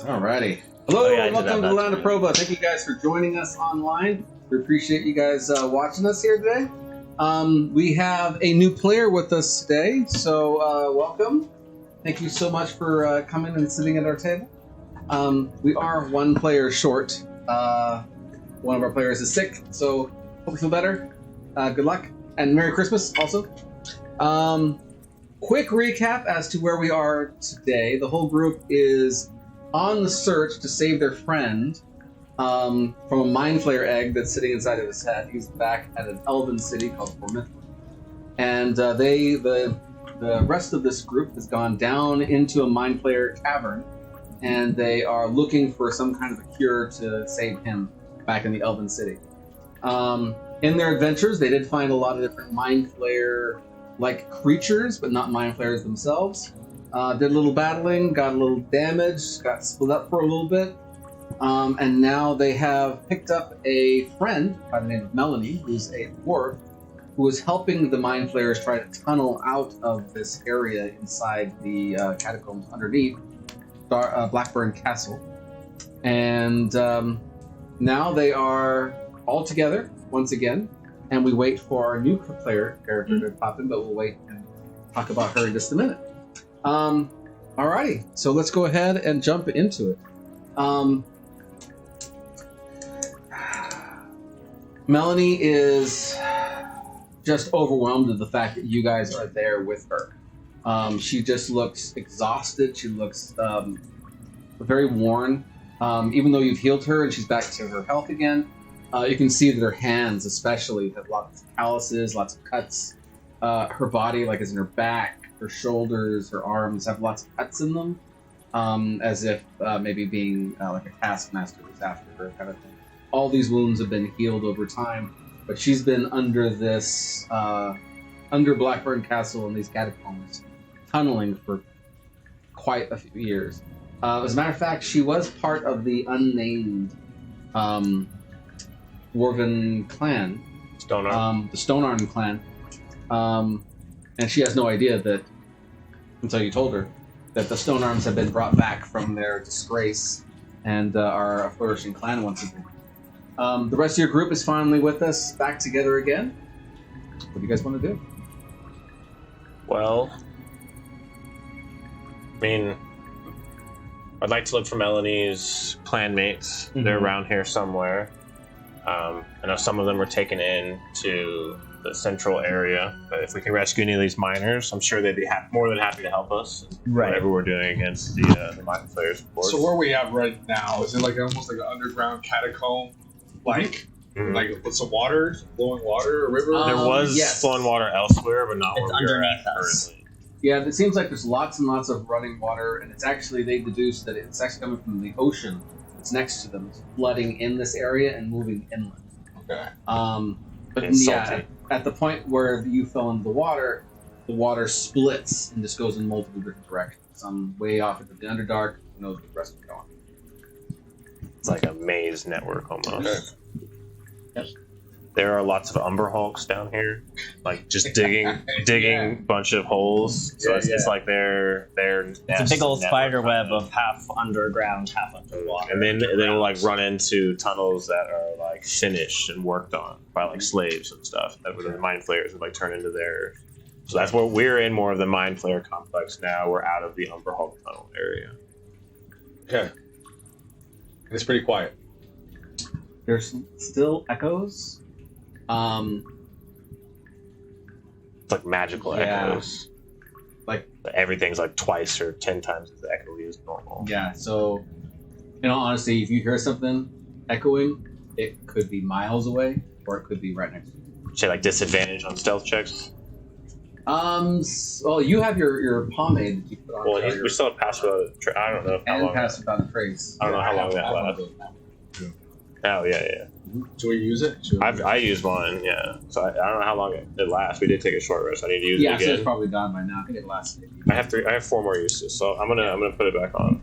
Alrighty. Hello, and welcome to the Land of Prova. Thank you guys for joining us online. We appreciate you guys watching us here today. We have a new player with us today, so welcome. Thank you so much for coming and sitting at our table. We are one player short. One of our players is sick, so hope you feel better. Good luck, and Merry Christmas also. Quick recap as to where we are today. The whole group is on the search to save their friend from a mind flayer egg that's sitting inside of his head. He's back at an elven city called Prova. And the rest of this group has gone down into a mind flayer cavern, and they are looking for some kind of a cure to save him back in the elven city. In their adventures, they did find a lot of different mind flayer like creatures, but not mind flayers themselves. Did a little battling, got a little damage, got split up for a little bit, and now they have picked up a friend by the name of Melanie, who's a dwarf, who is helping the mind flayers try to tunnel out of this area inside the catacombs underneath Blackburn Castle. And now they are all together once again, and we wait for our new player character to pop in, but we'll wait and talk about her in just a minute. Alrighty, so let's go ahead and jump into it. Melanie is just overwhelmed at the fact that you guys are there with her. She just looks exhausted. She looks very worn. Even though you've healed her and she's back to her health again, you can see that her hands especially have lots of calluses, lots of cuts. Her body, like, is in her back. Her shoulders, her arms have lots of cuts in them, as if maybe being like a taskmaster was after her kind of thing. All these wounds have been healed over time, but she's been under this, under Blackburn Castle in these catacombs, tunneling for quite a few years. As a matter of fact, she was part of the unnamed Dwarven clan, the Stonearm clan. And she has no idea that, until you told her, that the Stonearms have been brought back from their disgrace and are a flourishing clan once again. The rest of your group is finally with us, back together again. What do you guys want to do? Well, I mean, I'd like to look for Melanie's clanmates. Mm-hmm. They're around here somewhere. I know some of them were taken in to the central area, but if we can rescue any of these miners, I'm sure they'd be more than happy to help us. Right. Whatever we're doing against the mine flayers, of course. So where we at right now, is it like almost like an underground catacomb, like with some water, some flowing water, a river? There was flowing water elsewhere, but not where we're at currently. Yeah, it seems like there's lots and lots of running water, and it's actually, they deduced that it's actually coming from the ocean that's next to them. It's flooding in this area and moving inland. Okay. But yeah, at the point where you fell into the water splits and just goes in multiple different directions. Some way off into the Underdark, who knows where the rest is going. It's like a maze network almost. Okay. Yep. There are lots of Umberhulks down here, like just digging a bunch of holes. So it's like they're it's a big old spider web of half underground, half underwater. And then they'll like run into tunnels that are like finished and worked on by like slaves and stuff. That the mind flayers would like turn into their. So that's where we're in, more of the mind flayer complex now. We're out of the Umberhulk tunnel area. Okay. It's pretty quiet. There's still echoes. It's like magical echoes. Like everything's like twice or 10 times as echoey as normal. Yeah, so in all honesty, if you hear something echoing, it could be miles away or it could be right next to you. Say like disadvantage on stealth checks? Well, you have your pomade that you put on. Well, we still have pass without I don't know how long. Pass without a trace. I don't know how long that lasts. Oh, yeah. Do we use it? I use mine, yeah. So I don't know how long it lasts. We did take a short rest. I need to use it again. Yeah, so it's probably done by now. I think it lasts. I have 4 more uses, so I'm gonna put it back on.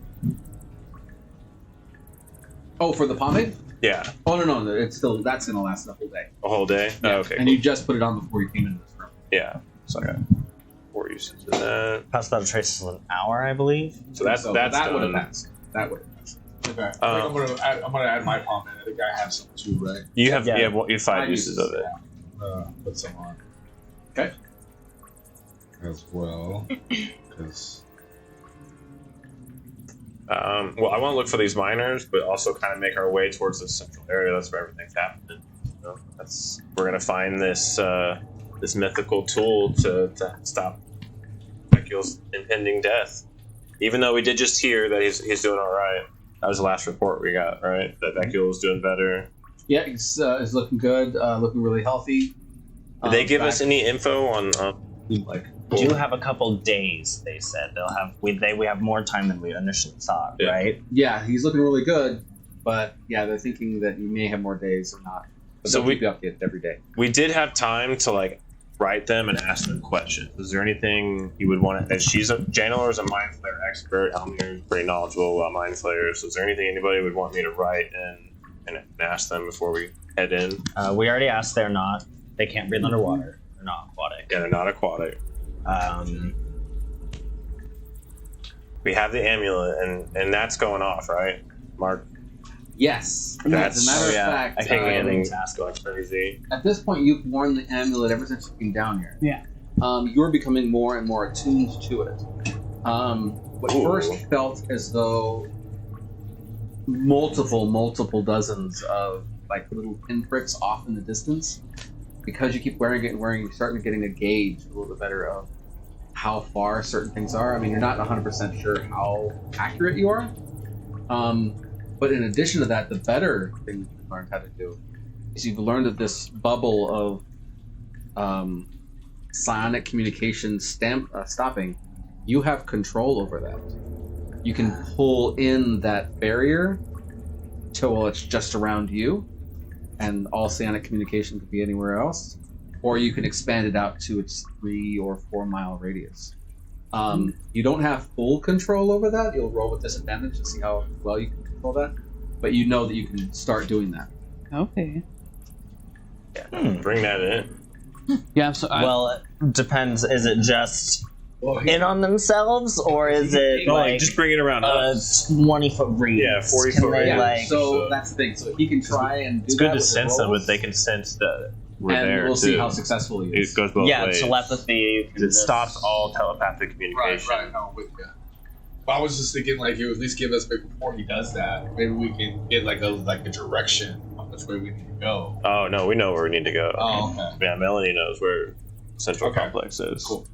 Oh, for the pomade? Yeah. Oh no, it's still that's gonna last the whole day. A whole day? Yeah. Oh, okay. And you just put it on before you came into this room. Yeah. So I got 4 uses of that. Pass without a trace is an hour, I believe. So that would have passed. That would have passed. Okay. I think I'm gonna add my palm in. I think I have some too, right? You have Yeah. you have 5 uses of it. Put some on. Okay. As well, because. Well, I want to look for these miners, but also kind of make our way towards the central area. That's where everything's happening. So we're gonna find this this mythical tool to stop Becul's impending death. Even though we did just hear that he's doing all right. That was the last report we got, right? That Becul was doing better. Yeah, he's looking good, looking really healthy. Did they give us any info on like? Do have a couple days. They said they'll have. We have more time than we initially thought, Yeah. right? Yeah, he's looking really good, but yeah, they're thinking that you may have more days or not. But So they'll keep you updated every day. We did have time to like write them and ask them questions. Is there anything you would want to? Janelor is a mind flayer expert. Elmir is pretty knowledgeable about mind flayers. So is there anything anybody would want me to write and ask them before we head in? We already asked. They can't breathe underwater. They're not aquatic. Yeah, they're not aquatic. We have the amulet, and that's going off, right, Mark? Yes. That's- As a matter oh, yeah. of fact, I think Everything's going crazy. at this point, you've worn the amulet ever since you came down here. Yeah. You're becoming more and more attuned to it. What Ooh. first felt as though multiple dozens of like little pinpricks off in the distance, because you keep wearing it, you're starting to getting a gauge a little bit better of how far certain things are. I mean, you're not 100% sure how accurate you are. But in addition to that, the better thing you've learned how to do is you've learned that this bubble of psionic communication stopping, you have control over that. You can pull in that barrier till it's just around you, and all psionic communication could be anywhere else, or you can expand it out to its 3 or 4 mile radius. You don't have full control over that. You'll roll with disadvantage to see how well you can control that, but you know that you can start doing that. Okay. Bring that in. Yeah. So Well, it depends. Is it just in on themselves, or is it like just bring it around a us. 20-foot radius? 40 Can foot they, radius. like, So that's the thing. So he can try and do It's good that to with his sense them, rolls, but they can sense that we're and there we'll too. see how successful he is. It goes both yeah, ways. telepathy. you can It just- stops all telepathic communication. Right. No, with you. But I was just thinking, like, you at least give us before he does that. Maybe we can get like a direction on which way we need to go. Oh no, we know where we need to go. Oh, okay. Yeah, Melanie knows where Central Okay. Complex is. Cool.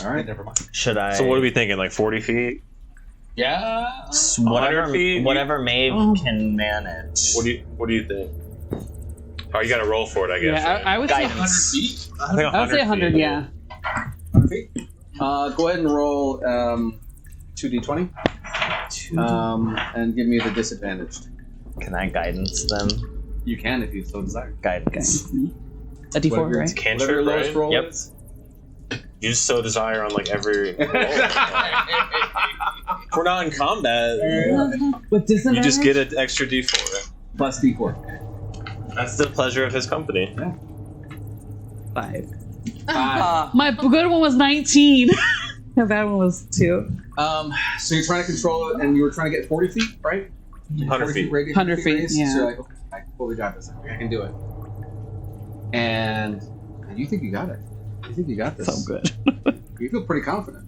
All right. Never mind. Should I? So what are we thinking? Like 40 feet? Yeah. Whatever, 100 feet? whatever Maeve can manage. What do you think? Oh, you got to roll for it, I guess. yeah, right? I would say Guidance. 100 feet. I think I would say 100. feet. Yeah. 100 feet. Go ahead and roll 2d20. And give me the disadvantage. Can I guidance them? You can if you so desire. Guidance. A D4, Whatever right? it's- Cantrip, whatever your lowest right? roll Yep. is. You just so desire on like every roll. If we're not in combat, With disadvantage. you just get an extra D4. Plus d4. That's the pleasure of his company. 5. 5. My good one was 19. My bad one was 2. So you're trying to control it, and you were trying to get 40 feet, right? 100 feet. 100 feet, radius, yeah. So you're like, okay, I totally got this. I can do it. And you think you got it. You think you got this. So good. You feel pretty confident.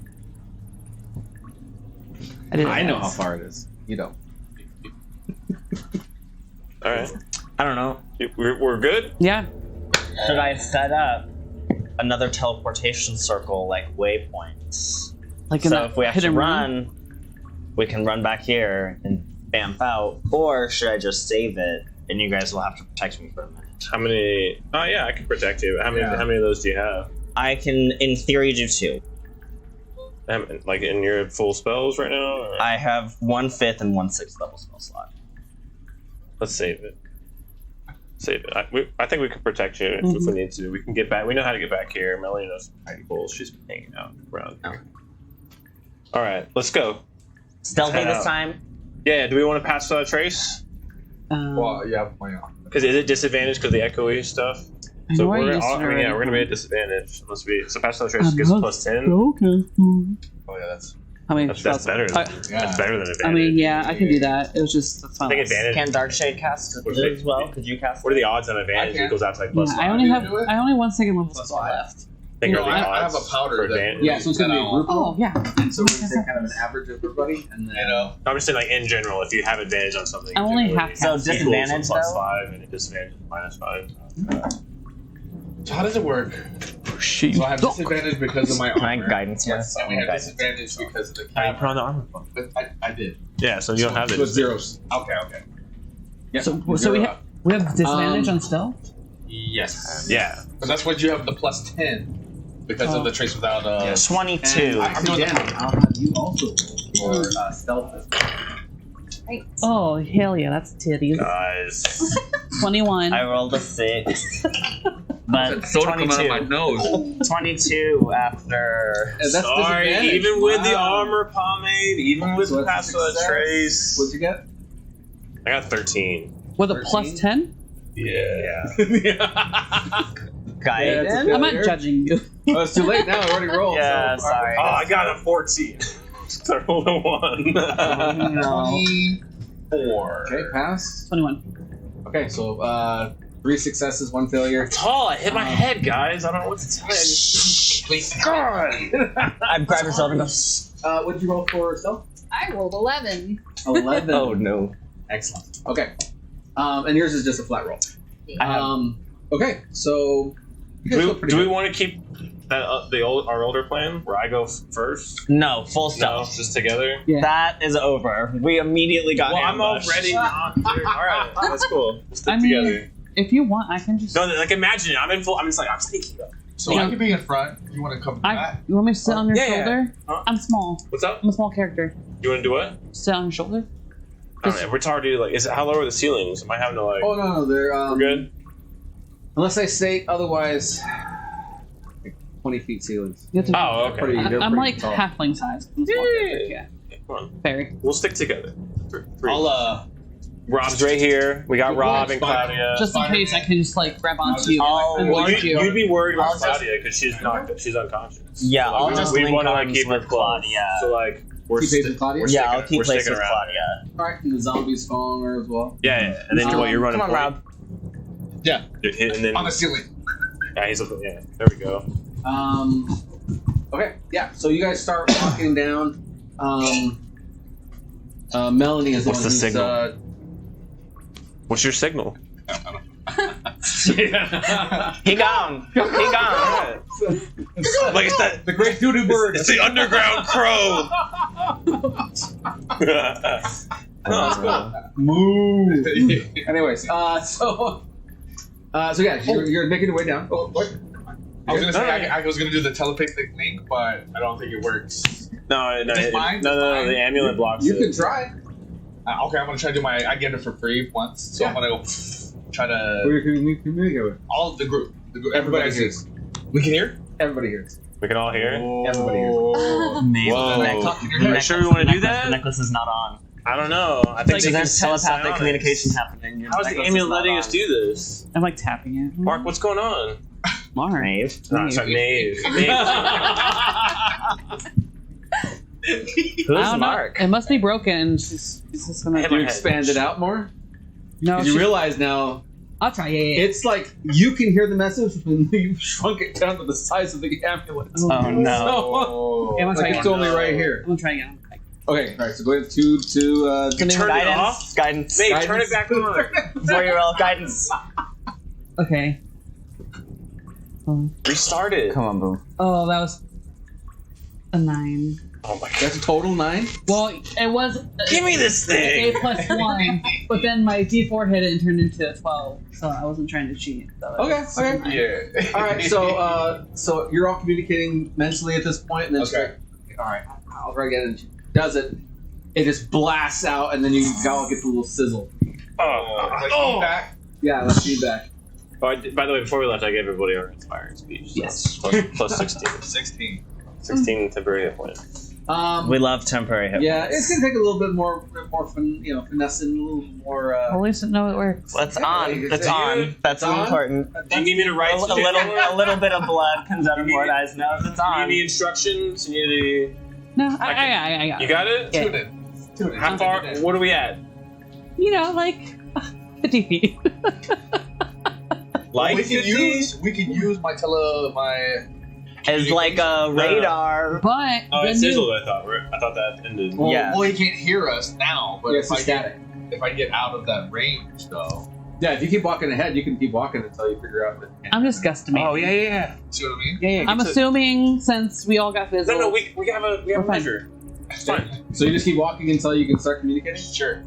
I know how far it is. You don't. All right. I don't know. We're good? Yeah. Should I set up another teleportation circle, like waypoints? Like in So that if we have hit to and run, we can run back here and bamf out. Or should I just save it and you guys will have to protect me for a minute? How many? Oh yeah, I can protect you. How many? Yeah. How many of those do you have? I can, in theory, do 2. Like in your full spells right now? Or? I have 1/5 and 1/6 level spell slot. Let's save it. Save it. I think we can protect you if we need to. We can get back. We know how to get back here. Melanie knows some people. She's been hanging out around here. All right, let's go. Stealthy Head this out. time? Yeah. Do we want to pass Trace? Well, yeah, plan on. Because is it disadvantage because of the echoey stuff? I So know I we're used it we're already. gonna be at disadvantage unless we. So pass Trace gives us plus 10. Okay. Oh yeah, that's How many That's spells? better. Yeah. That's better than advantage. I mean, yeah, I can do that. It was just that's I fine. think advantage. Can Darkshade cast What it is as it? well? Could you cast What are it? the odds on advantage? I can. It goes out to like Yeah, plus I 5. only have do it? I only one second level Plus spell five. left. I think No, are the I have odds a powder for that- advantage. Yeah, so it's gonna be a group roll. Oh yeah. And so we're gonna take kind of an average of everybody, and then You know. I'm just saying, like in general, if you have advantage on something, I only generally have So equals disadvantage, plus though? 5 and a disadvantage minus 5. So how does it work? Shoot. So I have disadvantage because of my Can I armor. guidance you? And we have disadvantage because of the I put on cavern. the armor phone. But I did. Yeah, so you don't have so the it's zeros. Okay. Yeah. So zero we up. have disadvantage on stealth. Yes. Yeah. But that's what you have the plus 10 because of the trace without 22. And I'm actually, doing the- Dan, I'll have you also roll for stealth as well. Right. Oh hell yeah, that's titties. Guys. 21. I rolled a 6. But soda coming out of my 22. nose. 22 after. And that's Sorry, disadvantage. even with the Wow. armor pomade, even with So the that's a passive success. trace. What'd you get? I got 13. With a 13? plus 10? Yeah. Guidance? Yeah, it's I'm not Failure. judging you. Oh, it's too late now. I already rolled. Yeah, so, sorry. Oh, I got a 14. So I rolled a 1. No. 24. Okay, pass. 21. Okay, so 3 successes, 1 failure. Tall, I hit my head, guys. I don't know what to tell you. Please. I grab your shoulder and go, What'd you roll for stealth? I rolled 11. 11. oh no. Excellent. Okay. And yours is just a flat roll. I have Okay, so you guys feel pretty Do we good. want to keep that our older plan where I go first? no, full No, stealth. just together. Yeah. That is over. We immediately got Well, I'm ambushed. already not here. All right, that's cool. We'll stick I mean, together. if you want, I can just. No, like imagine it. I'm in full. I'm just like I'm sneaking up. So I can be in front. You want to come back? You want me to sit on your Yeah, yeah. shoulder? Huh? I'm small. What's up? I'm a small character. You want to do what? Sit on your shoulder? I don't know. We're retarded. Like, is it how low are the ceilings? Am I having to like? Oh no, they're We're good. Unless I say otherwise, like 20 feet ceilings. You have to- Oh, okay. Pretty- they're I'm pretty like tall. halfling size. I'm a small character, yeah. Come on. Very. We'll stick together. Three. I'll Rob's right here. We got Good Rob work, and Spider. Claudia. Just in case I can just like grab onto you I'll- and well, watch you. you'd be worried about I'll just- Claudia because she's unconscious. Yeah, So, I'll we- just we link wanna, like, arms keep her with close. Claudia. So like we're Keep pace with Claudia? we're Yeah, sticking- I'll keep we're place sticking with around. Claudia. Alright, and the zombies following her as well. Yeah. And then what? You're running. Come on, point? Rob. Yeah. And then on the ceiling. yeah, he's yeah. There we go. Okay, yeah. So you guys start walking down. Melanie is the What's one the who's, signal? What's your signal? He gone. He gone. Like it's that the great doo-doo bird. it's the underground crow. No, it's cool. Moo. Anyways, so yeah, you're making your way down. Oh, what? I was gonna say No, I was gonna do the telepathic link, but I don't think it works. No, Just mine? no. The amulet blocks You it. can try. Okay, I'm gonna try to do my. I get it for free once, so I'm gonna go try Who to you can communicate with? all of the group. Everybody Everybody hears. We can hear. Everybody hears. We can all hear. Everybody hears. Maybe Whoa. the necklace. Are you sure we want to do The that? necklace is not on. I don't know. I think So they there's can telepathic psionics. communication happening. Your How is the necklace amulet not letting on. us do this? I'm like tapping it. Mark, what's going on? Mark. Maeve. No, sorry, Maeve. Maeve. Who's I don't know. Mark? It must be broken. She's just gonna. Hit You my head. expand it out more. No, You she- realize now I'll try. Yeah. it's like you can hear the message when you shrunk it down to the size of the amulet. Oh no. Oh, Yeah, I'm Like it's only right here. I'm gonna try again. Okay, all right. So go ahead to Turn it Guidance. off? Guidance. Maeve, Guidance. turn it back on. Before you roll guidance. Okay. Restart it. Come on, Boom. Oh, that was a 9. Oh my god. That's a total 9. Well, it was Give me this a thing. plus 1, but then my D4 hit it and turned into a 12, so I wasn't trying to cheat. So Okay. Yeah. All right. So you're all communicating mentally at this point, and then Okay. all right. I'll try again. And she does it. It just blasts out, and then you all get the little sizzle. Like Oh. feedback. Yeah, that's feedback. Oh, by the way, before we left, I gave everybody our inspiring speech. So Yes. plus 16. 16. 16 temporary hit points. We love temporary hit Yeah, points. it's gonna take a little bit more finessing, a little more. At least I know it works. Well, it's Yeah, on. it's That's on. on. That's It's on. important. Do you need me to write A little bit of blood comes out of Mordai's nose. It's Do you on. need instructions? You need No, I got You it. got it? Yeah. Tune in. How far? What are we at? You know, like 50 feet. Like we can use my As like a radar. But Oh, it then sizzled. I thought that ended. Well, Yeah. well, he can't hear us now, but Yeah, if it's I static. get out of that range, though, Yeah, if you keep walking ahead, you can keep walking until you figure out that. I'm just guesstimating. Oh yeah. see what I mean? Yeah. I'm assuming since we all got fizzled. No, we have a We're fine. measure. It's fine. So you just keep walking until you can start communicating. Sure.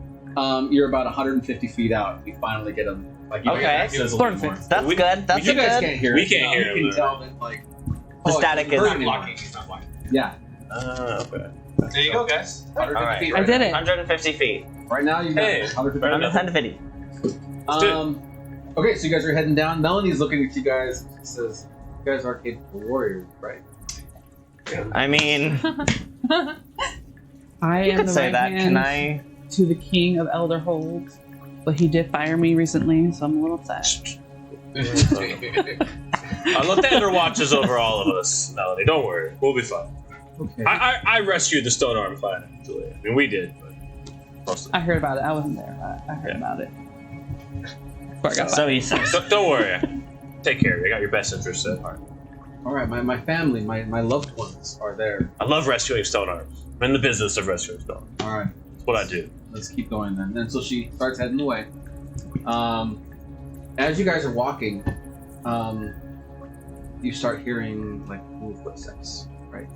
You're about 150 feet out. You finally get them. Like you Okay. get sizzle Perfect. anymore. That's We- good. That's You a guys good. can't hear. We it. can't hear You it, can tell that like The oh, static it's is- hurting Not anymore. blocking. He's not blocking. Yeah. Okay. There you go, guys. 150 Alright. feet I right did now. it. 150 feet. Right now you got Hey, 150. fair enough. 150. Okay, so you guys are heading down. Melanie's looking at you guys. She says, "You guys are capable warriors, right?" I mean, I you am could the say right that. hand Can I? to the king of Elderhold, but he did fire me recently, so I'm a little upset. I'll let the Ender watches over all of us, Melody. Don't worry. We'll be fine. Okay. I rescued the Stone Arm Clan, actually. I mean, we did, but mostly. I heard about it. I wasn't there, but I heard about it. Before I got So he says. Don't worry. Take care. I got your best interests at heart. All right, my family, my loved ones are there. I love rescuing Stone Arms. I'm in the business of rescuing Stone Arms. All right, That's what I do. let's keep going then. And so she starts heading away. As you guys are walking, you start hearing like little footsteps, right,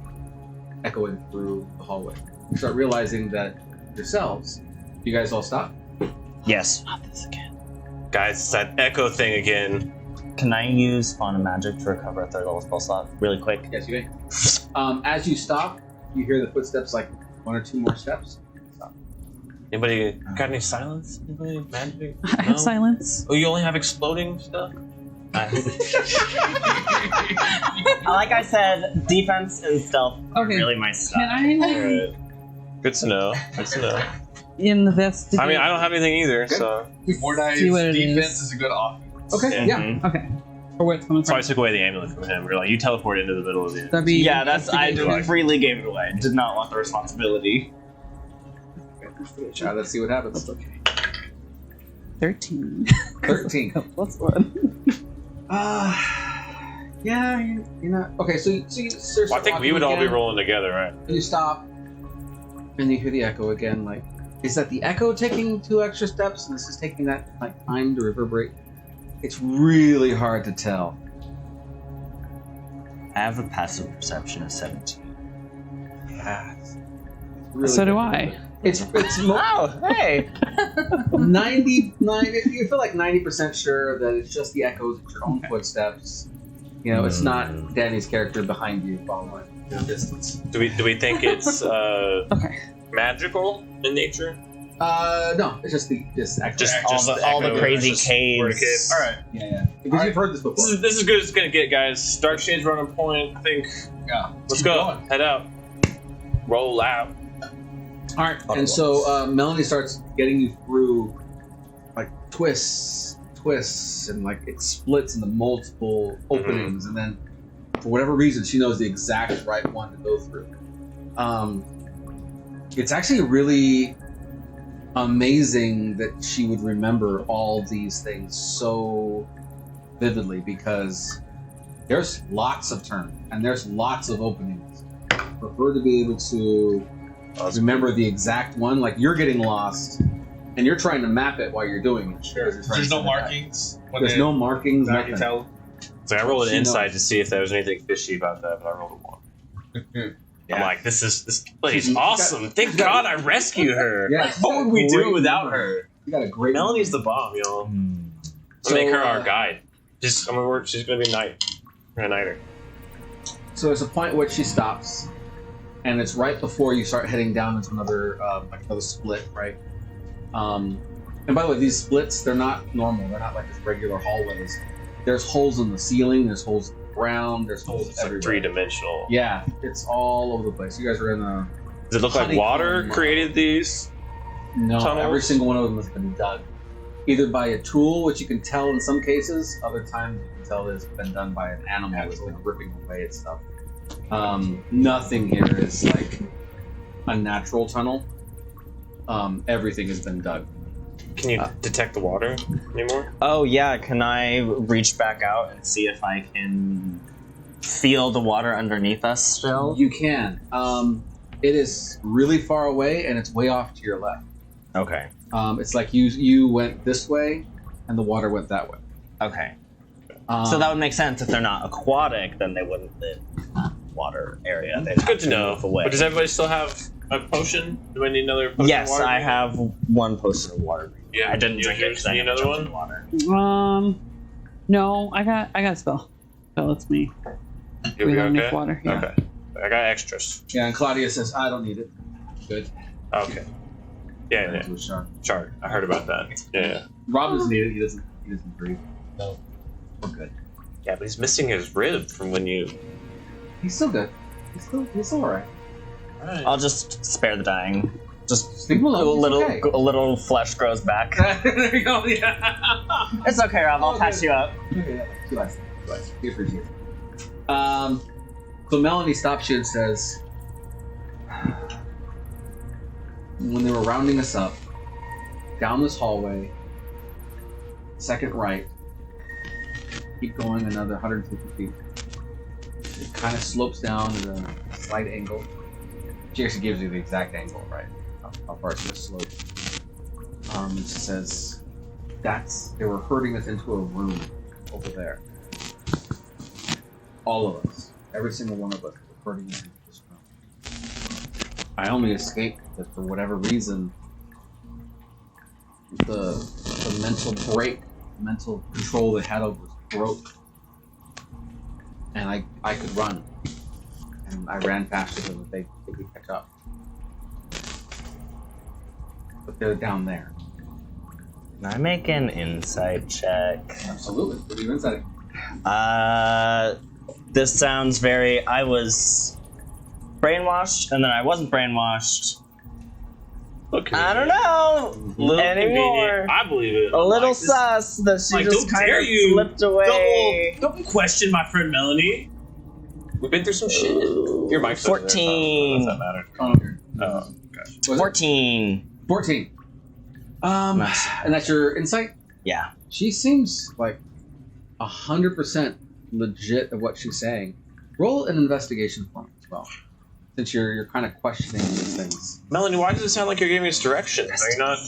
echoing through the hallway. You start realizing that yourselves. You guys all stop. Yes. Not this again. Guys, it's that echo thing again. Can I use Fauna Magic to recover a third level spell slot really quick? Yes, you may. As you stop, you hear the footsteps, like one or two more steps. Stop. Anybody got any silence? Anybody magic? I have silence. Oh, you only have exploding stuff? Like I said, defense and stealth are Okay. really my Can stuff. I, like, Alright. Good to know. Good to know. in the vest? I mean, I don't have anything either, Okay. so. See what Mornite's it defense is. is a good offense. Okay. Yeah. Mhm. Okay. For where it's coming So I from. took away the amulet from him. We're like, you teleport into the middle of the. That'd be Yeah, that's. I investigation. freely gave it away. Did not want the responsibility. Let's see what happens. 13. 13. Plus 1. Yeah, you're not. Okay, so you start Well, I think we walking would all be again, rolling together, right? and you stop, and you hear the echo again. Like, is that the echo taking 2 extra steps, and this is taking that like time to reverberate? It's really hard to tell. I have a passive perception of 17. Yeah. it's really So do difficult. I. It's Oh, hey! 99. You feel like 90% sure that it's just the echoes of your own footsteps. You know, it's not Danny's character behind you following in the distance. Do we think it's Okay. magical in nature? No, it's just this echo. Just all the echo, crazy just caves. All right. Yeah. Because you've heard this before. This is good as it's gonna get, guys. Dark Shade's running point. I think. Yeah. Let's Keep go. going. Head out. Roll out. All right, and so Melanie starts getting you through like twists, and like it splits into multiple openings, and then for whatever reason, she knows the exact right one to go through. It's actually really amazing that she would remember all these things so vividly because there's lots of turns and there's lots of openings. For her to be able to remember the exact one, like you're getting lost and you're trying to map it while you're doing it. Sure. There's no markings. when There's they- no markings, Now you nothing. tell. So I rolled an She insight knows. to see if there was anything fishy about that, but I rolled a 1. I'm like, this place She's is got- awesome. Thank she's got- God I rescued her. Yeah, she's What got would we do great without memory. her? You got a great Melanie's the bomb, y'all. So, Make her our guide. She's gonna be night. We're gonna night her. So there's a point where she stops, and it's right before you start heading down into another split, right? And by the way, these splits, they're not normal. They're not like just regular hallways. There's holes in the ceiling. There's holes in the ground. There's holes It's like everywhere. 3-dimensional. Yeah, it's all over the place. You guys are in a Does it look like water honeycomb. created these? no. Tunnels? Every single one of them has been dug, either by a tool, which you can tell in some cases. Other times you can tell it's been done by an animal that's been ripping away at stuff. Nothing here is like a natural tunnel. Everything has been dug. Can you detect the water anymore? Oh yeah, can I reach back out and see if I can feel the water underneath us still? You can. It is really far away, and it's way off to your left. Okay. It's like you went this way, and the water went that way. Okay. So that would make sense. If they're not aquatic, then they wouldn't live in that water area. They'd It's good have to know. move away. But does everybody still have a potion? Do I need another potion Yes, of water? I have one potion of water. Yeah, I didn't you- drink you it because I need never another jumped one? in water. No, I got spell. Spell, it's me. You'll We be don't need okay? water, yeah. Okay. I got extras. Yeah, and Claudia says, "I don't need it." Good. Okay. Yeah, That's yeah. with Shark. Chart. I heard about that. Yeah. Rob doesn't need it. He doesn't breathe. No, we're good. Yeah, but he's missing his rib from when you. He's still good. He's still alright. Alright. I'll just spare the dying. Just Leave him alone. a little flesh grows back. there you go. Yeah. It's okay, Rob. I'll Oh, patch good. you up. Okay, yeah, too nice. Too nice. We appreciate it. So Melanie stops you and says, when they were rounding us up, down this hallway, second right, keep going another 150 feet. It kind of slopes down at a slight angle. She actually gives you the exact angle, right? How far it's going to slope. She says, they were herding us into a room over there. All of us. Every single one of us were herding us into this room. I only escaped because for whatever reason, the mental control they had over us broke. And I could run. And I ran faster than they could catch up. But they're down there. Can I make an insight check? Absolutely. What are you inside? This sounds very. I was brainwashed, and then I wasn't brainwashed. Look I don't know Little anymore. convenient. I believe it. A little Like, this- sus that she like, just don't kind dare of you slipped away. Don't question my friend Melanie. We've been through some shit. Your mic's over there, 14. Does that matter? Oh, Oh, gosh. Was it? 14. 14. Nice. And that's your insight? Yeah. She seems like 100% legit of what she's saying. Roll an investigation for me as well, since you're kind of questioning these things. Melanie, why does it sound like you're giving us direction? Are you not?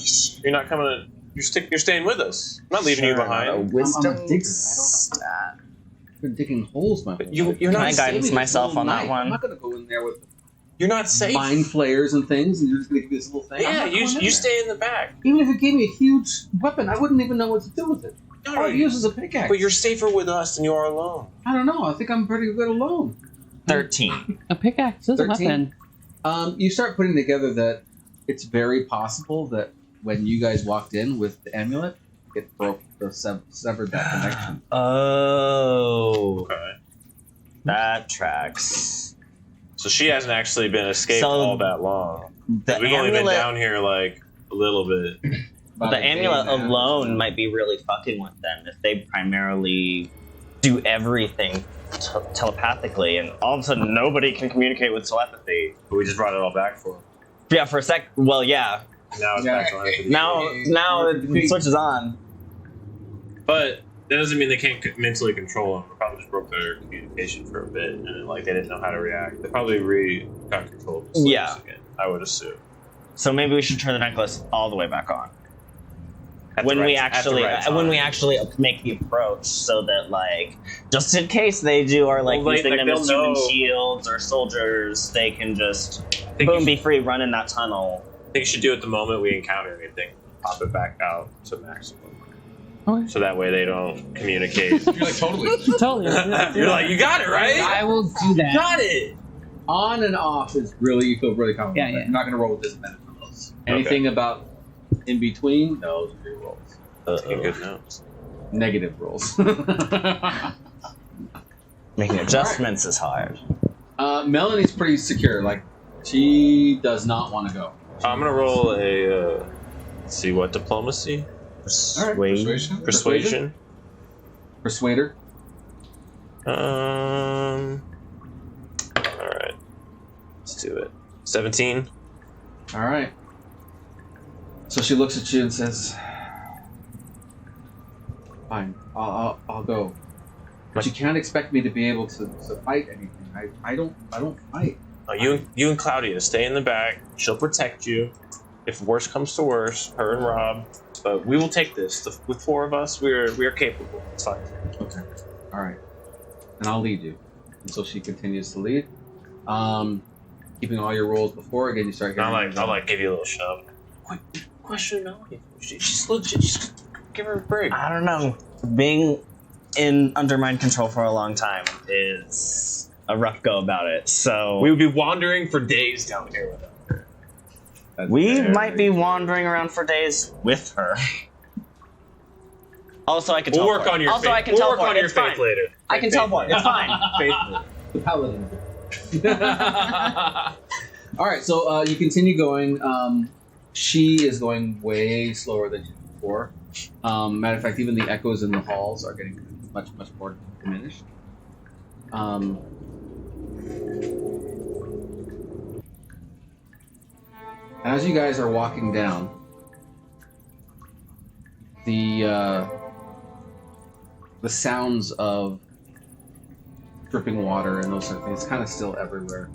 You're not coming. You're staying with us. I'm not leaving you Sure, behind. a I'm wisdom a digger. stat. I've been digging holes, my But you're life. not Can I saving guidance Saving this myself whole on that night. one? I'm not going to go in there with You're not safe. mind flayers and things, and you're just going to give me this little thing. I'm Yeah, not going in you there. stay in the back. Even if it gave me a huge weapon, I wouldn't even know what to do with it. No, All I'd use is a pickaxe. but you're safer with us than you are alone. I don't know. I think I'm pretty good alone. 13. A pickaxe is a 13? weapon. You start putting together that it's very possible that when you guys walked in with the amulet, it broke the severed that connection. Oh. Okay. That tracks. So she hasn't actually been escaped So all that long. The We've only been amulet, down here like a little bit. About the a day amulet and a half. alone might be really fucking with them if they primarily do everything telepathically, and all of a sudden nobody can communicate with telepathy. But we just brought it all back for him. Yeah, for a sec. Well, yeah. Now it's Yeah. back to life. Now it switches on. But that doesn't mean they can't mentally control him. They probably just broke their communication for a bit, and like they didn't know how to react. They probably got control of the slaves Yeah. again. I would assume. So maybe we should turn the necklace all the way back on At when the we right- at the actually right when we time. actually make the approach, so that like just in case they do are like Well, using like, them as they'll human know. shields or soldiers, they can just I think, boom you be free, run in that tunnel. should do it the moment we encounter anything. Pop it back out to maximum. Okay. So that way they don't communicate. You're like totally. Totally. You're like, you got it, right? I will do that. got it. On and off is really, you feel really confident. Yeah, yeah. I'm not going to roll with disadvantage on those. Anything about in between, those are your rolls. Taking good notes. Negative rolls. Making adjustments is hard. Melanie's pretty secure. Like, she does not want to go. I'm gonna roll a. Let's see what diplomacy, Persuade. Persuasion? persuasion. Persuader. All right, let's do it. 17. All right. So she looks at you and says, "Fine, I'll go. But you can't expect me to be able to fight anything. I don't fight." You and Claudia stay in the back. She'll protect you. If worse comes to worse, her and Rob. But we will take this. With 4 of us, we are capable. It's fine. Okay. All right. And I'll lead you. And so she continues to lead. Keeping all your rolls before. Again, you start hearing. I'll give you a little shove. Quick question, Melanie. She's legit. Just give her a break. I don't know. Being under mind control for a long time is a rough go about it. So We would be wandering for days down here without her. we might be wandering around for days with her. Also, I can We'll teleport. work on your also, faith. I can we'll work teleport. on your It's faith fine. later. I can teleport. It's fine. Faithful. The paladin. All right, so you continue going. She is going way slower than she did before. Matter of fact, even the echoes in the halls are getting much more diminished. As you guys are walking down, the sounds of dripping water and those sort of things kind of still everywhere.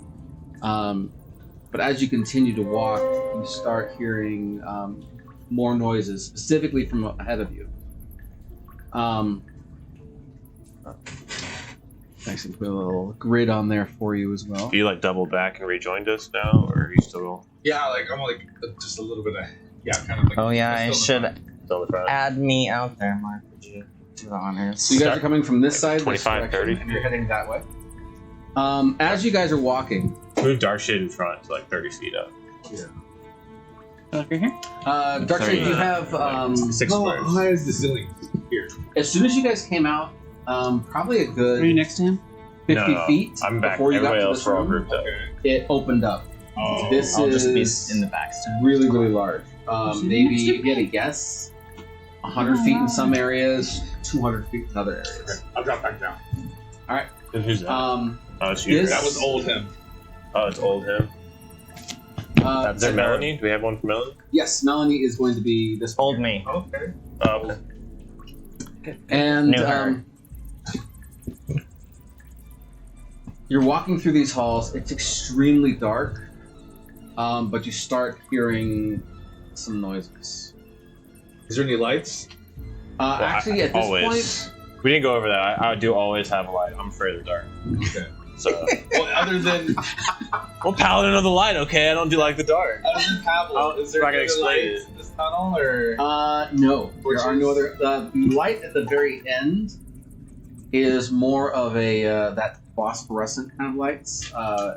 But as you continue to walk, you start hearing more noises, specifically from ahead of you. Actually, put a little grid on there for you as well. Do you double back and rejoined us now, or are you still Yeah, I'm just a little bit of kind of like. Oh yeah, I still should still in the front? add me out there, Mark. Would you do the honors? So you guys are coming from this side, 25, this direction, 30. and you're heading that way. As you guys are walking, Move dark shade in front to 30 feet up. Over here. Darkshade, you have 6 How squares. high is the ceiling here? as soon as you guys came out, probably a good Are you next to him? 50 No, feet I'm back. before you got Everybody to else this are all room, grouped up. it opened up. Oh, This I'll is just be in the back still. really, really large. See Maybe, next to if you had a guess, 100 feet in some areas, 200 feet in other areas. I'll drop back down. And who's that? Um, Oh, it's you. this- That was old him. Oh, it's old him. Is there Melanie? Do we have one for Melanie? Yes, Melanie is going to be this one. Hold me. Okay. And Knew her. you're walking through these halls. It's extremely dark, but you start hearing some noises. Is there any lights? Actually, at this always. point, We didn't go over that. I do always have a light. I'm afraid of the dark. Okay. So, Well, other than I'm paladin of the light. Okay, I don't do the dark. Pablo, is there I'm not gonna any explain lights in this tunnel or? no, there are no other. The light at the very end is more of a that phosphorescent kind of lights.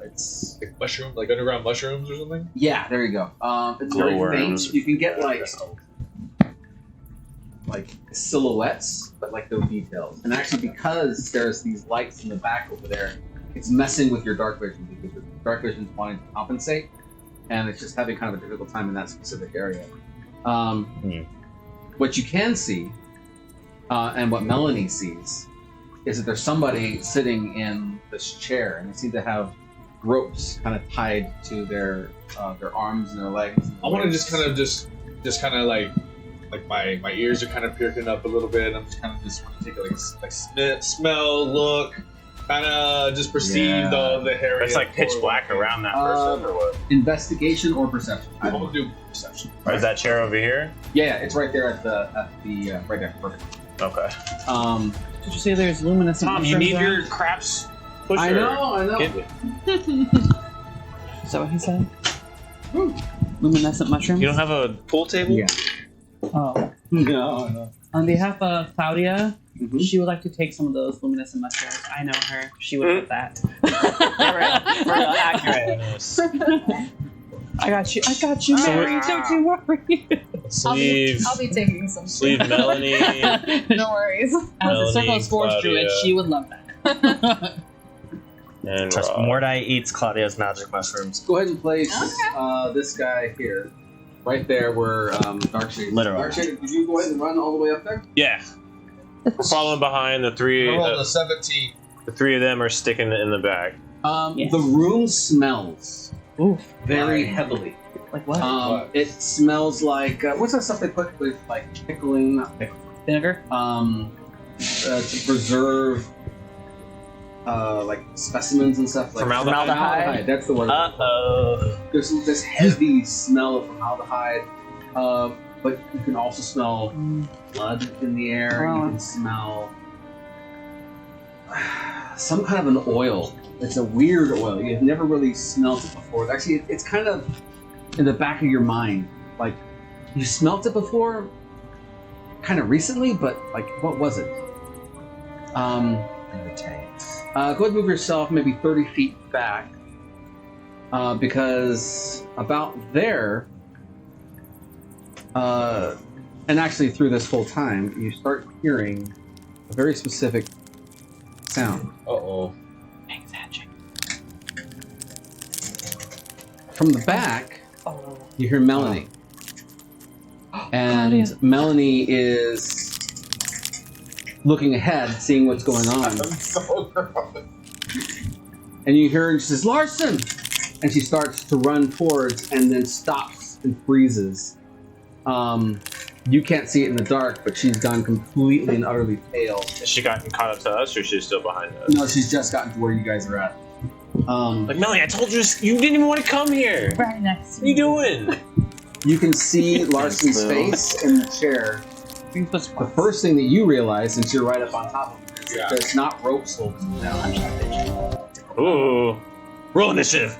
It's Like mushroom, like underground mushrooms or something? yeah, there you go. It's very Glowworms. faint. You can get like silhouettes, but no details. And actually, because there's these lights in the back over there, it's messing with your dark vision because your dark vision's wanting to compensate, and it's just having kind of a difficult time in that specific area. What you can see, and what Melanie sees, is that there's somebody sitting in this chair, and they seem to have ropes kind of tied to their arms and their legs. I want to just kind of like my ears are kind of perking up a little bit. I'm just kind of just want to take a smell, look, kind of just perceive Yeah. the hairy. It's pitch black around that person, or what? Investigation or perception? I I'm don't know. gonna do perception. Or is that chair over here? Yeah, it's right there at the right there. Perfect. Okay. Did you say there's luminescent Tom, you mushrooms need around? your craps pusher. I know. Get me. Is that what he said? Luminescent mushrooms? You don't have a pool table? Yeah. Oh. No. On behalf of Claudia, Mhm. she would like to take some of those luminescent mushrooms. I know her. She would get that. Real accurate. I got you, So Mary. Don't you worry. Sleeve. I'll be taking some. Sleeve Melanie. No worries. As a Melanie, Circle of Spores druid, Claudia. she would love that. And Just Rob. Mordai eats Claudia's magic mushrooms. Go ahead and place Okay. this guy here, right there where Darkshade. Literally. Darkshade, did you go ahead and run all the way up there? Yeah. We're following behind. The three I rolled a 17. the three of them are sticking in the back. Yes. The room smells Oof. very heavily. Like what? It smells like what's that stuff they put with like pickling, not pickling, Vinegar? to preserve like specimens and stuff. Like Formaldehyde? That's the word. Uh-oh. There's this heavy smell of formaldehyde, but you can also smell blood in the air. Wow. You can smell some kind of an oil. It's a weird oil. You've never really smelled it before. Actually, it's kind of in the back of your mind. Like, you smelt it before, kind of recently, but like, what was it? In the tanks. Go ahead and move yourself maybe 30 feet back, because about there, and actually through this whole time, you start hearing a very specific sound. Uh-oh. From the back, Oh. you hear Melanie. And Claudia. Melanie is looking ahead, seeing what's going on. I'm so gross. And you hear her, she says, Larson! And she starts to run towards and then stops and freezes. You can't see it in the dark, but she's gone completely and utterly pale. Has she gotten caught up to us, or she's still behind us? No, she's just gotten to where you guys are at. Like, Melanie, I told you you didn't even want to come here. Right next What are you doing? You can see Larson's face in the chair. The first thing that you realize, since you're right up on top of him, is that there's not ropes holding him down. Ooh. Roll initiative.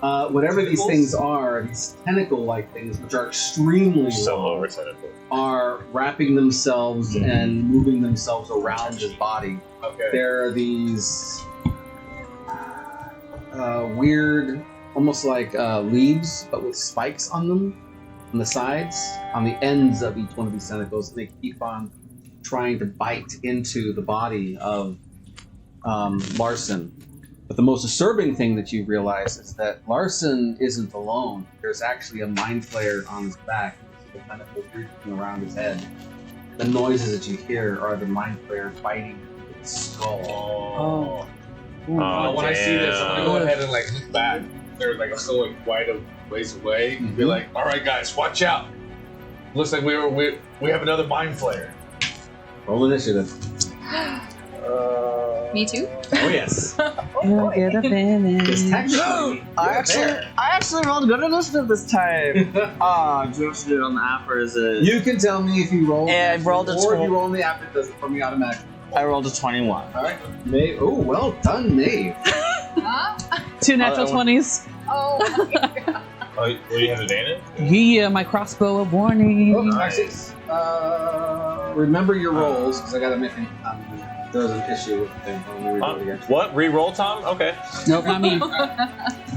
Whatever these things are, these tentacle-like things, which are extremely So long, over tentacle. are wrapping themselves and moving themselves around his body. Okay. There are these weird, almost like leaves, but with spikes on them, on the sides, on the ends of each one of these tentacles, and they keep on trying to bite into the body of Larson. But the most disturbing thing that you realize is that Larson isn't alone. There's actually a mind flayer on his back, the tentacle reaching around his head. The noises that you hear are the mind flayer biting his skull. Oh. When I see this, I'm gonna go ahead and like look back. They're like still like quite a ways away. And be like, all right, guys, watch out. Looks like we have another mind flayer. Roll initiative. Me too? Oh yes. You'll get a finish. It's technically I actually rolled good initiative this time. Oh, do you have to do it on the app or is it? You can tell me if you roll. Yeah, I rolled a or if 12. you roll in the app, it does it for me automatically. I rolled a 21. All right, Maeve. Oh, well done, Maeve. Huh? 2 natural Oh. 20s. Oh my god. Oh, will you have advantage? Yeah, my crossbow of warning. Oh, actually, remember your rolls because I got to make there's an issue with the thing. Let me redo it again. What? Re-roll, Tom? Okay. Nope, not me.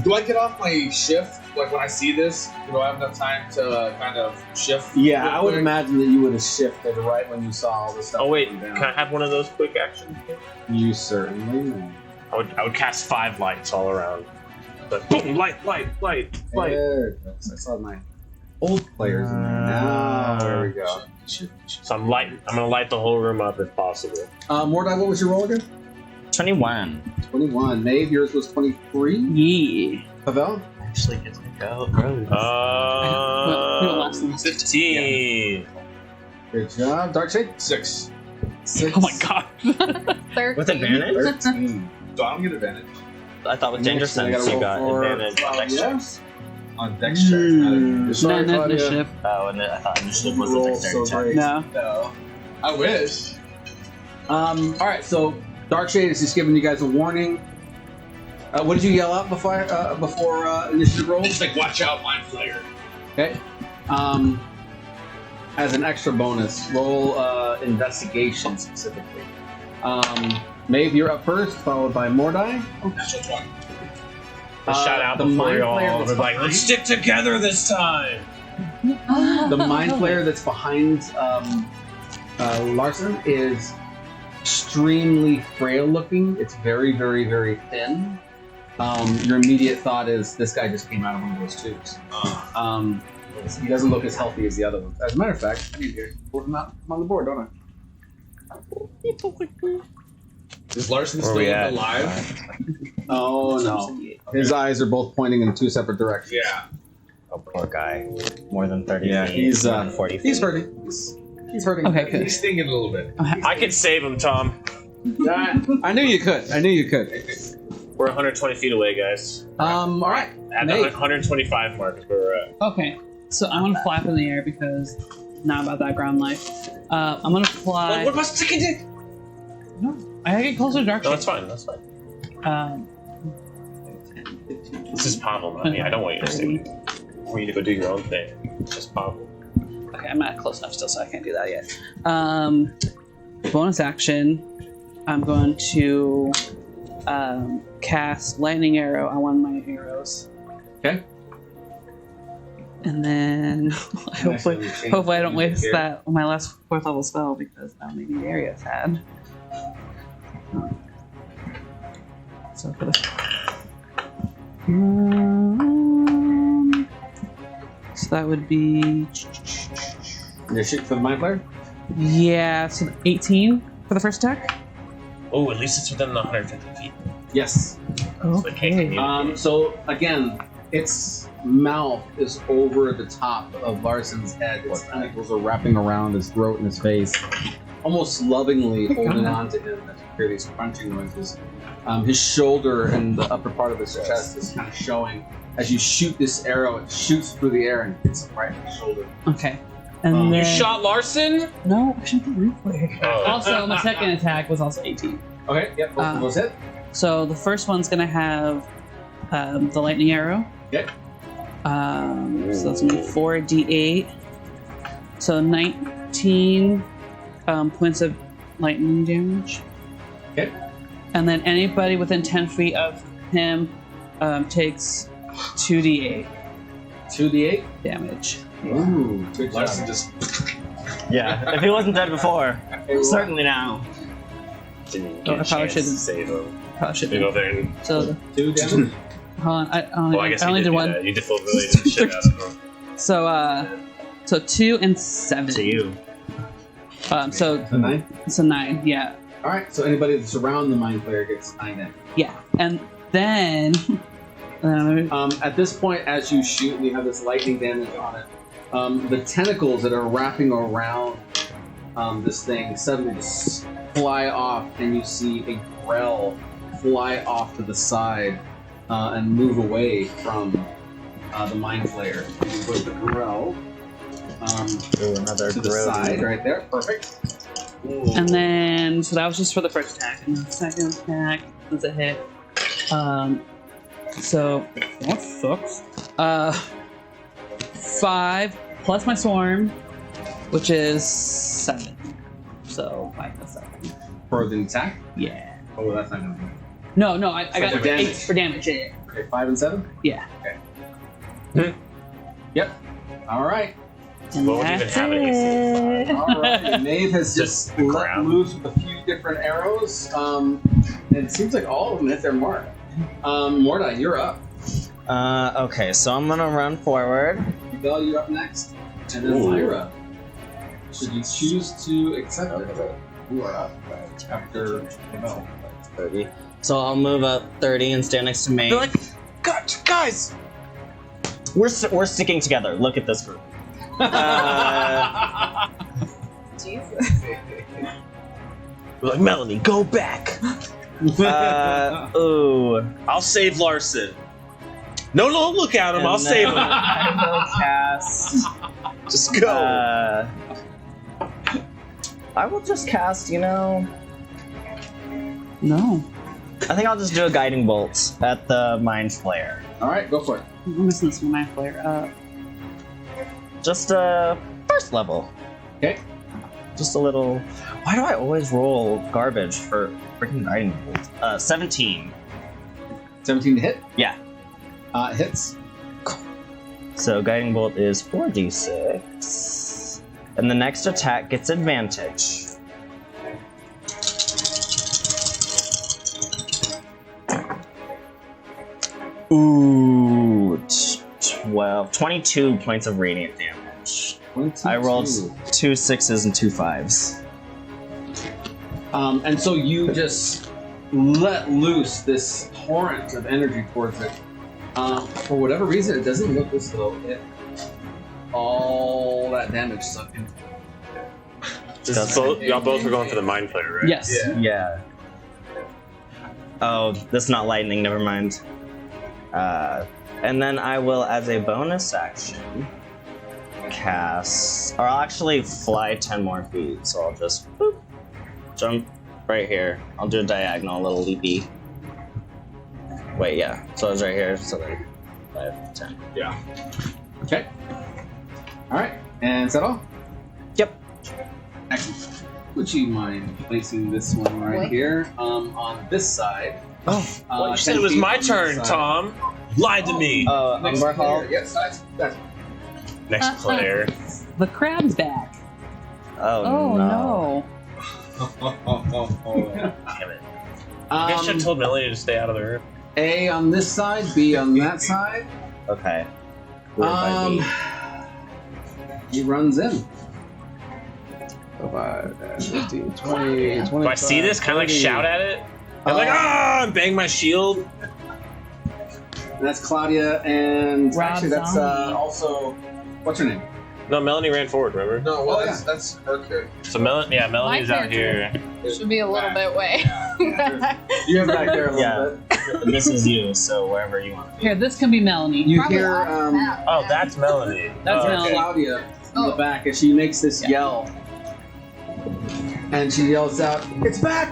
Do I get off my shift? Like when I see this, do I have enough time to kind of shift? Yeah, real I would quick? imagine that you would have shifted right when you saw all this stuff. Oh wait, going down. can I have one of those quick actions? You certainly may. I would cast 5 lights all around. But boom, light. There it goes. I saw my old players in there. Now, there we go. So I'm gonna light the whole room up if possible. Mordai, what was your roll again? 21. 21. Maeve, yours was 23. Yeah. Pavel? Actually gets to go early. We don't last long. 15. Good job. Darkshade? 6. 6. Oh my god. 13. With advantage? 13. So I don't get advantage I thought with danger Next thing I sense gotta you roll got for advantage on Claudia. dexterity. on dex checks. Not advantage. Sorry, No, Claudia. initiative. Oh, and I thought initiative was a Roll dexterity so check. great. No. No. I wish. All right, so Darkshade is just giving you guys a warning. What did you yell out before initiative roll? It's like, watch out, mind flayer. Okay. As an extra bonus, roll investigation specifically. Maeve, you're up first, followed by Mordai. Natural 20. I shout out the before mind y'all. flayer that's We're like, behind- let's stick together this time. The mind flayer that's behind Larson is extremely frail looking. It's very, very, very thin. Your immediate thought is this guy just came out of one of those tubes. He doesn't look as healthy as the other ones. As a matter of fact, I need to pull him out on the board, don't I? Is Larson Where still we at? alive? Oh no. His eyes are both pointing in 2 separate directions. Yeah. Oh, poor guy. More than 30 Yeah, feet. he's more than 40 feet. he's hurting. He's hurting. Okay, good. He's stinging a little bit. I could save him, Tom. I knew you could. I knew you could. We're 120 feet away, guys. All right. At the Nate. 125 mark is where we're at. Okay, so I'm gonna flap in the air because not about that ground life. I'm gonna fly. What about sticky dick? No, I gotta get closer to dark No, shape. that's fine. That's fine. 10, 15, This is Pavel, not me. I don't want you to stay with me. I want you to go do your own thing. It's just Pavel. Okay, I'm not close enough still, so I can't do that yet. Bonus action, I'm going to cast lightning arrow on one of my arrows. Okay. And then hopefully I don't waste that on my last 4th level spell because how many areas had. So for this. So that would be You're shooting for the mind flare? yeah, so 18 for the first attack. Oh, at least it's within the 150 feet. Yes. So it can't communicate. So again, its mouth is over the top of Larson's head. Its tentacles are wrapping around his throat and his face, almost lovingly holding on to him as you hear these crunching noises. His shoulder and the upper part of his chest is kind of showing. As you shoot this arrow, it shoots through the air and hits him right in the shoulder. Okay. And You then You shot Larson? no, I shot the roof flare. Oh. Also, my second attack was also 18. Okay, yep, both of those hit. So the first one's gonna have the lightning arrow. Okay. So that's gonna be 4d8. So 19 points of lightning damage. Okay. And then anybody within 10 feet of him takes 2d8 2d8. damage. Ooh, good job. Larson just. Yeah, if he wasn't dead before, Hey, certainly now. Didn't even Oh, get I a probably chance to shouldn't. save him. Probably should You go there and. So 2 damage. hold on, I Well, I guess I you only did did do one. that. You defibrillated the shit out of him. So 2 and 7. To you. So A 9. it's a 9. Yeah. All right, so anybody that's around the mind player gets 9 damage. Yeah, and then At this point, as you shoot and you have this lightning damage on it, the tentacles that are wrapping around this thing suddenly just fly off, and you see a grell fly off to the side and move away from the mind flayer. You put the grell Ooh, another to the grody. side right there. Perfect. and then so that was just for the first attack, and the second attack was a hit. So that sucks. 5 plus my swarm, which is 7. So 5 plus 7. For the attack. Yeah. Oh, that's not gonna be. No, I got For damage. 8 for damage. Yeah. Okay, 5 and 7. Yeah. Yep. All right. And What would even that's have an AC it. All right. The knave has just the let ground. loose with a few different arrows. And it seems like all of them hit their mark. Morda, you're up. Okay, so I'm gonna run forward. Bell, you're up next. And then Ooh. Lyra. Should you choose to accept it? You are up after Bell. 30. So I'll move up 30 and stand next to me. They're like, guys! We're sticking together. Look at this group. Jesus. We're like, Melanie, go back! Ooh. I'll save Larson. No, look at him. And I'll save him. I will cast. Just go. I will just cast, No. I think I'll just do a guiding bolt at the mind flare. All right, go for it. I'm missing this one. My flare. Just first level. Okay. Just a little. Why do I always roll garbage for freaking guiding bolt? 17. 17 to hit. Yeah. Hits. So guiding bolt is 4d6, and the next attack gets advantage. Ooh, 22 points of radiant damage. 22. I rolled 2 6s and 2 5s. And so you just let loose this torrent of energy towards it. For whatever reason, it doesn't look as though it all that damage sunk into it. Y'all both were going for the mind flayer, right? Yes. Yeah. Oh, that's not lightning. Never mind. And then I will, as a bonus action, cast, or I'll actually fly 10 more feet. So I'll just boop, jump right here. I'll do a diagonal, a little leapy. Wait, yeah. So it's right here. So then 5, 10. Yeah. Okay. All right. And is that all? Yep. Excellent. Would you mind placing this one right What? here on this side? Oh. Well, you said it was my turn, Tom. Lied to me. Next Umberhall. player. Yes, that's Next player. The crab's back. Oh, no. Damn it. I guess I should have told Melanie to stay out of the room. A on this side, B on that side. Okay. Weird by me. He runs in. 5, 15, 20, 25, Do I see this? Kind of like 30. shout at it? I'm like, and bang my shield. And that's Claudia, and Rob actually that's Zombie. also what's her name? No, Melanie ran forward, remember? No, well, Oh, that's her character. So Melanie's out here. Should be a little bit way. You have back there a little Yeah. bit. This is you, so wherever you want to be. Here, this can be Melanie. You Probably hear off that. Oh, that's Melanie. That's Oh, Melanie. Claudia in the Oh. back as she makes this yell, and she yells out, "It's back!"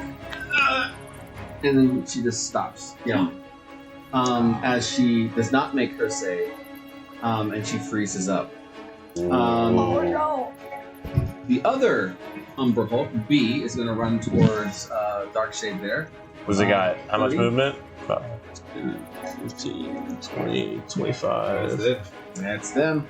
And then she just stops yelling. As she does not make her save, and she freezes up. Oh no. The other Umberhold, B, is going to run towards Darkshade there. What's it got? How much 30? movement? 15, 20, 25. That's it. That's them.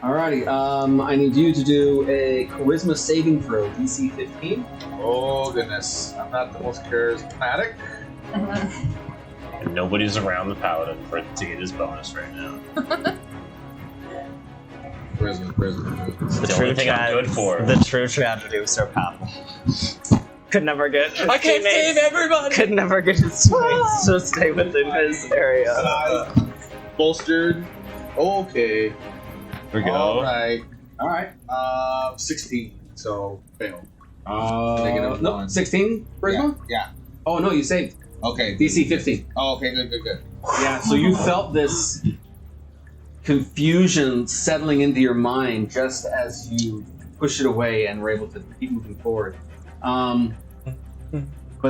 Alrighty, I need you to do a Charisma saving throw, DC 15. Oh goodness, I'm not the most charismatic. And nobody's around the paladin to get his bonus right now. Charisma. The only thing I'm good for. The true tragedy of Sir Pavel. Could never get his I can't teammates- save everybody! Could never get his teammates to stay within his area. Bolstered. Okay. Here we go. All right. Alright. 16. So fail. Negative. No, 1. 16 Charisma? Yeah. Oh no, you saved. Okay. DC 15. Oh, okay. Good. Yeah, so you felt this confusion settling into your mind just as you push it away and were able to keep moving forward. But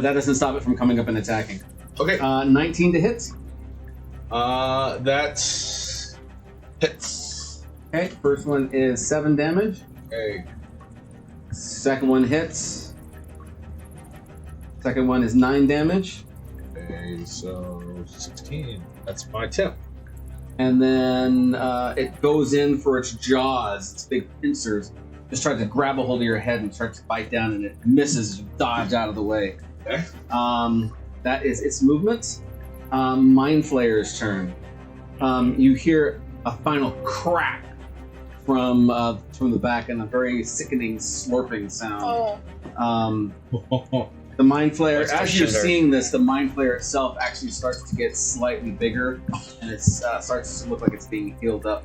that doesn't stop it from coming up and attacking. Okay. 19 to hit. That's hits. Okay, first one is 7 damage. Okay. Second one hits. Second one is 9 damage. Okay. So 16. That's my tip. And then it goes in for its jaws, its big pincers. Just tries to grab a hold of your head and starts to bite down, and it misses as you dodge out of the way. Okay. That is its movement. Mind Flayer's turn. You hear a final crack from the back and a very sickening slurping sound. Oh. The Mind Flayer, That's as you're Shinder. seeing this, the Mind Flayer itself actually starts to get slightly bigger, and it starts to look like it's being healed up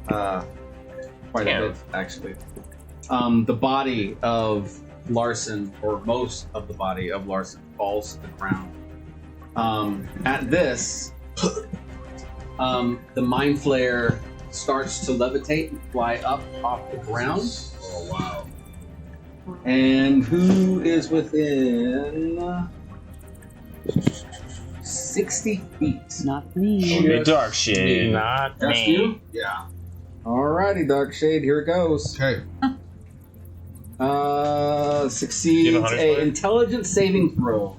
quite a bit, actually. The body of Larson, or most of the body of Larson, falls to the ground. At this, the Mind Flayer starts to levitate and fly up off the ground. Oh wow. And who is within 60 feet? Not me. Hey, Dark Shade. Not Just me. you? Yeah. Alrighty, Darkshade, here it goes. Okay. Succeeds Do you have a hunter's a mark? intelligence saving throw.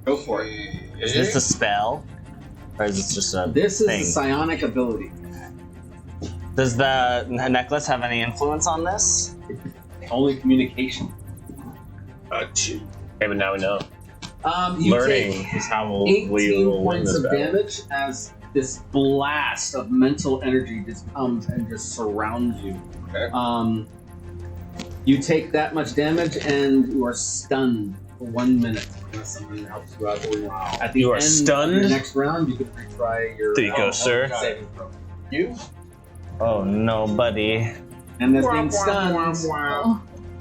Go for it. Is this a spell? Or is this just a This is thing? a psionic ability. Does the necklace have any influence on this? Only communication. Okay, but now we know. You Learning take is how we 18 will win points this of battle. damage as this blast of mental energy just comes and just surrounds you. Okay. You take that much damage and you are stunned for 1 minute unless someone helps you out. Or at the You are end stunned? Of the next round, you can retry your There you go, sir. saving throw. You? Oh no, buddy. And that's being stunned.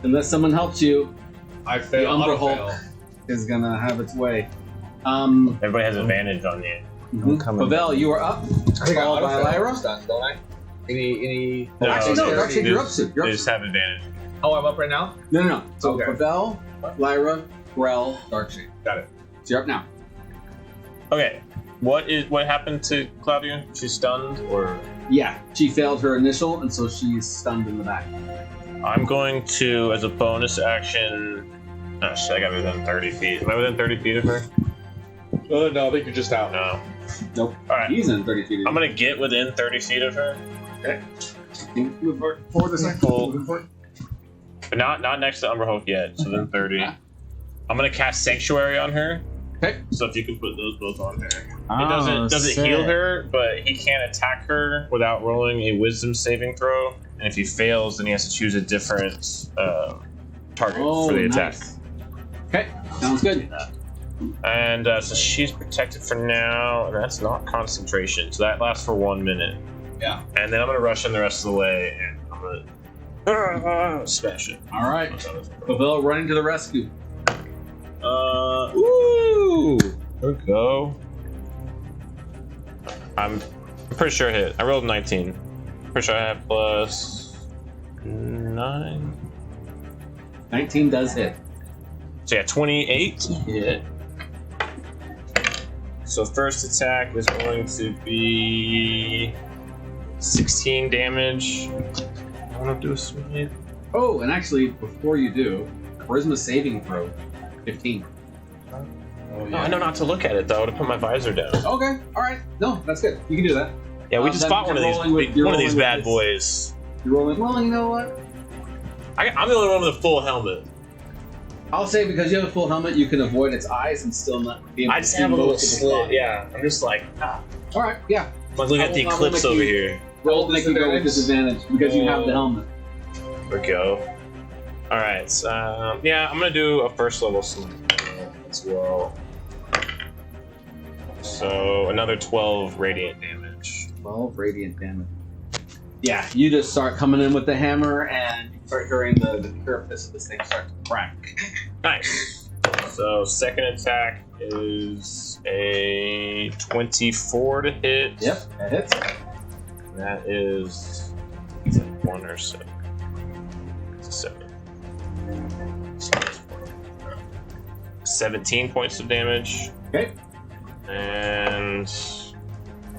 Unless someone helps you, I the fail. Umbra Auto Hulk fail. is gonna have its way. Everybody has advantage on you. coming. Pavel, you are up. I think I Followed auto by fail. Lyra. I'm done, don't I? Any? No, Actually, no, they- Darkshade, you're up soon. You're They up just soon. have advantage. Oh, I'm up right now. No. So Okay. Pavel, Lyra, Grell, Darkshade. Got it. So you're up now. Okay. What happened to Claudia? She's stunned, or Yeah, she failed her initial, and so she's stunned in the back. I'm going to, as a bonus action. Oh shit! I got within 30 feet. Am I within 30 feet of her? No, I think you're just out. No. Nope. All right. He's in 30 feet. I'm gonna get within 30 feet of her, Move forward a second. Full. Move forward. but not next to Umberholt yet. So then 30. I'm gonna cast Sanctuary on her. Okay. So if you can put those both on her. Oh, It doesn't sick. heal her, but he can't attack her without rolling a Wisdom saving throw. And if he fails, then he has to choose a different target for the attack. nice. Okay, sounds good. And so she's protected for now, and that's not concentration, so that lasts for 1 minute. Yeah. And then I'm gonna rush in the rest of the way, and I'm gonna smash it. All right. Pavel running to the rescue. Ooh, there we go. I'm pretty sure I hit. I rolled 19. Pretty sure I have plus 9. 19 does hit. So yeah, 28 hit. So first attack is going to be 16 damage. I want to do a smite. Oh, and actually, before you do, charisma saving throw, 15. Oh, No, I know not to look at it though. To put my visor down. Okay, all right. No, that's good. You can do that. Yeah, we just That fought means one of you're these rolling with- you're one of these rolling bad with boys. You're rolling. Well, you know what? I'm the only one with a full helmet. I'll say because you have a full helmet, you can avoid its eyes and still not be able I to just see have a little most of its slit. body. Yeah, I'm just like, All right, yeah. like look at the I will eclipse make over you- here. Roll to make you go with disadvantage because you have the helmet. There we go. All right. So, yeah, I'm gonna do a first level smite as well. So another 12 radiant damage. 12 radiant damage. Yeah, you just start coming in with the hammer and you start hearing the carapace of this thing start to crack. Nice. So second attack is a 24 to hit. Yep, that hits. That is 1 or 7. 7. 17 points of damage. Okay. And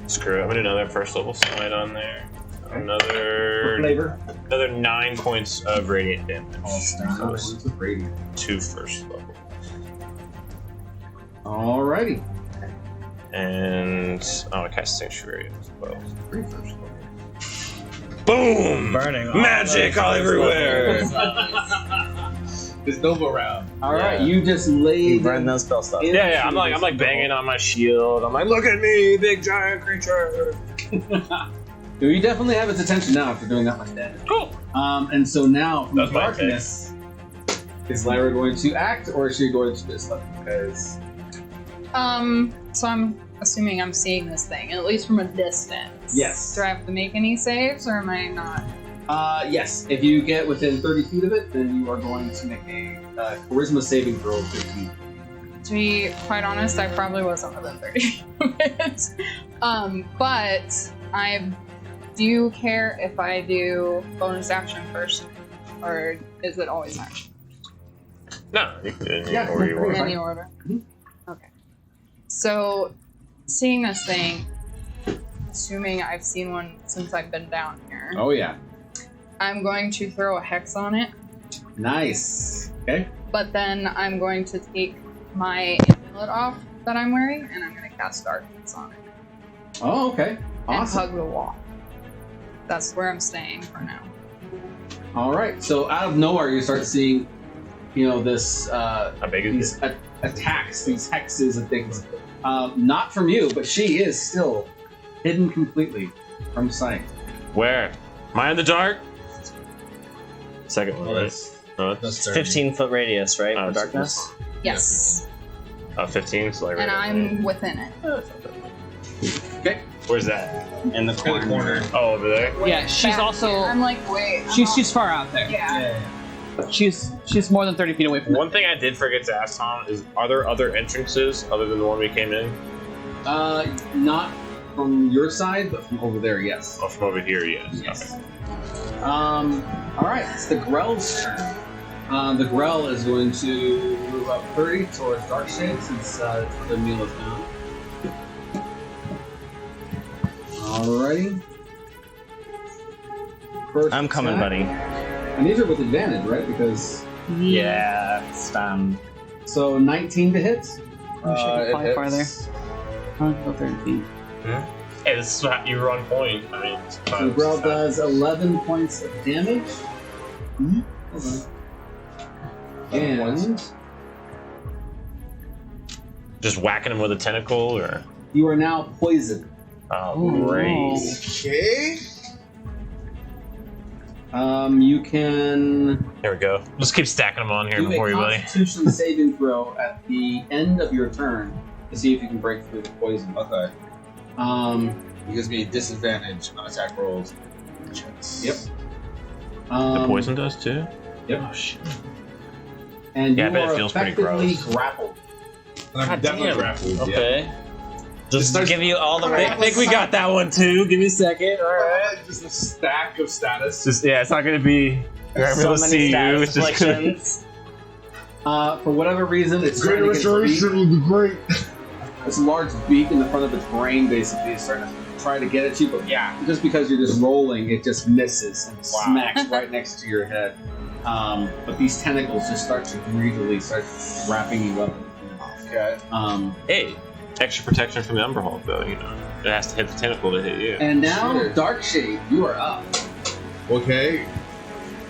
screw it. I'm gonna do another first level smite on there. For Another flavor. 9 points of radiant damage. So it's Points of radiant. 2 first level. Alrighty. And I cast Sanctuary as well. 3 first level. Boom! Burning all Magic those all first everywhere! It's Nova round. Alright, Yeah. you just You laid burn those spell stuff. Yeah, I'm like banging on my shield. I'm like, look at me, big giant creature. You definitely have its attention now after doing that much damage. Cool. And so now, from That's the my darkness, is Lyra going to act or is she going to just let it? Because So I'm assuming I'm seeing this thing, at least from a distance. Yes. Do I have to make any saves, or am I not? yes, if you get within 30 feet of it, then you are going to make a charisma saving throw of 15. To be quite honest, I probably wasn't within 30 minutes. But do you care if I do bonus action first, or is it always action? No, you can do it in Yeah, order you no, want. fine. Any order? Mhm. Okay. So, seeing this thing, assuming I've seen one since I've been down here, Oh yeah, I'm going to throw a hex on it, nice. Okay. but then I'm going to take my amulet off that I'm wearing, and I'm going to cast darkness on it Oh okay. and Awesome. hug the wall. That's where I'm staying for now. All right. So out of nowhere, you start seeing, this How big is these attacks, these hexes and things. Not from you, but she is still hidden completely from sight. it? Where? Am I in the dark? Second one, right? No, That's 15-foot radius, right? Oh, For it's- darkness? Yes. 15, so like And right I'm within it. Okay. Where's that? In the corner. Oh, over there? Yeah, she's Back also. here. I'm like, wait. She's far out there. Yeah. She's more than 30 feet away from One thing I did forget to ask Tom is, are there other entrances other than the one we came in? Not from your side, but from over there, yes. Oh, from over here, yes. Yes. Okay. All right, it's the Grell's turn. The Grell is going to move up 30 towards Darkshade since the meal is down. Alrighty. First I'm coming, attack. buddy. And these are with advantage, right? Because Yeah, stunned. so 19 to hit. I wish I could fly farther. I'll go 30 feet. Hey, this is how you were on point. I mean, So the Grell does 11 points of damage. And just whacking him with a tentacle, or? you are now poisoned. Oh, Ooh, great. Okay. You can There we go. Just keep stacking them on here do before a you, buddy. Constitution saving throw at the end of your turn to see if you can break through the poison. Okay. Um, It gives me disadvantage on attack rolls. Yep. The poison does too? Yep. Oh, shit. And Yeah, I you bet it are feels pretty effectively gross. grappled. And I'm God definitely damn. grappled. Yeah. Okay. Just starts- give you all the. I think we got that one too. Give me a second. Alright. Just a stack of status. Just, yeah, it's not gonna be. You're So able to many see you. status It's just gonna. afflictions. For whatever reason, it's trying to get its beak. will be great. This large beak in the front of its brain basically is starting to try to get at you, but yeah, just because you're just rolling, it just misses and smacks right next to your head. But these tentacles just start to greedily start wrapping you up. Okay. Hey, extra protection from the Elderhold, though. You know, it has to hit the tentacle to hit you. And now, Sure. Darkshade, you are up. Okay.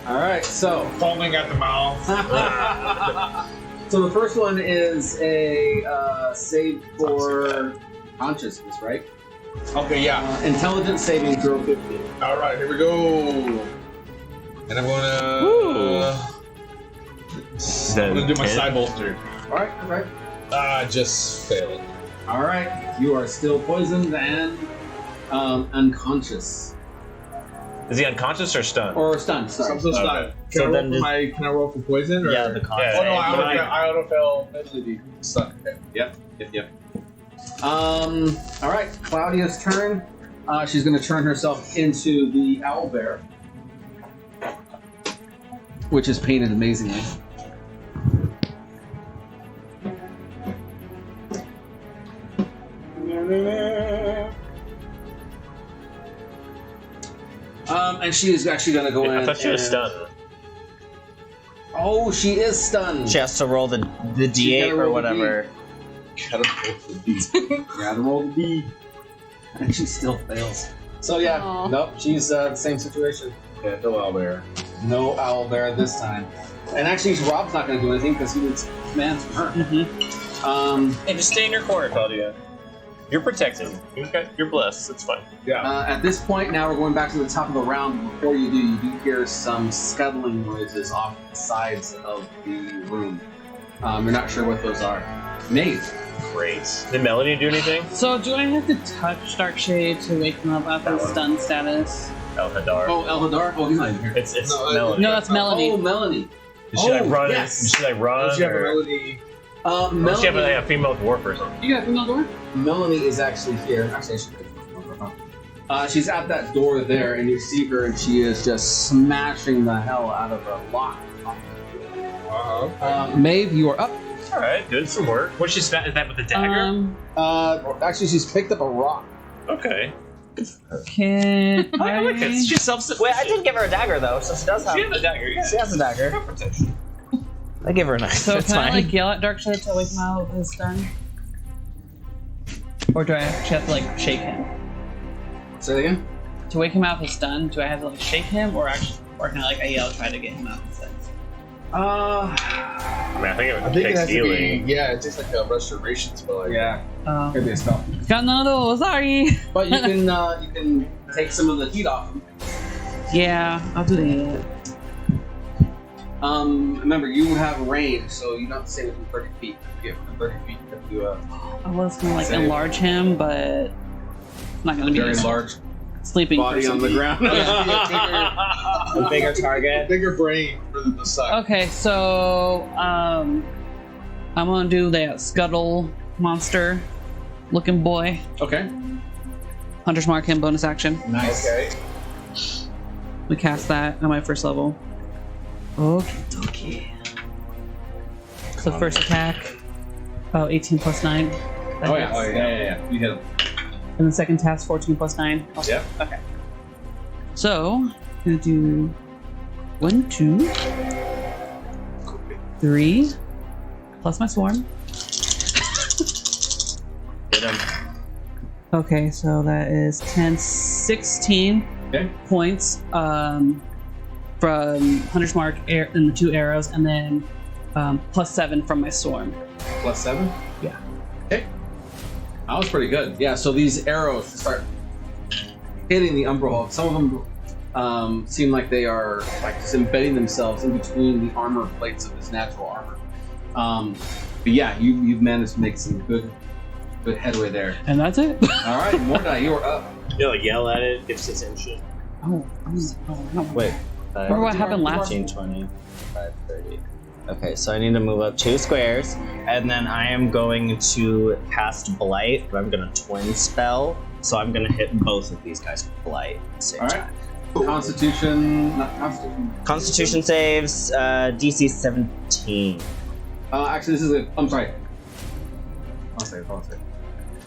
All right, so Foaming at the mouth. so the first one is a save for consciousness, right? Okay, yeah. Intelligence saving throw 50. All right, here we go. And I'm gonna. I'm gonna do my side bolster. All right, all right. Just failed. All right, you are still poisoned and unconscious. Is he unconscious or stunned? Or stunned, sorry. I'm still stunned. Can So I roll then for just- my? Can I roll for poison? Or? Yeah, the con. Yeah. Oh no, Yeah. I auto fail mentally. Stunned. Okay. Yep. All right, Claudia's turn. She's going to turn herself into the owlbear, which is painted amazingly. And she is actually going to go in. I thought she was and- stunned. Oh, she is stunned. She has to roll the You D8 gotta or roll whatever. You gotta roll the D. And she still fails. So yeah, Aw. nope, she's the same situation. Yeah, no owlbear. No owlbear this time. And actually, Rob's not going to do anything because he needs commands from her. Hey, just stay in your corner, Claudia. You're protected. You're blessed. It's fine. Yeah. At this point, now we're going back to the top of the round. Before you do hear some scuttling noises off the sides of the room. You're not sure what those are. Maeve. Great. Did Melanie do anything? So, do I have to touch Darkshade to wake him up after his stun status? Elhadar. Oh, Elhadar. Oh, he's not even here. It's No, Melanie. No, that's Melanie. Oh, Melanie. Did she like Oh, run? yes. Did she like run? Does she have a or- melody? Does Melanie. she have a female dwarf or something? You got the door? Melanie is actually here. Actually, I should she's at that door there, and you see her, and she is just smashing the hell out of a lock. Maeve, you are up. All right, good. Some work. What's she? Is that with the dagger? Actually, she's picked up a rock. Okay. Can I like this. She's self. Wait, I did give her a dagger though, so she does have. She has a dagger. Yeah. She has a dagger. Protection. I give her a knife. So That's can fine. I like yell at Darkshade to wake him out of his stun? Or do I actually have to like shake him? Say that again. To wake him out of his stun, do I have to like shake him or can I like I yell try to get him out of his stun? I mean, I think it I think it takes has to healing. be. Yeah, it takes like a restoration spell. Yeah, Oh. could be a spell. Got none of those, sorry. But you can take some of the heat off him. Yeah, I'll do that. Remember, you have range, so you don't have to stay within 30 feet. If you get within 30 feet, you have to do a I was gonna like Save. enlarge him, but it's not gonna be very large sleeping body person. on the ground. A bigger target. Bigger brain for the suck. Okay, so I'm gonna do that scuttle monster looking boy. Okay. Hunter's Mark him, bonus action. Nice. Okay. We cast that on my first level. Okay. So first attack, 18 plus 9. That Oh yeah. hits. Yeah. You hit him. And the second task, 14 plus 9. Also. Yep. Okay. So, I'm gonna do 1, 2, 3, plus my swarm. Get him. Okay, so that is 10, 16 Okay. points from Hunter's Mark and the 2 arrows, and then plus 7 from my swarm. Plus 7? Yeah. Okay. That was pretty good. Yeah, so these arrows start hitting the Elderhold. Some of them seem like they are like just embedding themselves in between the armor plates of his natural armor. But yeah, you've managed to make some good headway there. And that's it. All right, Mordai, you are up. You like yell at it, gets attention. Oh, no. Wait. Remember what happened last 15, 20, 25, 30. Okay, so I need to move up 2 squares, and then I am going to cast Blight, but I'm going to twin spell, so I'm going to hit both of these guys with Blight at the same All right. time. Constitution, not Constitution. Constitution saves, DC 17. Actually, this is I'm sorry. I'll say.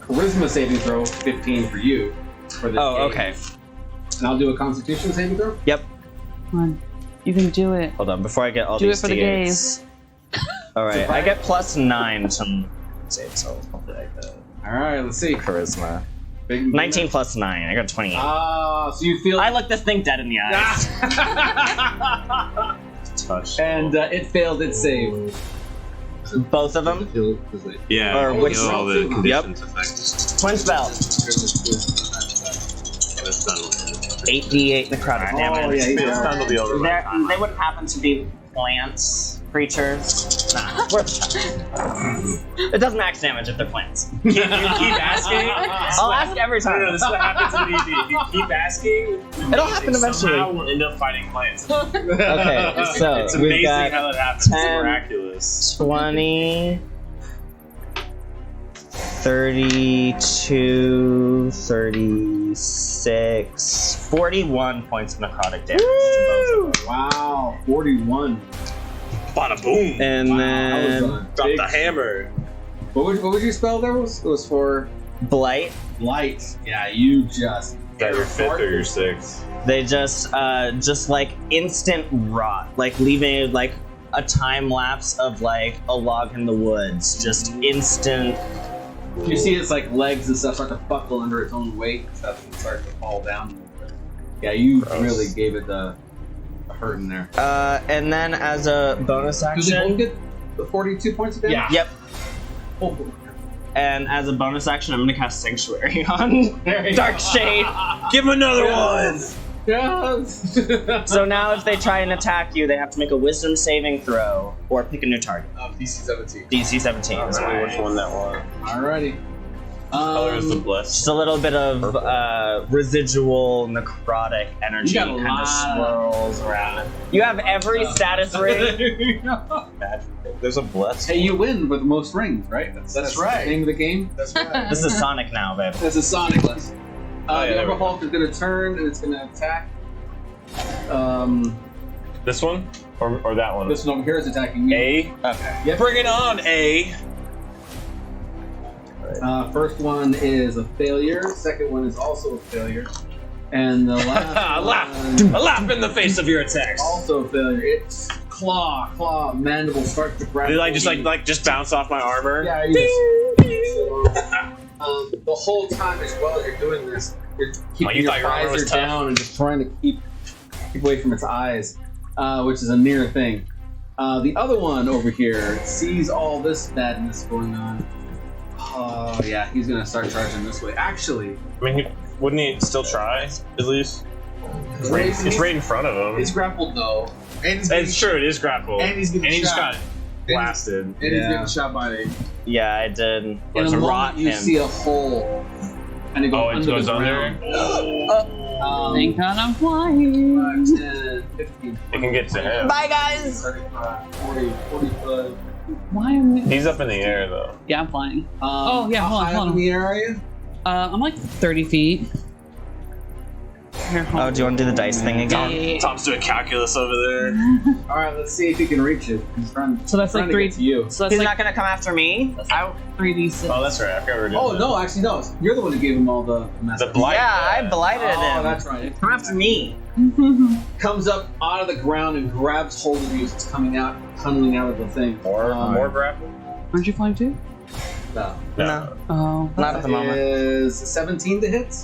Charisma saving throw, 15 for you. For this Oh, game. okay. And I'll do a Constitution saving throw. Yep. Come on. You can do it. Hold on, before I get all Do it these for the D8s. Alright, I get plus 9 to save, so hopefully I get All right, let's see. charisma. Big 19 plus 9, I got 28. So you feel. I look this thing dead in the eyes. Touch. And it failed its save. Both of them? Yeah, Or which all the one? conditions affect. Twin spell. And it's done with. 8d8 necrotic Oh, damage. yeah, It's done to be over by time. They would happen to be plants, creatures. Nah, it's worth it. It does max damage if they're plants. You keep asking. I'll ask every No, time. this is what happens in D&D. You keep asking. It'll happen eventually. Somehow we'll end up fighting plants. Okay, so It's we've amazing got how that happens. 10, It's miraculous. 20, 32, 36, 41 points of necrotic damage to both of them. Wow, 41. Bada boom. And Wow, then that was a Drop big- the hammer. What was your spell there? It was for Blight. light. Yeah, you just. Got your 5th or your 6th. They just like instant rot, like leaving like a time lapse of like a log in the woods, just instant. You see its like legs and stuff start to buckle under its own weight and stuff and start to fall down. Yeah, you Gross. really gave it a hurt in there. And then as a bonus Do they both action, get the 42 points of damage? Yeah. yep. Oh. And as a bonus action, I'm gonna cast Sanctuary on Dark Shade. Give him another one. Yes. So now, if they try and attack you, they have to make a Wisdom saving throw or pick a new target. DC 17. DC 17. Let's see which one that was. Alrighty. Color is the blessed. Just a little bit of residual necrotic energy You got a kind of lot. swirls around. You have every status ring. There's a blessed. Hey, you win with the most rings, right? That's right. The name of the game. That's right. This is Sonic now, babe. That's a Sonic list. Oh, yeah, the there we Elderhold is going to turn and it's going to attack. This one or that one? This one over here is attacking you. A. Okay. Yep. Bring it on, A. First one is a failure. Second one is also a failure. And the last Laugh. one Laugh in the face of your attacks. also a failure. It's claw, mandible start to grab. They just bounce off my armor. Yeah, you just. The whole time as well as you're doing this, you're keeping you your thought your armor was visor tough? down and just trying to keep away from its eyes, which is a near thing. The other one over here sees all this madness going on. Oh yeah, he's gonna start charging this way. Actually, I mean, wouldn't he still try at least? It's right in front of him. It's grappled though. And he's It's true, it is grappled. And he's getting he just shot. got blasted. And he's getting shot by a... Yeah, I did. In Let's a rot moment, you him. see a hole, and it goes Oh, it under goes the under? ground. Thank God I'm flying. 5, 10, 15, It can get to him. Bye, guys. 35, 40, 45. Why am I? He's up in the air though. Yeah, I'm flying. Oh yeah, hold on, high hold up on. in the area? I'm like 30 feet. Here, hold Oh, do you want to do the dice thing again? on. Tom's doing calculus over there. All right, let's see if he can reach it. He's trying, So that's trying like to 3. get to you. So that's He's like not gonna come after me. out 3d6. Oh, that's right. I forgot we were doing Oh that. no, actually no. You're the one who gave him all the messages. The blight. Yeah, I blighted Oh, him. that's right. Come after me. Comes up out of the ground and grabs hold of you as it's coming out, tunneling out of the thing. More grapple? Aren't you flying too? No. No, Oh. not at the moment. Is 17 to hit.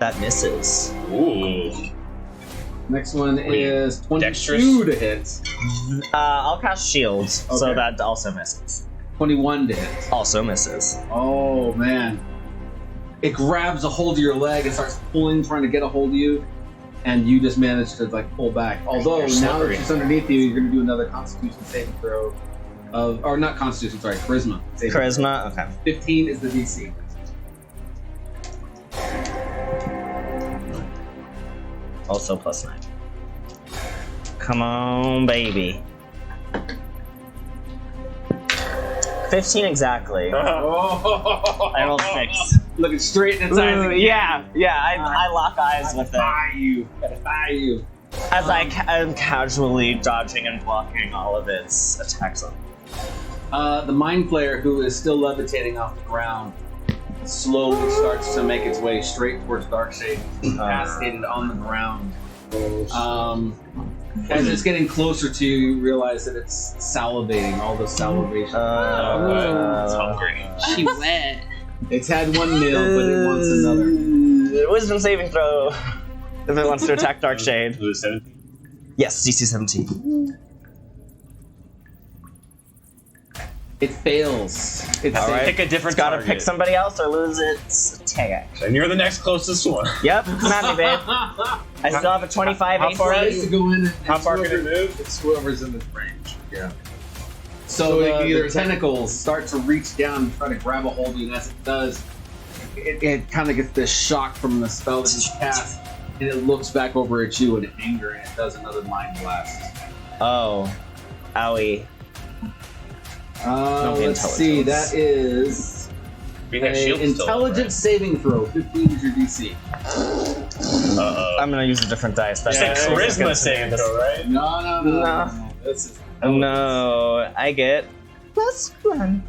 That misses. Ooh. Next one is 22 Dexterous? to hit. I'll cast shield, so Okay. that also misses. 21 to hit. Also misses. Oh man. It grabs a hold of your leg and starts pulling, trying to get a hold of you, and you just manage to like pull back. Although You're now that slippery. she's underneath you, you're gonna do another Constitution saving throw. Or not Constitution, sorry, Charisma. saving throw. Charisma. Okay. 15 is the DC. Also +9. Come on, baby. 15 exactly. I rolled 6. Looking straight in its eyes. Ooh, again. yeah. I lock eyes with it Defy you. as I'm casually dodging and blocking all of its attacks. The Mind Flayer, who is still levitating off the ground, slowly starts to make its way straight towards Darkshade, incapacitated on the ground. As it's getting closer to you, you realize that it's salivating, all the salivation. It's hungry. She wet. It's had one meal, but it wants another. Wisdom saving throw. If it wants to attack Darkshade. Was it 17? Yes, DC 17. It fails. It's All right. Pick a different It's gotta target. pick somebody else or lose its attack. And you're the next closest one. Yep, come at me, babe. I still have a 25 how far AC. tries to go in. And How far can it move? It's whoever's in this range. Yeah. So they can either the attack- tentacles start to reach down and try to grab a hold of you, and as it does, it kind of gets this shock from the spell that you cast, and it looks back over at you in anger, and it does another mind blast. Oh. Owie. Let's see, intelligence. that is Being that an shield's still up, intelligence saving throw. 15 is your DC. right? Uh-oh. I'm gonna use a different dice. It's a That's charisma saving throw, right? No. This is No, I get +1.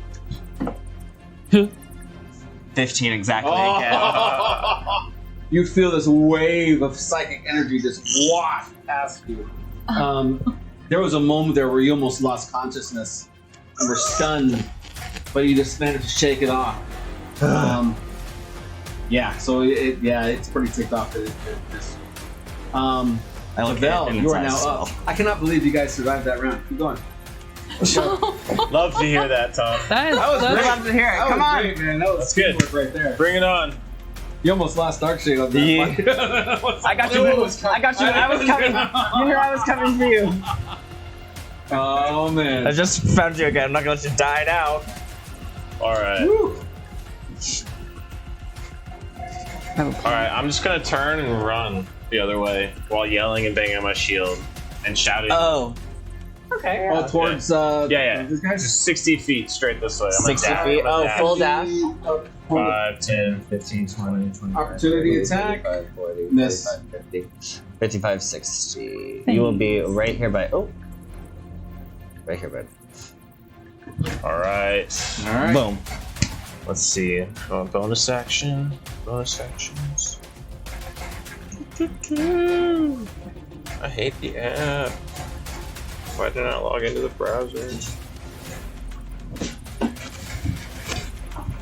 15 exactly again. You feel this wave of psychic energy just waft past you. There was a moment there where you almost lost consciousness and were stunned, but you just managed to shake it off. Yeah, so it's pretty ticked off that it just. I look Lavelle, at it you are and now it's up. I cannot believe you guys survived that round. Keep going. Love to hear that, Tom. That is was such- great. love to hear it. That Come was on. great, man. That was That's good. teamwork right there. Bring it on. You almost lost Darkshade on that Yeah. fight. I got you. I was coming. You knew I was coming for you. Oh man. I just found you again. I'm not gonna let you die now. All right. Woo. All right. I'm just gonna turn and run the other way while yelling and banging on my shield and shouting. Oh. Okay. Oh, towards Yeah. this guy. Just 60 feet straight this way. I'm gonna 60 dash. feet. I'm gonna Oh, dash. full dash. 5, 10, 15, 20, 25. Opportunity attack. 35, 40, Miss. 45, 50. 55, 60. You will be right here by. Oh. Right here, bud. All right. All right. Boom. Let's see. Bonus action. Bonus actions. I hate the app. Why did I not log into the browser?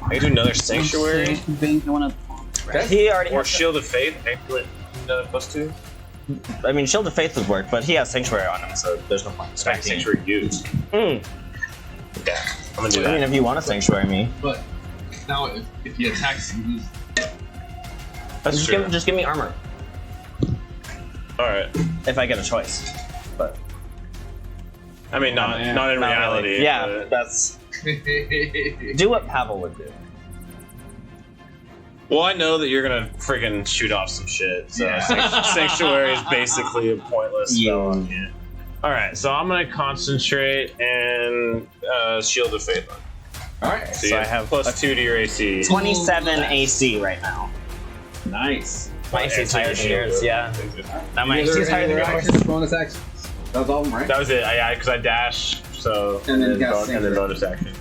I can do another sanctuary Being one of He already or has. shield of faith. I can do it another +2. I mean, Shield of Faith would work, but he has Sanctuary on him, so there's no point in Stack expecting. sanctuary used. Mm. Yeah, I'm gonna do I mean, that. if you want to Sanctuary me, But now if he attacks, he loses. That's just true. give me armor. All right. if I get a choice. But I mean, not in not reality. really. Yeah, but- that's do what Pavel would do. Well, I know that you're gonna freaking shoot off some shit. So Yeah. sanctuary is basically a pointless spell on you. All right, so I'm gonna concentrate and shield of faith. All right. So I have +2 to your AC. 27 AC right now. Nice. My AC is higher than yours. Yeah. Now my Any AC is higher than other yours. actions, bonus actions. That was all of them, right? That was it. Because I dash. So And then you got and then sanctuary. bonus action.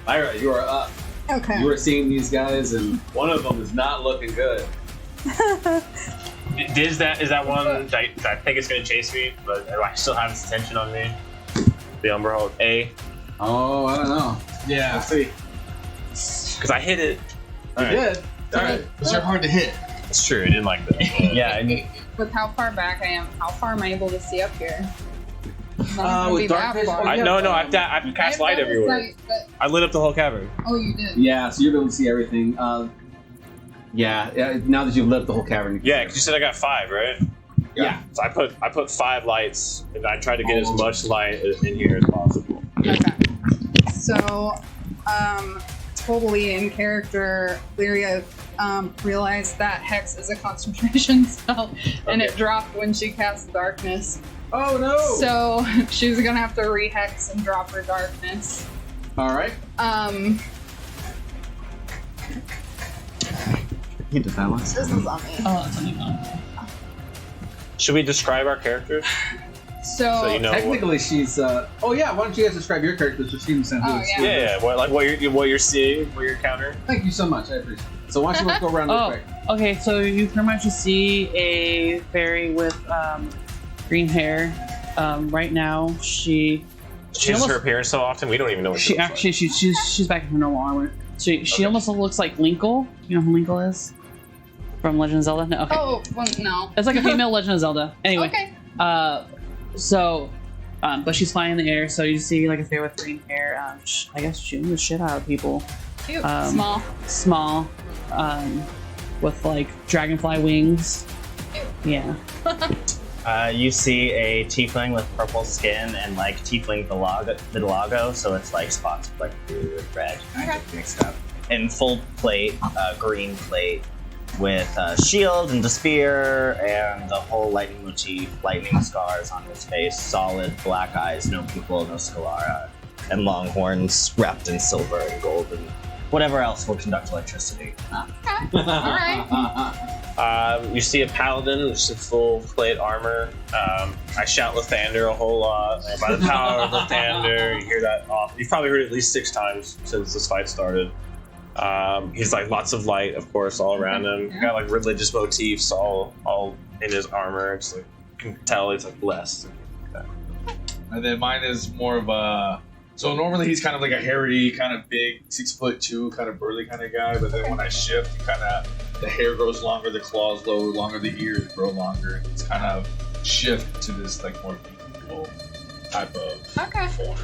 Lyra, you are up. Okay. You are seeing these guys, and one of them is not looking good. Is that one that I think it's gonna chase me, but I still have its attention on me? The Elderhold A. Oh, I don't know. Yeah. Let's see. Because I hit it. You did. All right. But you're hard to hit. It's true. It didn't like that. Yeah, I With how far back I am, how far am I able to see up here? Not gonna with be dark that vision- far. oh, yeah. I've I cast have light better everywhere. sight, but- I lit up the whole cavern. oh, you did. Yeah, so you're able to see everything. Yeah. Now that you've lit up the whole cavern. you can Yeah, see because you said I got 5, right? Yeah. So I put 5 lights, and I tried to get as much light in here as possible. Okay. So, totally in character, Lyria realized that Hex is a concentration spell, and it dropped when she cast Darkness. Oh no! So, she's gonna have to re-hex and drop her Darkness. All right. he did that once. This is on me. Oh, that's something else. Should we describe our characters? So, So you know. Technically, she's. Oh yeah. Why don't you guys describe your characters so she can send Oh, who's- yeah. Yeah. What you're seeing, what you're encountering. Thank you so much. I appreciate it. So why don't you let's go around real Oh, quick? okay. So you pretty much just see a fairy with green hair. Right now, she Changes almost- her appearance so often, we don't even know what she looks actually she's back in her normal armor. She Okay. almost looks like Linkle. You know who Linkle is from Legend of Zelda? No. Okay. oh, well, no. It's like a female Legend of Zelda. Anyway. Okay. But she's flying in the air, so you see like a fairy with green hair. I guess shooting the shit out of people. Cute. Um, Small, with like dragonfly wings. Cute. Yeah. You see a tiefling with purple skin and like tiefling vitiligo, so it's like spots of like blue and red kind of mixed up. And full plate, green plate with shield and the spear and the whole lightning motif, lightning scars on his face, solid black eyes, no pupil, no sclera, and long horns wrapped in silver and gold and whatever else will conduct electricity. Okay. All right. You see a paladin, just in full plate armor. I shout Lathander a whole lot. And by the power of Lathander, you hear that off. You've probably heard it at least 6 times since this fight started. He's like lots of light, of course, all around him. Got like religious motifs all in his armor. It's like you can tell it's like blessed. And then mine is more of a. So normally he's kind of like a hairy, kind of big, 6'2", kind of burly kind of guy. But then when I shift, he kind of the hair grows longer, the claws grow longer, the ears grow longer, and it's kind of shift to this like more beautiful type of Okay. form.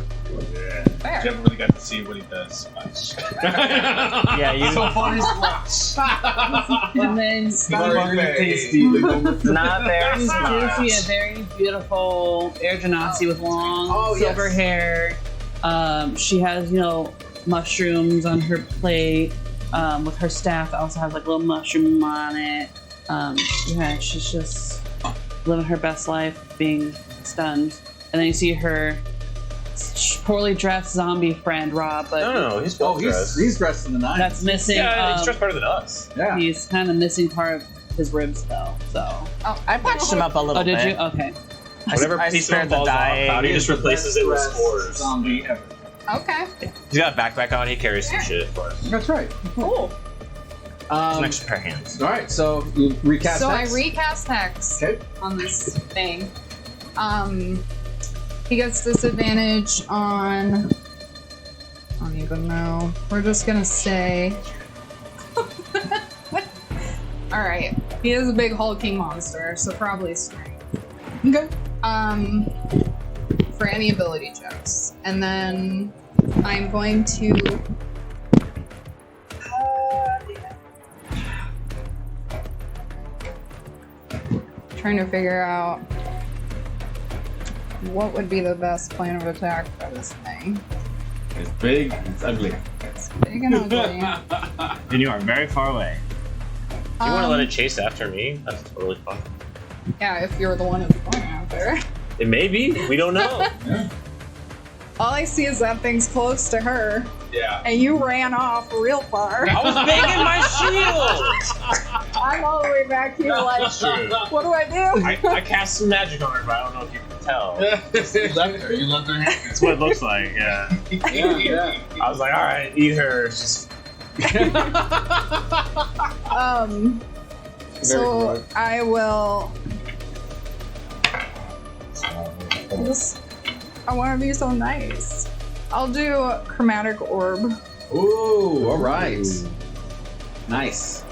Yeah. Fair. You haven't really got to see what he does much. Yeah, you So far he's watched. And then not there. you smart. do see a very beautiful air genasi with long silver hair. She has, mushrooms on her plate. With her staff, that also has like a little mushroom on it. Yeah, she's just living her best life, being stunned. And then you see her poorly dressed zombie friend, Rob, but No, he's Oh, he's dressed in the night. that's missing. Yeah, he's dressed better than us. Yeah. He's kind of missing part of his ribs, though. So. Oh, I patched him up a little Oh, did bit. you? Okay. Whatever I piece of spared him the falls off, dying. Cloudy just replaces it with Best spores. zombie ever. Okay. He's got a backpack on. He carries some shit. That's right. Cool. An extra pair of hands. All right, so you recast. So Hex. I recast Hex Okay. on this thing. He gets disadvantage on. I don't even know. We're just gonna say. All right. He is a big hulking monster, so probably strength. Okay. For any ability checks, and then I'm going to. trying to figure out what would be the best plan of attack for this thing. It's big, it's ugly. It's big and ugly. And you are very far away. Do you want to let it chase after me? That's totally fun. Yeah, if you're the one who's going out there. It may be. We don't know. All I see is that thing's close to her, Yeah. and you ran off real far. I was making my shield. I'm all the way back here like, what do I do? I cast some magic on her, but I don't know if you can tell. You left her. You left her hanging. That's what it looks like. Yeah. Yeah. I was like, all right, eat her. She's So I will. I want to be so nice. I'll do a chromatic orb. Ooh, all right. Nice.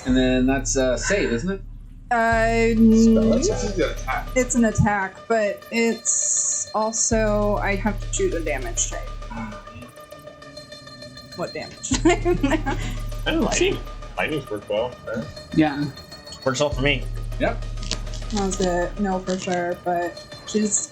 And then that's save, isn't it? It's an attack, but it's also I have to choose a damage type. What damage type? and lightning. Lightning's worked well. Right? Yeah. Works well for me. Yep. That's it. No, for sure. But she's.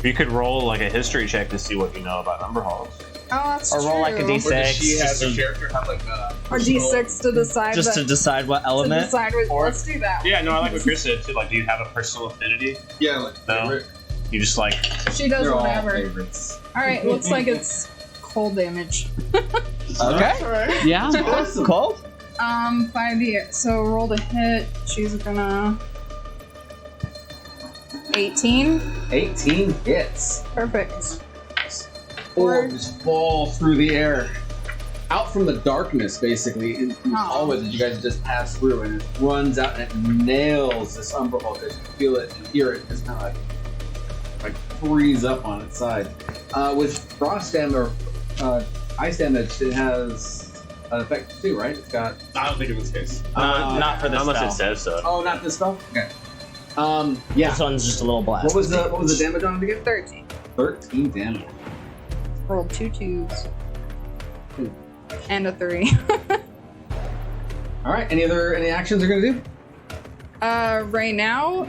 You could roll like a history check to see what you know about Umberhalls. Oh, that's Or true. roll like a Or does she d6. has her character have like a Or D6 to decide. Just to decide what to element. decide which. Or- Let's do that. Yeah, no, I like what Chris said too. Like, do you have a personal affinity? Yeah, like No. favorite. You just like She does They're all whatever. favorites. All right, looks like it's cold damage. Okay. Yeah. Awesome. Cold? 5d. So roll to hit. She's gonna. 18. 18 hits. Perfect. Orbs fall through the air. Out from the darkness, basically, in the hallway that you guys just passed through, and it runs out and it nails this Umberhold. You feel it and hear it just kind of like freeze up on its side. With frost damage or ice damage, it has an effect too, right? It's got. I don't think in this case. Not for this unless spell. it says so. Oh, not this spell. Okay. Yeah. This one's just a little blast. What was the damage on it again? 13. 13 damage. Rolled 2 2s. And a 3. All right. Any actions you're gonna do? Right now,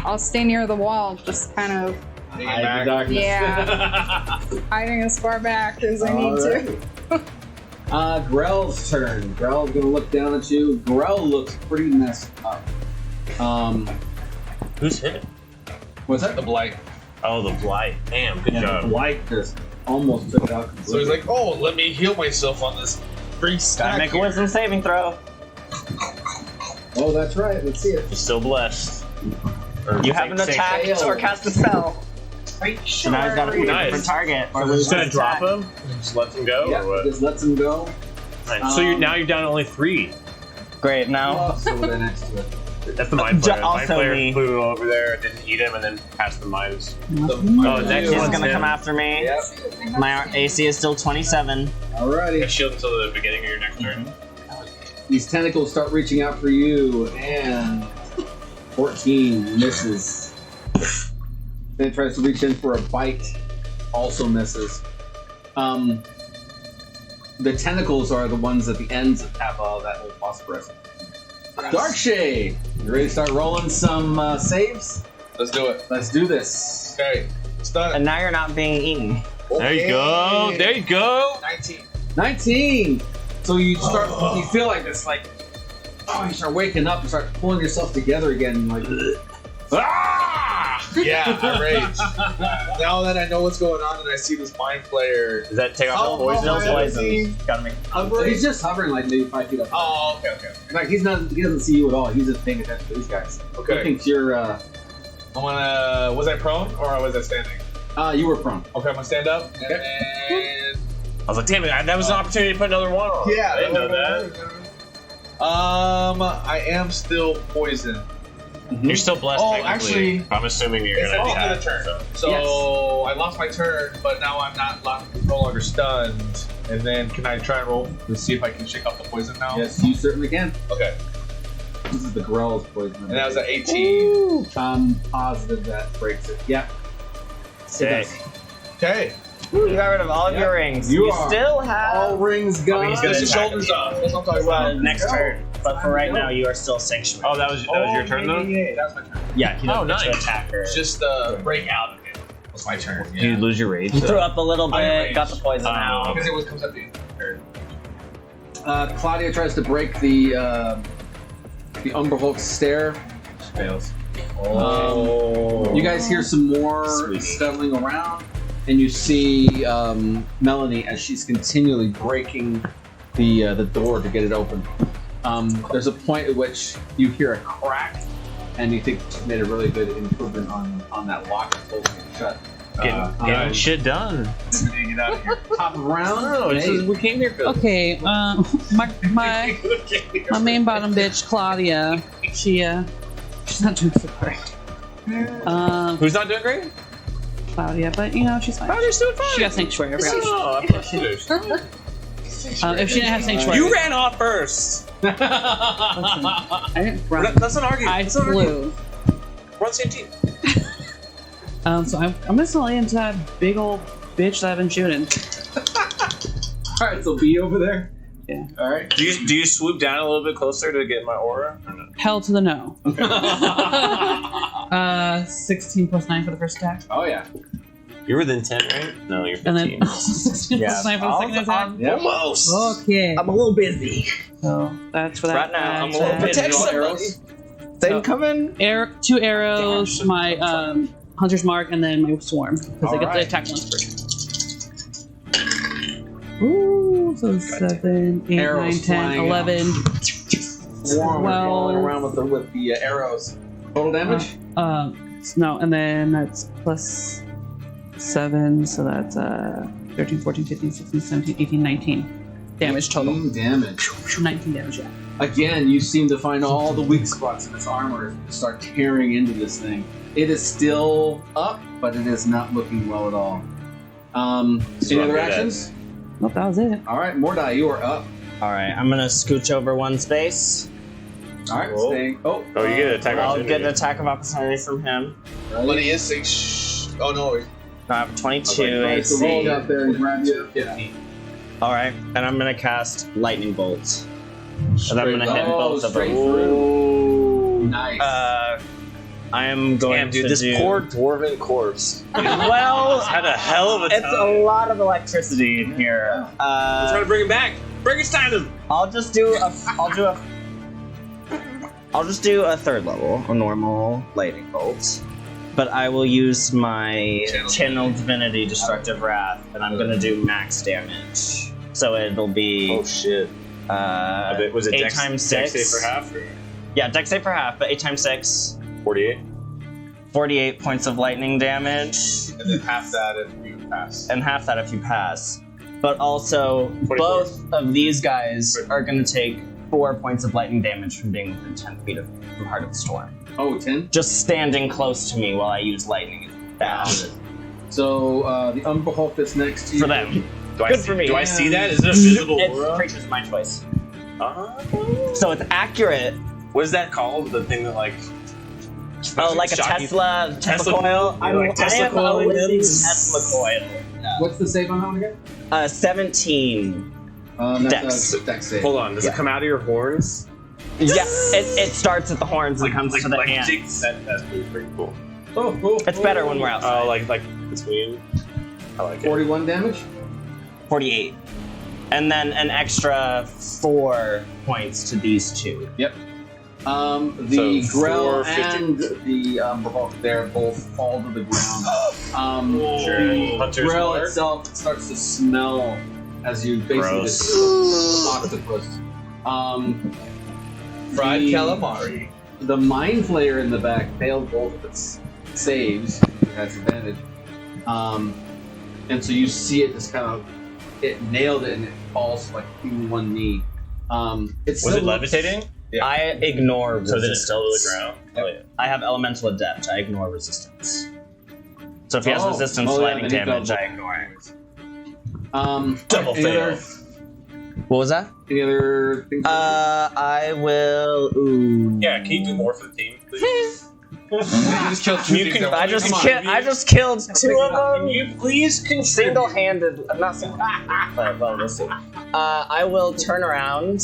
I'll stay near the wall, just kind of Hanging back. Yeah. hiding as far back as I need to. Grell's turn. Grell's gonna look down at you. Grell looks pretty messed up. Who's hit it? What's that? The blight. Oh, the blight. Damn, good The job. blight just almost took it out completely. So he's like, oh, let me heal myself on this free Gotta stack. make a wisdom saving throw. Oh, that's right. Let's see it. You're still blessed. Or You haven't say- attacked fail. or cast a spell. So now he's got to pick a Nice. different target. Or lose just gonna his drop attack. him and just let him go, Yeah, or what? just lets him go. Nice. So now you're down to only 3. Great, now. Plus over there next to it. That's the mind player. The mind Also player me. flew over there, didn't eat him, and then passed the mines. Oh, next He's one's gonna him. come after me. Yep. My AC is still 27. You Alrighty. have shield until the beginning of your next turn. These tentacles start reaching out for you, and 14 misses. Then it tries to reach in for a bite, also misses. The tentacles are the ones at the ends that have that whole phosphorescent. Darkshade, you ready to start rolling some saves? Let's do it. Let's do this. Okay. It's done. And now you're not being eaten. There you go. There you go. 19. 19. So you start, you feel like this, like, you start waking up, you start pulling yourself together again, like, Yeah, I rage. Now that I know what's going on and I see this mind player. Does that take off the Oh, poison? oh, No my poison. Gotta make so he's just hovering like maybe 5 feet up. Oh, okay. Like he doesn't see you at all. He's just paying attention to these guys. He Okay. thinks you're, I'm gonna. Was I prone or was I standing? you were prone. Okay, I'm gonna stand up. And then. I was like, damn it, that was an opportunity to put another one on. Yeah, I didn't know that. I am still poisoned. You're still blessed, Oh, technically. actually, I'm assuming you're It's going to all be in a turn. So I lost my turn, but now I'm no longer stunned. And then can I try and roll to see if I can shake off the poison now? Yes, you certainly can. Okay. This is the Grell's poison. And that was at 18. I'm positive that breaks it. Yep. Sick. Okay. You got rid of all of You your rings. You are still All have rings gone. he's gonna Get the attack shoulders me. off. That's what I'm talking about. next turn. but for right now, you are still sanctuary. Oh, that was your turn though. Yeah, that was my turn. Yeah, you don't nice. get to attack her. Just break out of it. Was my turn. Do you lose your rage? You threw up a little I bit, raged. got the poison out. Because it comes up to turn. Claudia tries to break the Umbervolk stare. Fails. You guys hear some more Sweet. scuttling around, and you see Melanie as she's continually breaking the door to get it open. There's a point at which you hear a crack, and you think she's made a really good improvement on that lock and holding it shut. Getting shit done. Get out of here. Top of round. No, it's Nate. just, we came here good. Okay, my main bottom bitch, Claudia, she's not doing so great. Who's not doing great? Claudia, but she's fine. Claudia's doing fine. She got sanctuary. I forgot. Oh, I thought she did. If she didn't have sanctuary, You ran off first. listen, I didn't run. That's an argument. I That's an argument. flew. We're on the same team. So I'm just gonna lay into that big old bitch that I've been shooting. All right, so B over there. Yeah. All right. Do you swoop down a little bit closer to get my aura? Or no? Hell to the no. 16 plus 9 for the first attack. Oh yeah. You're within 10, right? No, you're 15. And then 16 plus 9 for the second attack. Yep. Almost. Okay. I'm a little busy. So that's for that. Right now, I'm a little attack. busy. All arrows. Same coming. 2 arrows, my hunter's mark, and then my swarm. Because I get Alright. the attack once per turn. Ooh, so 7, 8, Arrows 9, 10, flying 11. Swarm rolling 12. around with the arrows. Total damage. No, and then that's plus 7, so that's 13, 14, 15, 16, 17, 18, 19 damage total. 18 damage. 19 damage, yeah. Again, you seem to find all the weak spots in its armor and start tearing into this thing. It is still up, but it is not looking well at all. Any So other good at- actions? Nope, that was it. All right, Mordai, you are up. All right, I'm gonna scooch over one space. All right, Whoa. staying. Oh, Oh, you get an attack I'll opportunity. get an attack of opportunity from him. But he is 6. Oh no. I have 22 Right, so roll AC. out there and grab you. Yeah. All right, and I'm gonna cast lightning bolt, and I'm gonna hit Oh, both of straight them. through. Nice. I am going Damn, dude, to this do. poor dwarven corpse. Well, Had a hell of a time. it's a lot of electricity in here. I'm trying to bring him back. Frankenstein! I'll just do a third level, a normal lightning bolt. But I will use my Channel Divinity Destructive Wrath, and I'm gonna do max damage. So it'll be Oh shit. Was it 8 dex, times dex 6. save for half? Or Yeah, dex save for half, but 8 times 6, 48? 48 points of lightning damage, And then half that if you pass. and half that if you pass. But also, 24. both of these guys are gonna take 4 points of lightning damage from being within 10 feet from Heart of the Storm. Oh, 10. Just standing close to me while I use lightning is bad So the Umberholf is next to you. for them. Do I Good see, for me. Do I see that? Is it a visible It's aura? creatures of my choice. Uh-huh. So it's accurate. What is that called? The thing that like... Oh, like a shocking- Tesla Tesla coil? coil? Like Tesla am coil always wins? Tesla coil. What's the save on that one again? 17. That's Dex. a dex save. Hold on, does Yeah. it come out of your horns? Yeah, it starts at the horns and comes to the hand. That's pretty cool. It's better when we're outside. Oh, like between. I like it. 41 damage. 48. And then an extra 4 points to these two. The So, Grell 450. and the Umberholf there both fall to the ground. Sure. The Hunter's Grell mark. itself starts to smell as you basically Gross. this octopus. Fried the- calamari. The Mind Flayer in the back failed both of its saves. It has advantage. And so you see it just kind of, it nailed it and it falls like to one knee. Was it levitating? I ignore So then resistance. it's still to the ground? Oh, yeah. I have Elemental Adept. I ignore resistance. So if he has Oh. resistance Oh, to yeah, lightning then he damage, failed. I ignore it. Double any fail. Other, What was that? any other things? I will. Ooh. Yeah, can you do more for the team, please? You just killed two You things can- at I once. just Come on. I just killed 2 of Can them. you please contribute? Single-handed. Not single. Well, we'll see. I will turn around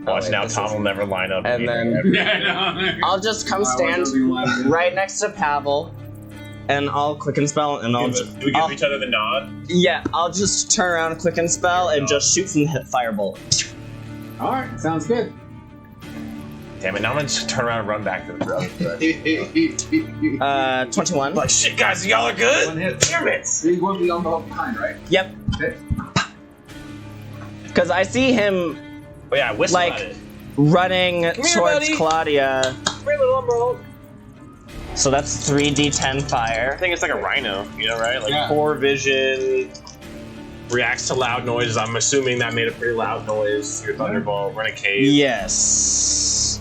Watch wait, now, this Tom is- will never line up. And then I'll just come stand right next to Pavel, and I'll quicken spell, and I'll Do we give each other the nod? I'll just turn around, quicken spell, and just shoot from the hip firebolt. All right, sounds good. Damn it! Now I'm gonna just turn around and run back to the other direction. 21. Like shit, guys, y'all are good. One hit. Damn it! You're going beyond the whole behind, right? Yep. Okay. Because I see him But yeah, whistle Like- at it. running here, towards buddy. Claudia. Come here, little Umbrella. So that's 3d10 I fire. think it's like a rhino, you know, right? Like Yeah. poor vision, reacts to loud noises. I'm assuming that made a pretty loud noise. Your Thunderbolt, run a cave. Yes.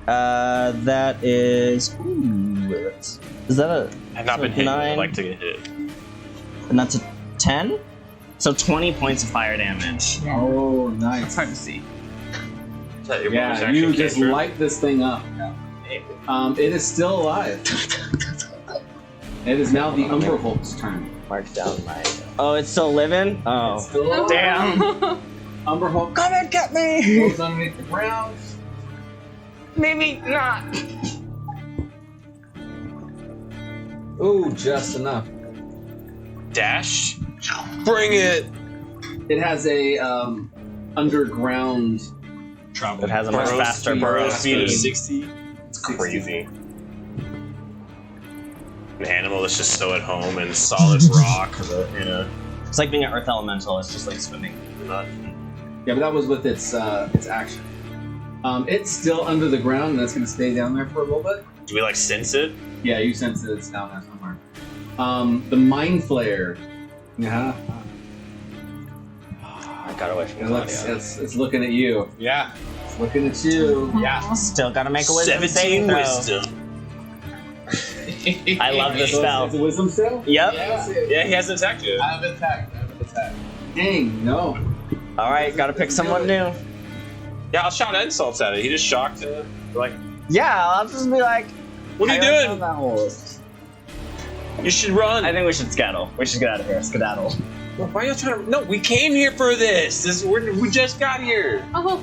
That is. Ooh, is that a. I've not been hit. Nine. I'd like to get hit. And that's a 10? So 20 points of fire damage. Oh, It's nice. hard to see. Is that your bonus Yeah, action you just cantrip? light this thing up. It is still alive. It is now the Umberholt's turn. Mark down my. Oh, it's still living? Oh. It's still alive. Damn. Umberholt Come and get me! goes underneath the ground. Maybe not. Ooh, just enough. Dash. Bring it. It has a underground. It has a much Burrow faster speed. burrow Burrow speed of speed. 60. It's crazy. An animal that's just so at home and solid rock. Yeah. It's like being an earth elemental, it's just like swimming. Not Yeah, but that was with its action. It's still under the ground, and that's going to stay down there for a little bit. Do we like sense it? Yeah, you sense that it's down there somewhere. The Mind Flayer. Yeah. I got away from Claudia. It's looking at you. Yeah. It's looking at you. Yeah. Still gotta make a wisdom 17 saving throw. wisdom. I love this So spell. it's a wisdom spell? Yep. Yeah, he hasn't attacked you. I have attacked. Dang, no. Alright, gotta pick someone new. Yeah, I'll shout insults at it. He just shocked it. Like, Yeah, I'll just be like, what are you "I doing? don't know." You should run. I think we should skedaddle. We should get out of here. Skedaddle. Why are you trying to? No, we came here for this. We just got here. Oh,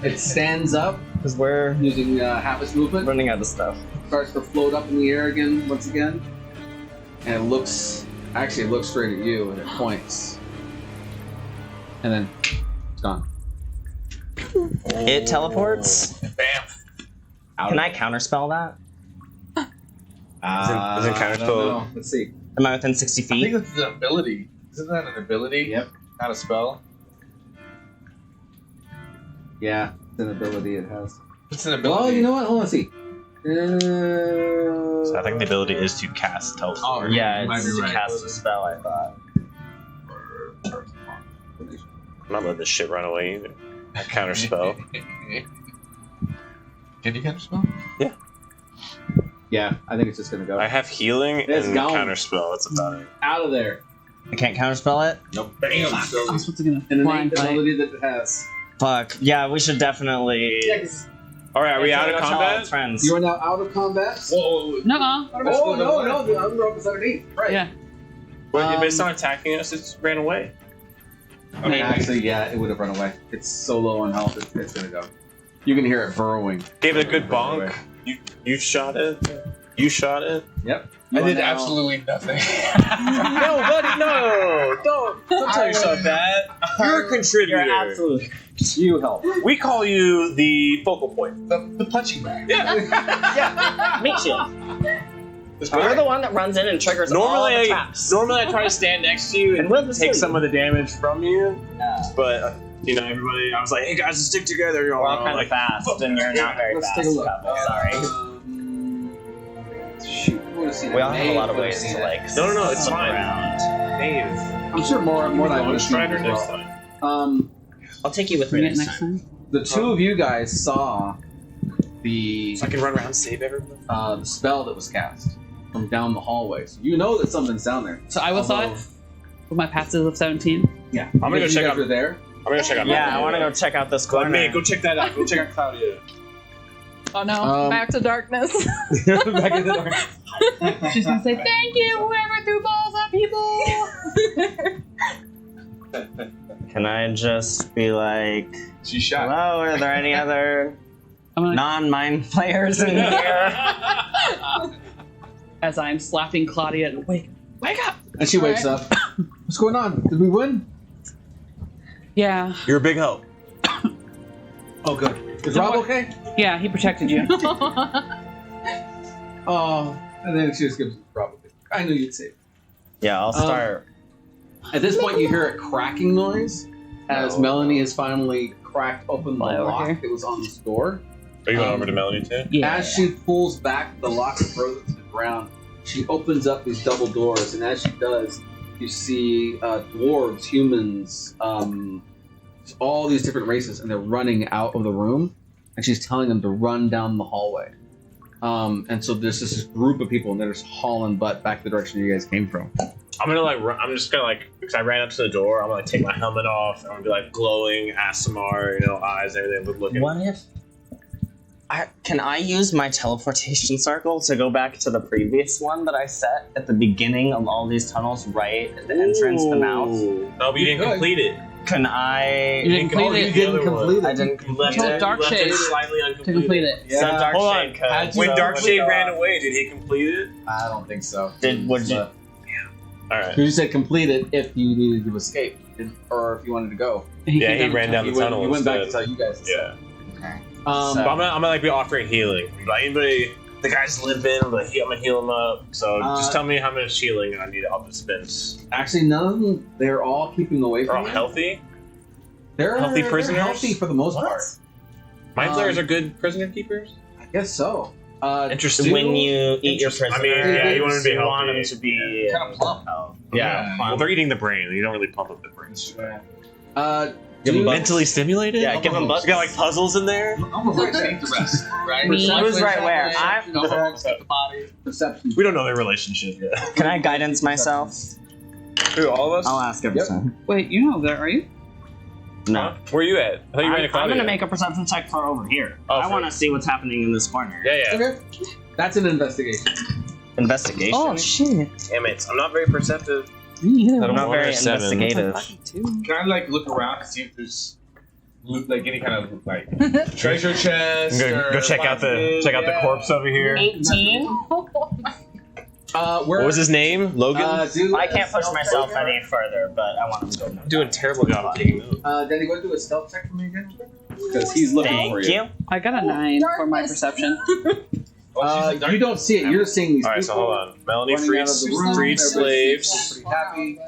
It stands up Because we're using half its movement. running out of stuff. Starts to float up in the air again, once again. And it looks straight at you and it points. And then it's gone. It teleports. Bam. Can I counterspell that? Isn't I counterspell- don't know. Let's see. Am I within 60 I think feet? it's an ability. Isn't that an ability? Yep. Not a spell. Yeah, it's an ability it has. It's an ability. Well, you know what? Hold on, let's see. So I think the ability is to cast teleport. Oh, Yeah, you might it's be to right. cast a spell, I thought. I'm not letting this shit run away either. I counter spell. Can you counter spell? Yeah, I think it's just gonna go I have healing It's and gone. counter spell. That's about it. out of there. I can't counterspell it? Bam. I was supposed to get a And the blind innate fight. ability that it has. Fuck. Yeah, we should definitely. Alright, are we Let's out of go tell our combat? Friends. You are now out of combat. Whoa. Nuh-uh. Oh no, the Umbrella is underneath. Right. Yeah. Well, it's not attacking us, it just ran away. I mean, actually, yeah, it would have run away. It's so low on health, it's gonna go. You can hear it burrowing. Gave it a good Run away. bonk. You shot it. You shot it. Yep. I You did are now- absolutely nothing. No, buddy, no! Don't tell yourself that. You're a contributor. You're absolutely. You help. We call you the focal point. the punching bag. Yeah. Meat shield. It's You're great. the one that runs in and triggers all Normally, the I traps. try to stand next to you and And we'll take see. some of the damage from you. But everybody, I was like, "Hey guys, let's stick together." You're We're all all kind like, of fast, and you're not very Let's fast. take a look. Couple, sorry. Shoot. I wanna see We the all have a name, lot of I wanna ways see to it. like. No, it's slip fine. around. "Dave, I'm sure more than I Lone would Strider next time." I'll take you with Bring me it next next time. time. The two of you guys saw the So I can run around and save everyone. the spell that was cast from down the hallway. So you know that something's down there. So I will saw it Although- with my passive of 17. Yeah. I'm gonna go You check guys out. were there. I'm gonna check out. Yeah, I want to go check out this corner. Hey, go check that out. Go check out Claudia. oh no, Back back to darkness. Back in the dark. She's gonna say, Thank you, whoever threw balls at people. Can I just be like, She shot. hello, are there any other I'm gonna, non-mind players in here? as I'm slapping Claudia, wake up! And she wakes Alright. up. What's going on? Did we win? Yeah, You're a big help. Oh, good. Is Rob okay? yeah, he protected you. Oh, and then she just gives Rob a big. I knew you'd save. Yeah, I'll start. At this point, you hear a cracking noise as No. Melanie has finally cracked open the Fly over lock here. that was on this door. Are you going over to Melanie too? Yeah. As she pulls back the lock and throws it to the ground, she opens up these double doors, and as she does, you see dwarves, humans, all these different races, and they're running out of the room, and she's telling them to run down the hallway. And so there's this group of people, and they're just hauling butt back the direction you guys came from. I'm gonna I'm just gonna because I ran up to the door. I'm gonna take my helmet off. I'm gonna be like glowing ASMR, eyes, and everything. But looking. What if... can I use my teleportation circle to go back to the previous one that I set at the beginning of all these tunnels, right at the entrance, the mouth? No, but you You didn't could. complete it. Can I... You didn't complete it. You didn't complete I it. didn't You left told it. Dark you left Shade it slightly to uncompleted. complete it. Yeah. So Dark Hold Shade on. could, When so Dark would Shade go ran up. away, did he complete it? I don't think so. Would you... All right. You said complete it if you needed to escape, or if you wanted to go. Yeah, he ran down the tunnel. You went back to instead. tell you guys. Yeah. Okay. Um, So- But I'm gonna like be offering healing. Like anybody, the guys limping, I'm gonna heal them up. So just tell me how much healing I need to help dispense. Actually, none of them. They're all keeping away They're from all you. healthy. They're healthy they're prisoners? healthy for the most part. Mind Um, flayers are good prisoner keepers. I guess so. Interesting. When you eat your Interesting. prisoner, I mean, yeah, you want them to be you want them healthy. to be Kind of plump. Yeah. Yeah. Well, they're eating the brain. You don't really pump up the brain. Give them do- bucks. Mentally stimulated. Yeah, give them bucks. You got like puzzles in there. I'm gonna right take the rest, right? Me? Who's right where? You know, focus at the body. Perception. We don't know their relationship yet. Can I guidance myself? Who? All of us? I'll ask every Yep. time. Wait, you know that, are you? No. Where are you at? I thought you ran to I'm Claudia. gonna make a perception check for over here. Oh, I for- want to see what's happening in this corner. Yeah, yeah. Okay. That's an investigation. Investigation. Oh shit! Damn it! I'm not very perceptive. Me either. I'm I'm not one very or seven. investigative. Can I like look around and see if there's like any kind of like treasure chest? I'm gonna go or check out the yeah. corpse over here. 18. Where? What was his name? Logan. Do I can't a push stealth myself check. any further, but I want him to go. I'm doing a terrible job of taking notes. Danny, go do a stealth check for me again, because he's looking for Thank you. you. I got a 9 for my darkness. perception. Oh, she's a You don't see it. You're seeing these All right, people. so hold on. Melanie running freed out of the room, freed everybody's slaves. pretty happy.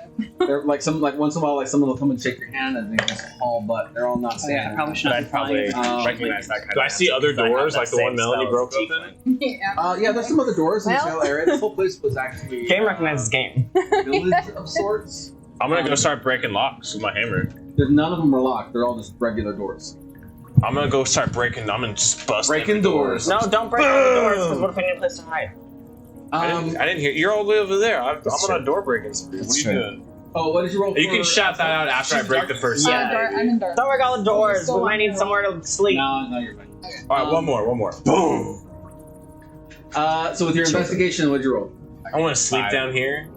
They're like once in a while, like someone will come and shake your hand, and they just haul butt. They're all not Oh, saying. yeah, I probably should But not I'd probably Um, recognize that kind Do of. I see other doors like the one Melanie broke open? Yeah. Yeah, there's some other doors in this Well. whole area. This whole place was actually Game recognizes game. a village of sorts. I'm gonna go start breaking locks with my hammer. None of them are locked. They're all just regular doors. I'm gonna go start breaking. I'm gonna just bust Breaking every doors. No, don't break any doors, because what if I need a place to hide? I didn't hear. You're all the way over there. I'm on a door breaking spree. What are you true. doing? Oh, what did you roll? You for- can shout that out after I break the first. Yeah. I'm in dark. Don't break all the doors. Still We might on need your somewhere to sleep. No, you're fine. All right, one more. Boom. So with your investigation, what'd you roll? I want to sleep down here.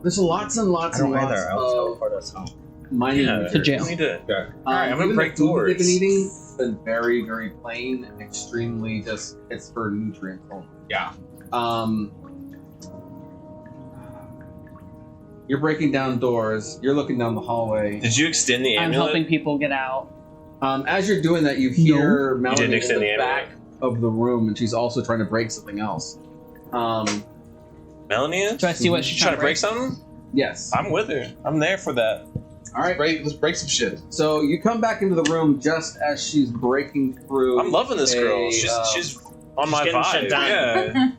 There's lots and lots and lots of teleport us home. mining. Yeah. To jail. I need to. Okay. Alright, I'm gonna even break the food that they've been doors. eating has been very, very plain and extremely just. It's for nutrients only. Yeah. You're breaking down doors. You're looking down the hallway. Did you extend the I'm amulet? helping people get out. As you're doing that, you hear didn't Melanie in extend the the back of the room, and she's also trying to break something else. Melanie is? Do I see what she's trying to break something? Yes. I'm with her. I'm there for that. All right. Let's break some shit. So you come back into the room just as she's breaking through. I'm loving this girl. a, She's on my getting vibe. shit done.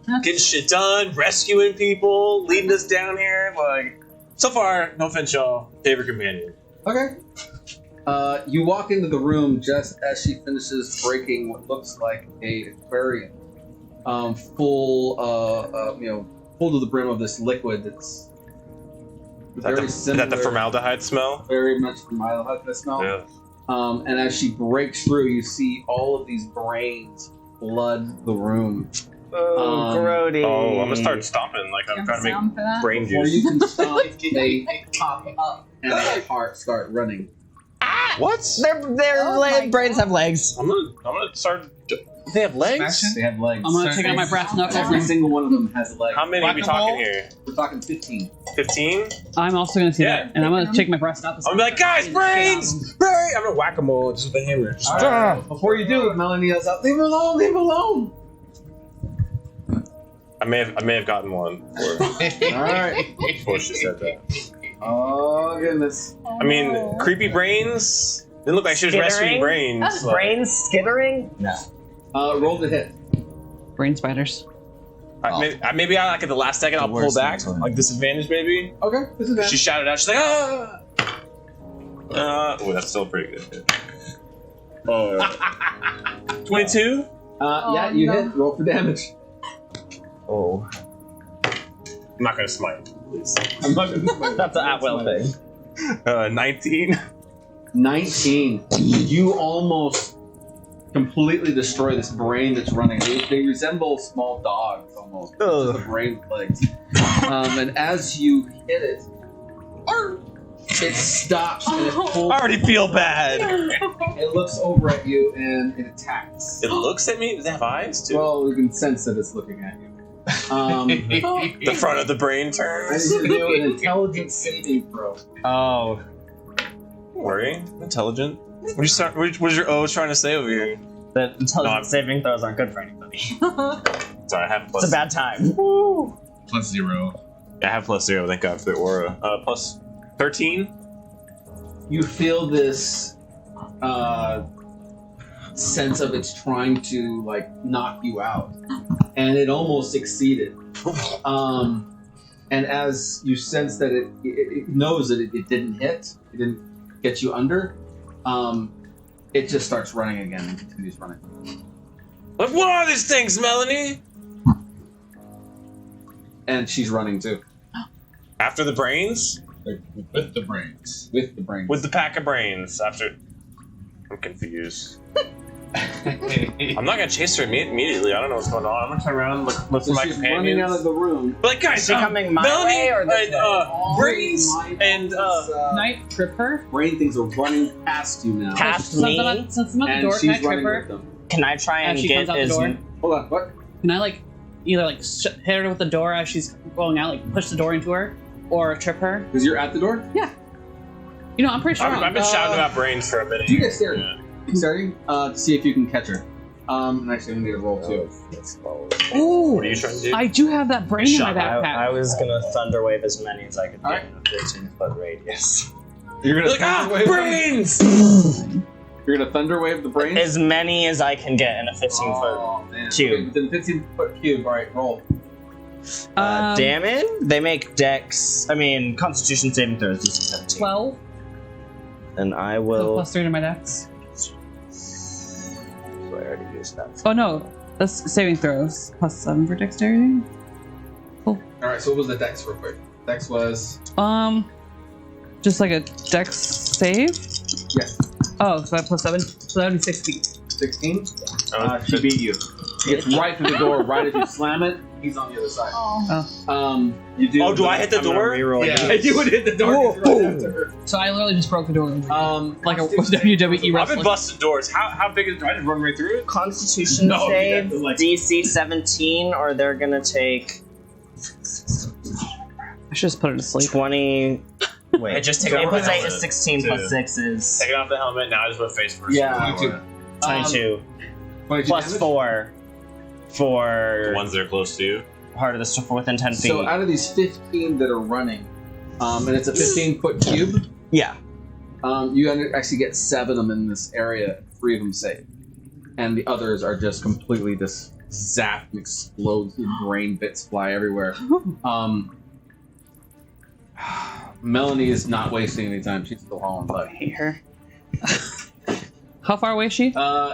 Yeah, getting shit done, rescuing people, leading us down here. Like, so far, no offense, y'all. Favorite companion. Okay. You walk into the room just as she finishes breaking what looks like a aquarium, full to the brim of this liquid that's very Is similar. that the formaldehyde smell? Very much formaldehyde smell. Yeah. And as she breaks through, you see all of these brains flood the room. Oh, grody. Oh, I'm gonna start stomping like I'm trying to make Sound for that? brain Before juice. you can stop, they pop up and their hearts start running. What? Their brains have legs. I'm gonna start. They have legs. They have legs. I'm gonna take out my brass knuckles. Every single one of them has legs. How many are we talking here? We're talking 15. 15? I'm also gonna see Yeah. that, and I'm gonna take my brass knuckles. I'm gonna be like, guys, brains! Brains! I'm gonna whack them all just with a hammer. Just, All right. Before you do it, Melanie yells out, "Leave him alone! Leave him alone!" I may have gotten one All right. before she said that. Oh goodness. I mean, creepy brains. Didn't look like she was rescuing Skittering? brains. like- Brains skittering? No. Roll the hit. Brain spiders. Maybe I like at the last second I'll pull worst back, thing. like disadvantage maybe. Okay. This is She shouted out. She's like, ah. Oh, that's still pretty good. 22. Yeah, you hit. Roll for damage. Oh. I'm not gonna smite. Please. I'm not gonna That's an at-will thing. 19. 19. You almost completely destroy this brain that's running. They resemble small dogs almost. Ugh. Just the brain with legs. And as you hit it, it stops and it pulls. I already feel bad. It looks over at you and it attacks. It looks at me. Does it have eyes too? Well, you can sense that it's looking at you. The front of the brain I need turns. you to do an intelligence saving throw. Oh. Don't worry, intelligent. What is your O trying to say over here? The intelligence No, I'm- saving throws aren't good for anybody. Sorry, I have plus. It's a bad time. +0. I have +0. Thank God for the aura. Plus 13. You feel this sense of it's trying to like knock you out, and it almost succeeded. And as you sense that it knows that it didn't hit, it didn't get you under, it just starts running again and continues running. Like, what are these things, Melanie? And she's running too, After the brains? With the brains. with the brain. With the pack of brains. After. I'm confused. I'm not gonna chase her immediately. I don't know what's going on. I'm gonna turn around, look for So my she's running out of companions. the room. But like, guys, Is she coming my Melanie way or this and way? brains and Can I trip her? brain things are running past you now, Past Since I'm me? at the and door, can I she's trip running her? with them. Can I try and As she get comes out the his... door? Hold on, what? Can I like either like hit her with the door as she's going out, like push the door into her, or trip her? Because you're at the door. You know, I'm pretty strong. I've been shouting about brains for a minute. You guys stare. Yeah. Starting to see if you can catch her. And actually, I'm gonna need a roll too. Ooh, What are you trying to do? I do have that brain in my Shut backpack. I was gonna thunder wave as many as I could All get in a 13-foot radius. You're You're gonna like, ah, thunder wave. brains! You're gonna thunder wave the brain. As many as I can get in a 15-foot. Oh, man. cube. Okay, within 15-foot cube. All right, roll. Damage? They make Constitution saving throws DC 17. 12. And I So will. plus 3 to my dex. So I already used that. Oh no, that's saving throws. Plus 7 for dexterity. All right. So what was the dex real quick? Dex was Just like a dex save. Yeah. Oh, so I plus 7. So that would be 16. 16. Oh, She beat you. She gets right through the door. Right as you slam it, he's on the other side. Oh. You do. Oh, do I hit the I'm gonna door? reroll Yeah, these. you would hit the door. Right after her. So I literally just broke the door. Like a WWE I've been wrestler. busting doors. How big is? Do I just run right through it? Constitution No, you save have to, like- DC 17, or they're gonna take I should just put her to sleep. 20. Wait, I just take 8 off plus my 8 helmet, is 16 too. plus 6 is Taking off the helmet, now I just went face first. Yeah, you too. 22. 22 Plus damage? 4 for The ones that are close to you. part of this for within 10 feet. So out of these 15 that are running, and it's a 15-foot cube, yeah. you actually get 7 of them in this area. 3 of them save, and the others are just completely just zapped and explode. Brain bits fly everywhere. Melanie is not wasting any time. She's still hauling butt. I hate her. How far away is she?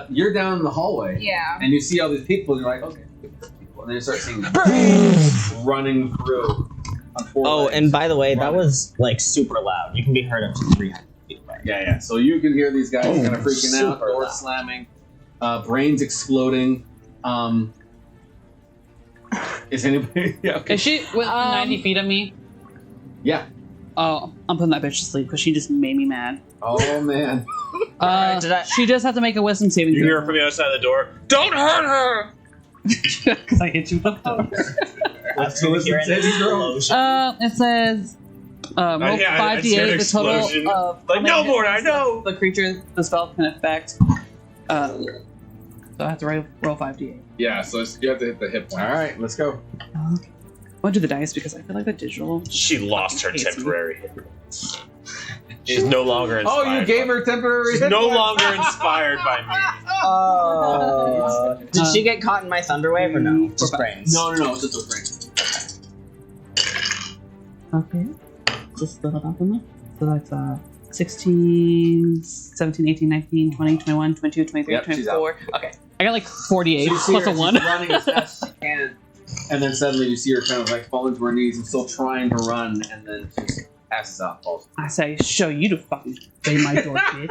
You're down in the hallway, Yeah. and you see all these people, and you're like, okay, people. And then you start seeing brains running through. On 4 Oh, legs. and by the way, that Running. was like super loud. You can be heard up to 300 feet away. Yeah. So you can hear these guys kind of freaking out, super doors loud. slamming, brains exploding. Is anybody? Yeah. Okay. Is she within 90 feet of me? Yeah. Oh, I'm putting that bitch to sleep because she just made me mad. Oh man. She does have to make a wisdom saving You throw. hear from the other side of the door. Don't hurt her. Because I hit you with the Absolutely. It says roll yeah, I see an 5d8 the explosion. total of Like, how many no hit more, points I know. the creature the spell can affect. So I have to roll 5d8. Yeah, so you have to hit the hit point. All right, let's go. Okay. I want to do the dice because I feel like the digital. She lost her Hates me. temporary. She's no longer inspired. Oh, you gave her temporary. She's hit no points. longer inspired by me. Oh. Did she get caught in my thunder wave or no? Just brains. No, it's just those brains. Okay. Just the up in there. So that's 16, 17, 18, 19, 20, 21, 22, 23, Yep, she's 24. Okay. I got like 48 So you see plus her, a 1. she's running as fast as she can, and then suddenly you see her kind of like fall into her knees and still trying to run, and then she just passes out, falls. I say, show you to fucking pay my door, bitch.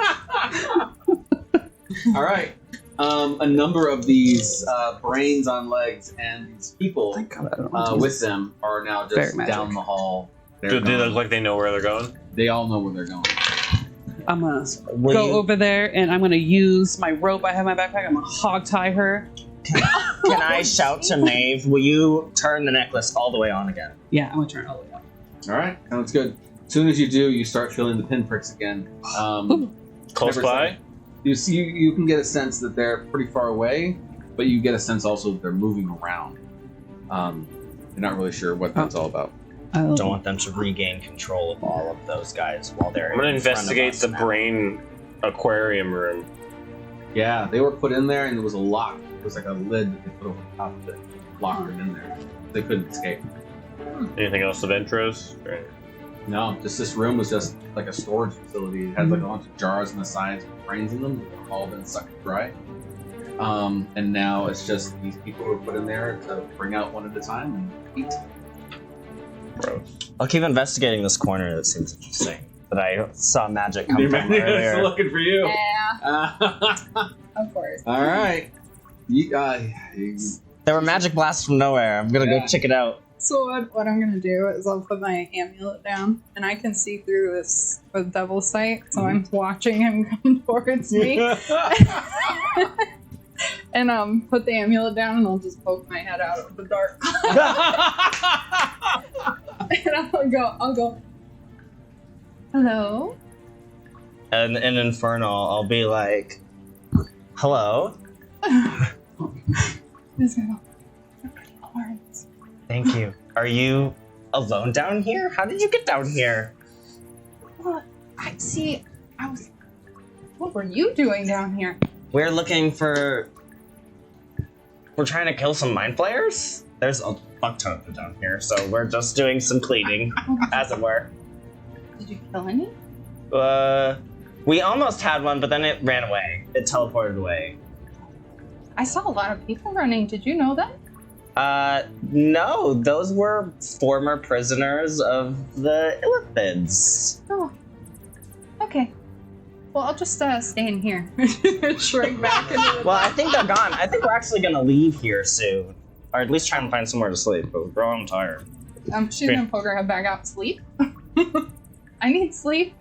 All right. A number of these brains on legs and these people Thank God I don't want to with them are now Very just magic. down the hall. They're Do they gone. look like they know where they're going? They all know where they're going. I'm gonna Will go you- over there and I'm gonna use my rope I have in my backpack. I'm gonna hog tie her. Can I shout to Maeve, will you turn the necklace all the way on again? Yeah, I'm gonna turn it all the way up. All right, sounds good. As soon as you do, you start feeling the pinpricks again. Close Never by? say. You can get a sense that they're pretty far away, but you get a sense also that they're moving around. You're not really sure what that's all about. Don't want them to regain control of all of those guys while they're I'm gonna in front of investigate us the now. brain aquarium room. Yeah, they were put in there, and there was a lock. It was like a lid that they put over the top of it, locked them in there. They couldn't escape. Anything else of interest? Or- No, just this room was just like a storage facility. It had like a bunch of jars on the sides with brains in them. They've all been sucked dry. And now it's just these people who were put in there to bring out one at a time and eat. I'll keep investigating this corner that seems interesting. That I saw magic come Your from man is earlier. looking for you. Yeah, of course. All right. You, There were magic blasts from nowhere. I'm gonna go check it out. So what I'm gonna do is I'll put my amulet down, and I can see through this with double sight, so I'm watching him come towards me. And put the amulet down, and I'll just poke my head out of the dark. And I'll go. Hello. And in Infernal, I'll be like, hello? Just gonna go, "Horns." Thank you. Are you alone down here? How did you get down here? Well, what were you doing down here? We're looking for... We're trying to kill some mind flayers? There's a fuck ton of them down here, so we're just doing some cleaning, as it were. Did you kill any? We almost had one, but then it ran away. It teleported away. I saw a lot of people running. Did you know that? No, those were former prisoners of the Illithids. Oh. Okay. Well, I'll just stay in here. Shrink back into the Well, I think they're gone. I think we're actually gonna leave here soon. Or at least try and find somewhere to sleep, but we're all tired. She's gonna poke her head back out. Sleep? I need sleep.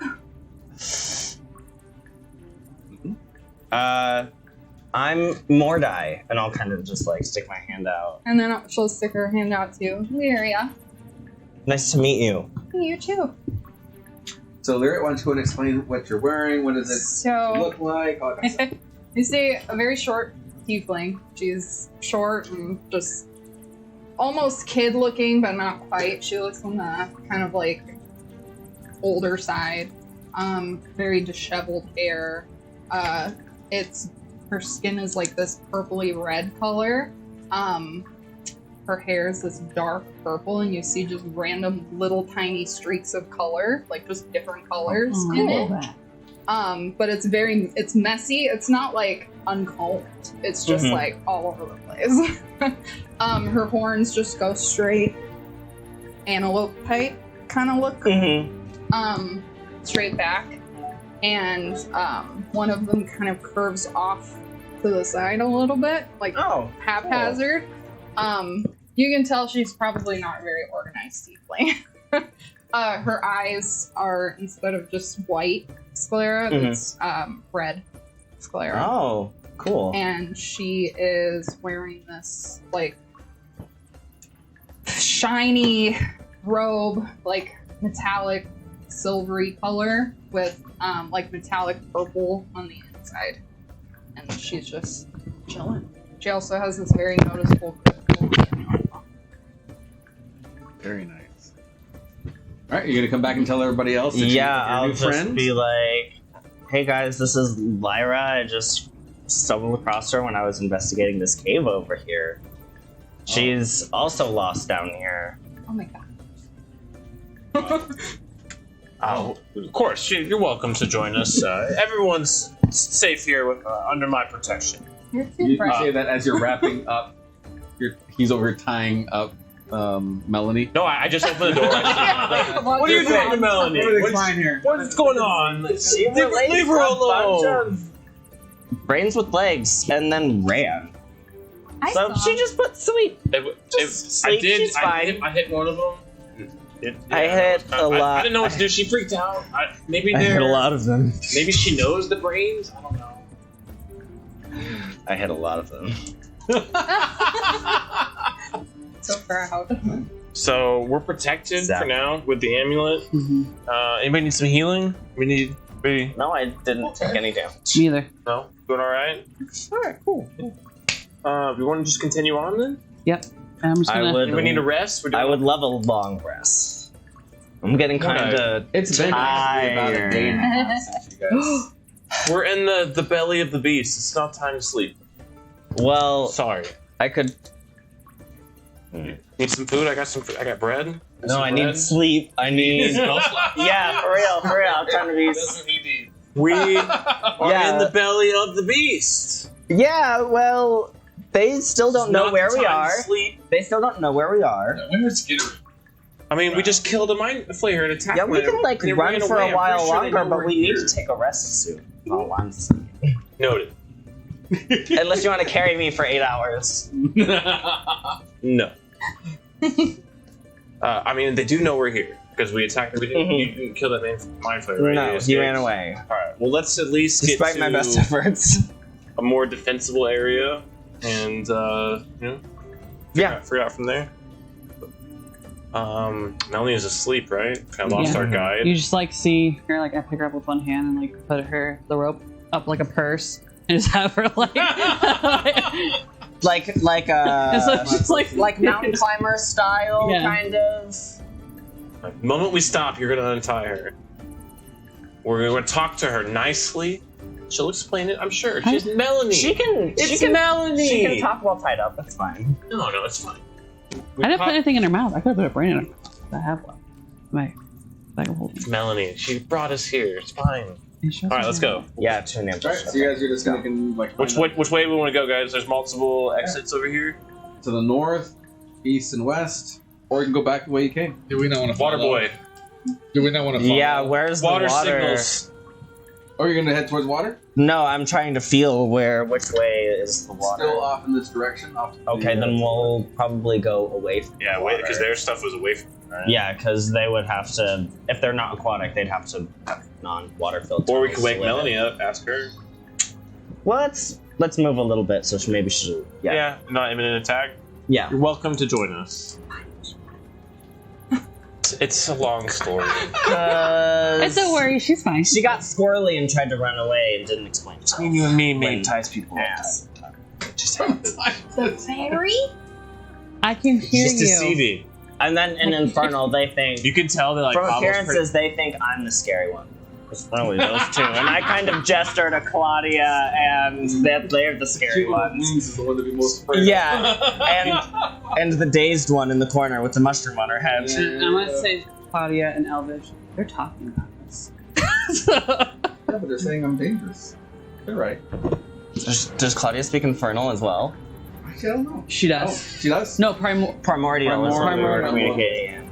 I'm Mordai, and I'll kind of just like stick my hand out. And then she'll stick her hand out to Lyria. Nice to meet you. You too. So, Lyria, why don't you go and explain what you're wearing? What does it So look like? All that kind of stuff. you see a very short tiefling. She's short and just almost kid looking, but not quite. She looks on the kind of like older side. Very disheveled hair. Her skin is like this purpley red color. Her hair is this dark purple, and you see just random little tiny streaks of color, like just different colors in it. But it's messy. It's not like uncombed. It's just like all over the place. Her horns just go straight antelope type kind of look. Straight back. And one of them kind of curves off to the side a little bit, like haphazard. You can tell she's probably not a very organized tiefling. Her eyes are, instead of just white sclera, it's red sclera. Oh, cool. And she is wearing this like shiny robe, like metallic silvery color with like metallic purple on the inside. And she's just chilling. She also has this very noticeable crystal. Very nice. All right, you're gonna come back and tell everybody else. That Yeah, your I'll new just friend? be like, "Hey guys, this is Lyra. I just stumbled across her when I was investigating this cave over here. She's also lost down here." Oh my god. Oh, of course. You're welcome to join us. Everyone's safe here under my protection. You're too You bright. say that as you're wrapping up. He's over here tying up Melanie. No, I just opened the door. What are you doing to Melanie? Everything's fine here. What's going on? She Leave her alone. Brains with legs, and then ran. I So saw. she just put sweet. I sleep, did. she's fine. I hit one of them. I hit a lot. I didn't know what to do. She freaked out. Maybe I hit a lot of them. Maybe she knows the brains. I don't know. I hit a lot of them. So proud. So we're protected for Exactly. now with the amulet. Mhm. Anybody need some healing? We need. No, I didn't take any damage. Me either. No, doing all right. All right, cool. We want to just continue on then. Yep. And I'm just I gonna. would. We need a rest. We're doing I would love a long rest. I'm getting kind of It's been actually about a day and a half since you guys. We're in the belly of the beast. It's not time to sleep. well. Sorry. I could. Need some food? I got some. I got bread. No, I need sleep. I need. Yeah, for real, for real. I'm trying to be. We are Yeah. in the belly of the beast. Yeah, well, they still don't It's know not where the we time are. to sleep. They still don't know where we are. Where's Skitter? I mean, we just killed a mind flayer and attacked. Yeah, we them. can like They run ran for away. a I'm while pretty sure they longer, know but we're we need here. to take a rest soon. Oh, I'm saying. Noted. Unless you want to carry me for 8 hours. No. I mean, they do know we're here because we attacked them. We didn't, Mhm. You didn't kill that mind flayer, right? No, he escaped. ran away. All right. Well, let's at least Despite get my to best efforts. a more defensible area, and Yeah. figure out from there. Melanie is asleep, right? Kind of lost Yeah. our guide. You just like see her like I pick her up with one hand and like put the rope up like a purse and just have her like Like and so it's just like mountain climber style, Yeah. kind of. The moment we stop, you're gonna untie her. We're gonna talk to her nicely. She'll explain it, I'm sure. She's Melanie. She can. It's Melanie. She can talk while tied up. That's fine. No, it's fine. I didn't put anything in her mouth. I could have put a brain in her mouth. I have one. My bag of holding. Melanie, she brought us here. It's fine. All All right, let's go. Yeah, 2 names. All right, so you guys are just gonna like Which way we want to go, guys? There's multiple exits over here. to the north, east, and west, or you can go back the way you came. Do we not want to Water follow? boy. Do we not want to follow? Yeah, where's Water the water? signals. Or you're gonna head towards water. No, I'm trying to feel which way is the water. Still off in this direction. Off to Okay, the, then we'll probably go away from Yeah, the wait, water. because their stuff was away from. Right? Yeah, because they would have to, if they're not aquatic, they'd have to have non-water filled. Or we tunnels could wake to live in. Melanie up, ask her. Well, let's move a little bit, so maybe she. Yeah. Not imminent attack. Yeah. You're welcome to join us. It's a long story. It's a worry. She's fine. She got squirrely and tried to run away and didn't explain herself. You and me When- ties people up. Ass. Just happens. Fairy? I can hear Just you. deceiving. And then in Infernal, they think You can tell that like from Pablo's appearances, they think I'm the scary one. It's only those two, and I kind of gesture to Claudia, and they're the scary ones. is the one to be most afraid of. Yeah, and the dazed one in the corner with the mushroom on her head. I want to say Claudia and Elvish. They're talking about this. Yeah, but they're saying I'm dangerous. They're right. Does Claudia speak Infernal as well? Actually, I don't know. She Oh, does. she does. No, Primordial is what we were Primordial. communicating in.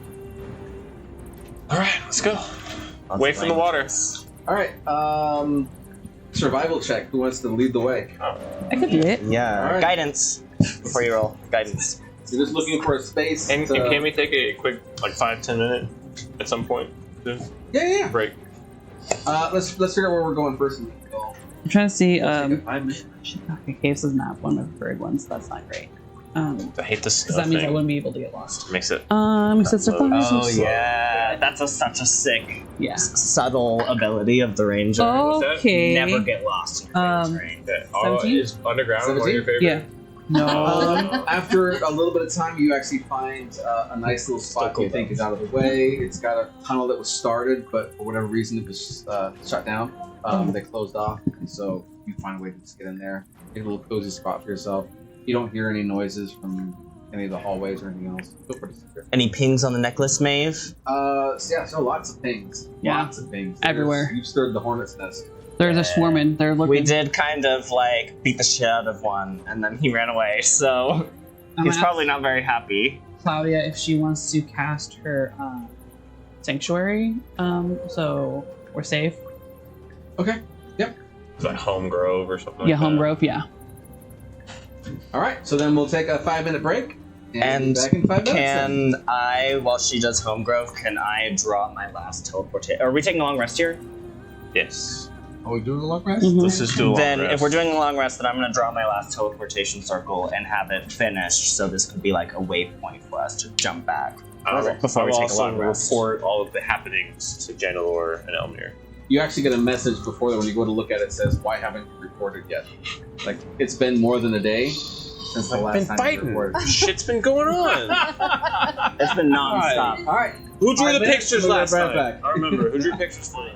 All right, let's go. Lots Away of from the water. languages. All right. Survival check. Who wants to lead the way? I could do it. Yeah, Alright. guidance. Before you roll, guidance. You're just looking for a space. And to... can we take a quick, like 5-10 minute at some point? Yeah. Break. Let's figure out where we're going first. And we can go. I'm trying to see. We'll take a 5 minute. Okay, Caves is map, one of my preferred ones. That's not great. I hate this Because that means I wouldn't be able to get lost. Makes it. Since the Oh yeah, that's such a sick, Yeah. subtle ability of the ranger. Okay. Never get lost in your Um, terrain. 17? Is underground one of 17? your favorite? Yeah. No. After a little bit of time, you actually find a nice little spot you think is out of the way. It's got a tunnel that was started, but for whatever reason, it was shut down. They closed off, and so you find a way to just get in there. Get a little cozy spot for yourself. You don't hear any noises from any of the hallways or anything else. Feel pretty secure. Any pings on the necklace, Maeve? So lots of things. Yeah. Lots of things. Everywhere. You've stirred the hornet's nest. There's a swarming. They're looking. We did kind of like beat the shit out of one, and then he ran away. So I'm he's gonna probably not very happy. ask Claudia if she wants to cast her sanctuary. So we're safe. Okay. Is that Home Grove or something? Yeah, like Home that? Grove. Yeah. All right. So then we'll take a 5 minute break. And be back in 5 minutes. then. Can I, while she does home growth, can I draw my last teleportation? Are we taking a long rest here? Yes. Are we doing a long rest? Mhm. Let's just do a long Then, rest. if we're doing a long rest, then I'm going to draw my last teleportation circle and have it finished. So this could be like a waypoint for us to jump back. Before we I'll take a also long rest. report all of the happenings to Janalor and Elmir. You actually get a message before that when you go to look at it. It says, "Why haven't you reported yet?" Like it's been more than a day since the last time you reported. Shit's been going on. It's been non-stop. All right. Who drew 5 the minutes, pictures we'll be last right time? back. I remember. Who drew pictures for you?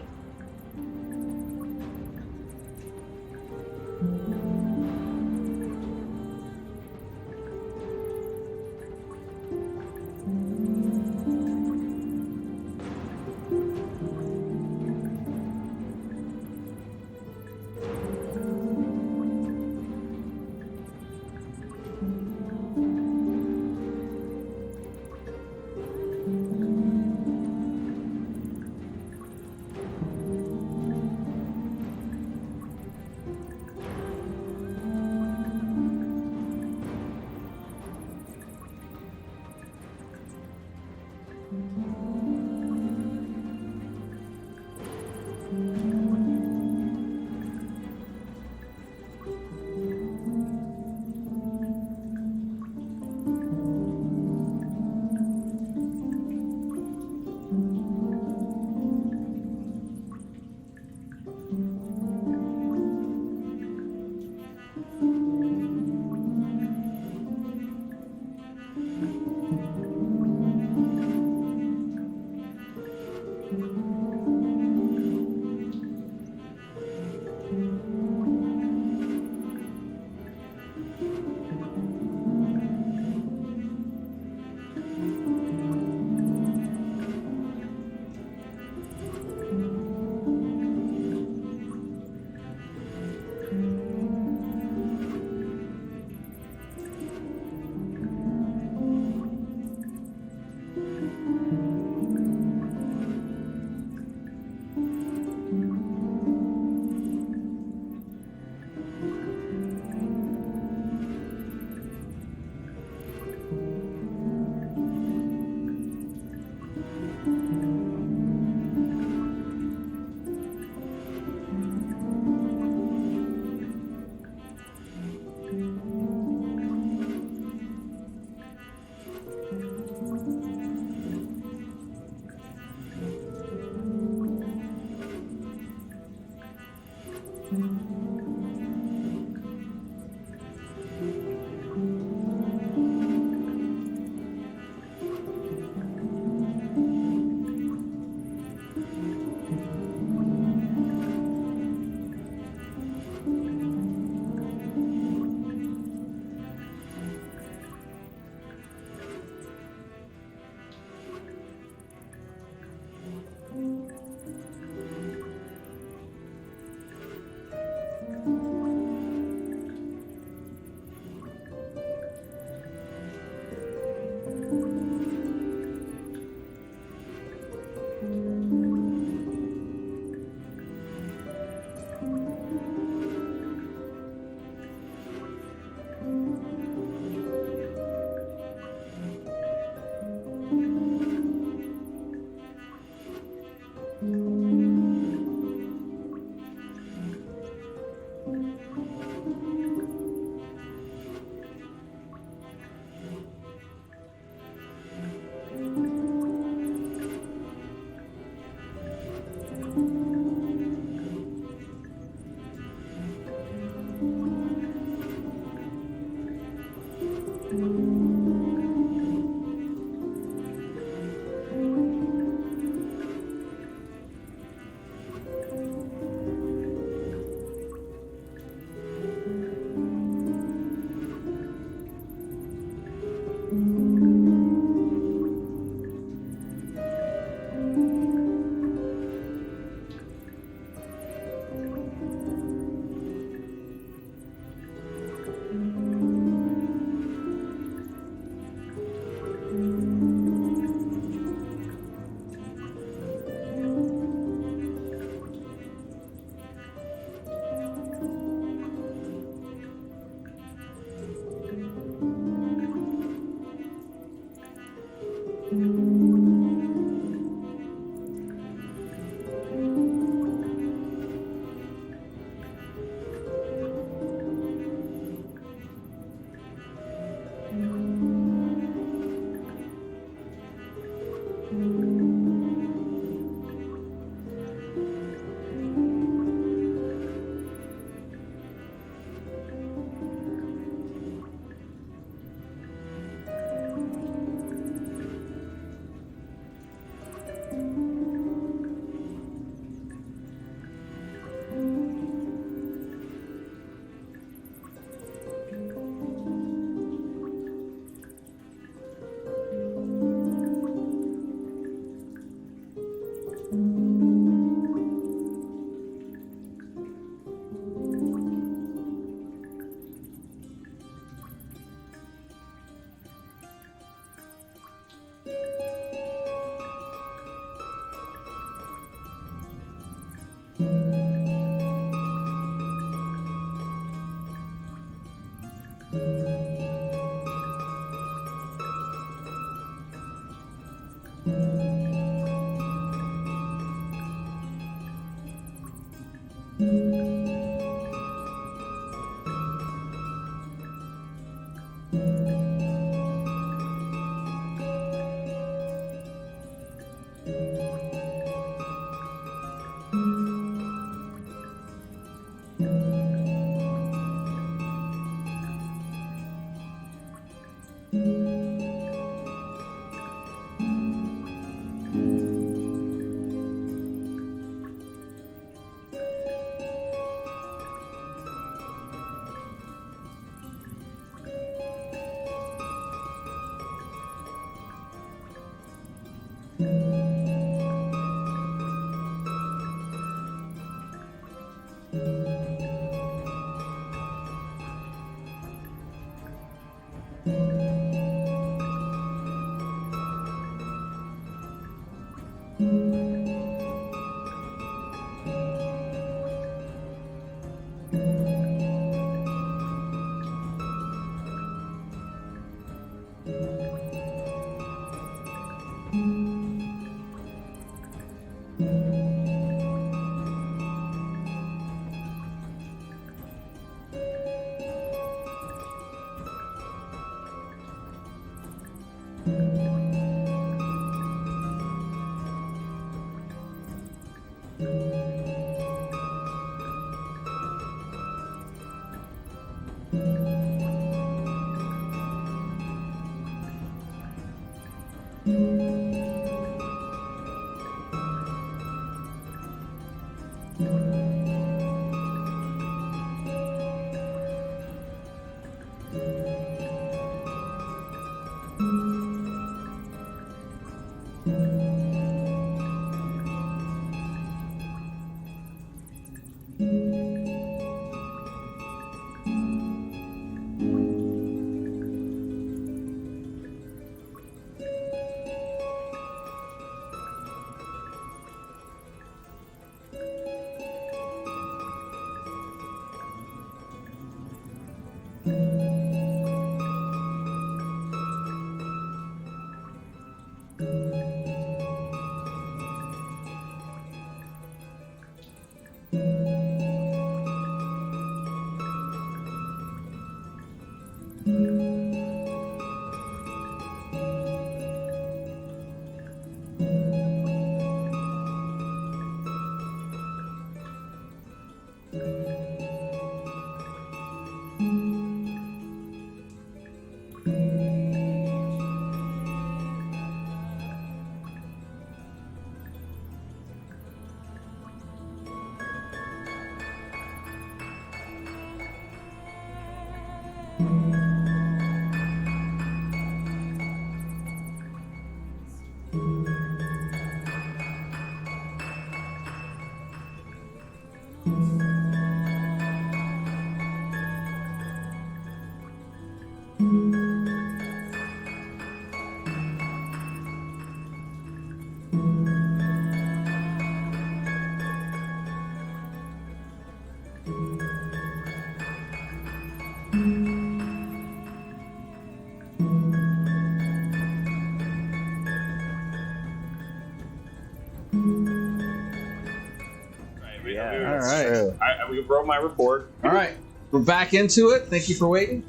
right. True. We wrote my report. All right. We're back into it. Thank you for waiting.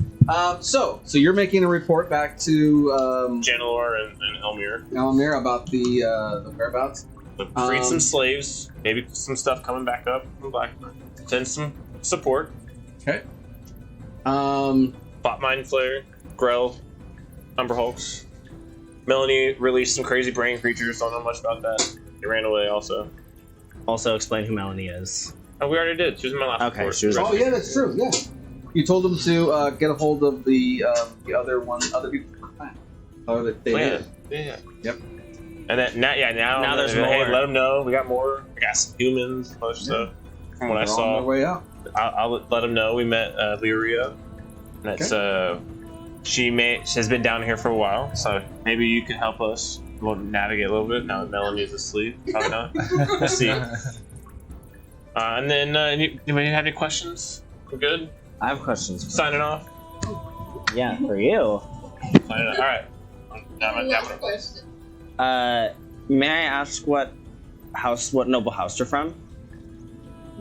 So you're making a report back to Janelor and Elmir. Elamir about the whereabouts. Freed some slaves. Maybe some stuff coming back up from Blackburn. Send some support. Okay. Fought Mind Flayer, Grell, Umberhulks. Melanie released some crazy brain creatures. Don't know much about that. They ran away also. Also, explain who Melanie is. Oh, we already did. She was in my last Okay, report. she was- Oh yeah, that's true. Yeah. You told them to get a hold of the other people. Oh, that they did. Yeah. Yep. And then now there's hey, more. let them know we got more. We got some humans, most stuff. From what I They're on saw, their way out. I'll let them know we met Lyria. That's she has been down here for a while, so maybe you can help us. We'll navigate a little bit now that Melanie's asleep. Probably not. We'll see. And then anybody have any questions? We're good. I have questions. Signing off. Yeah, for you. Signing off. All right. Last question. May I ask what noble house you're from?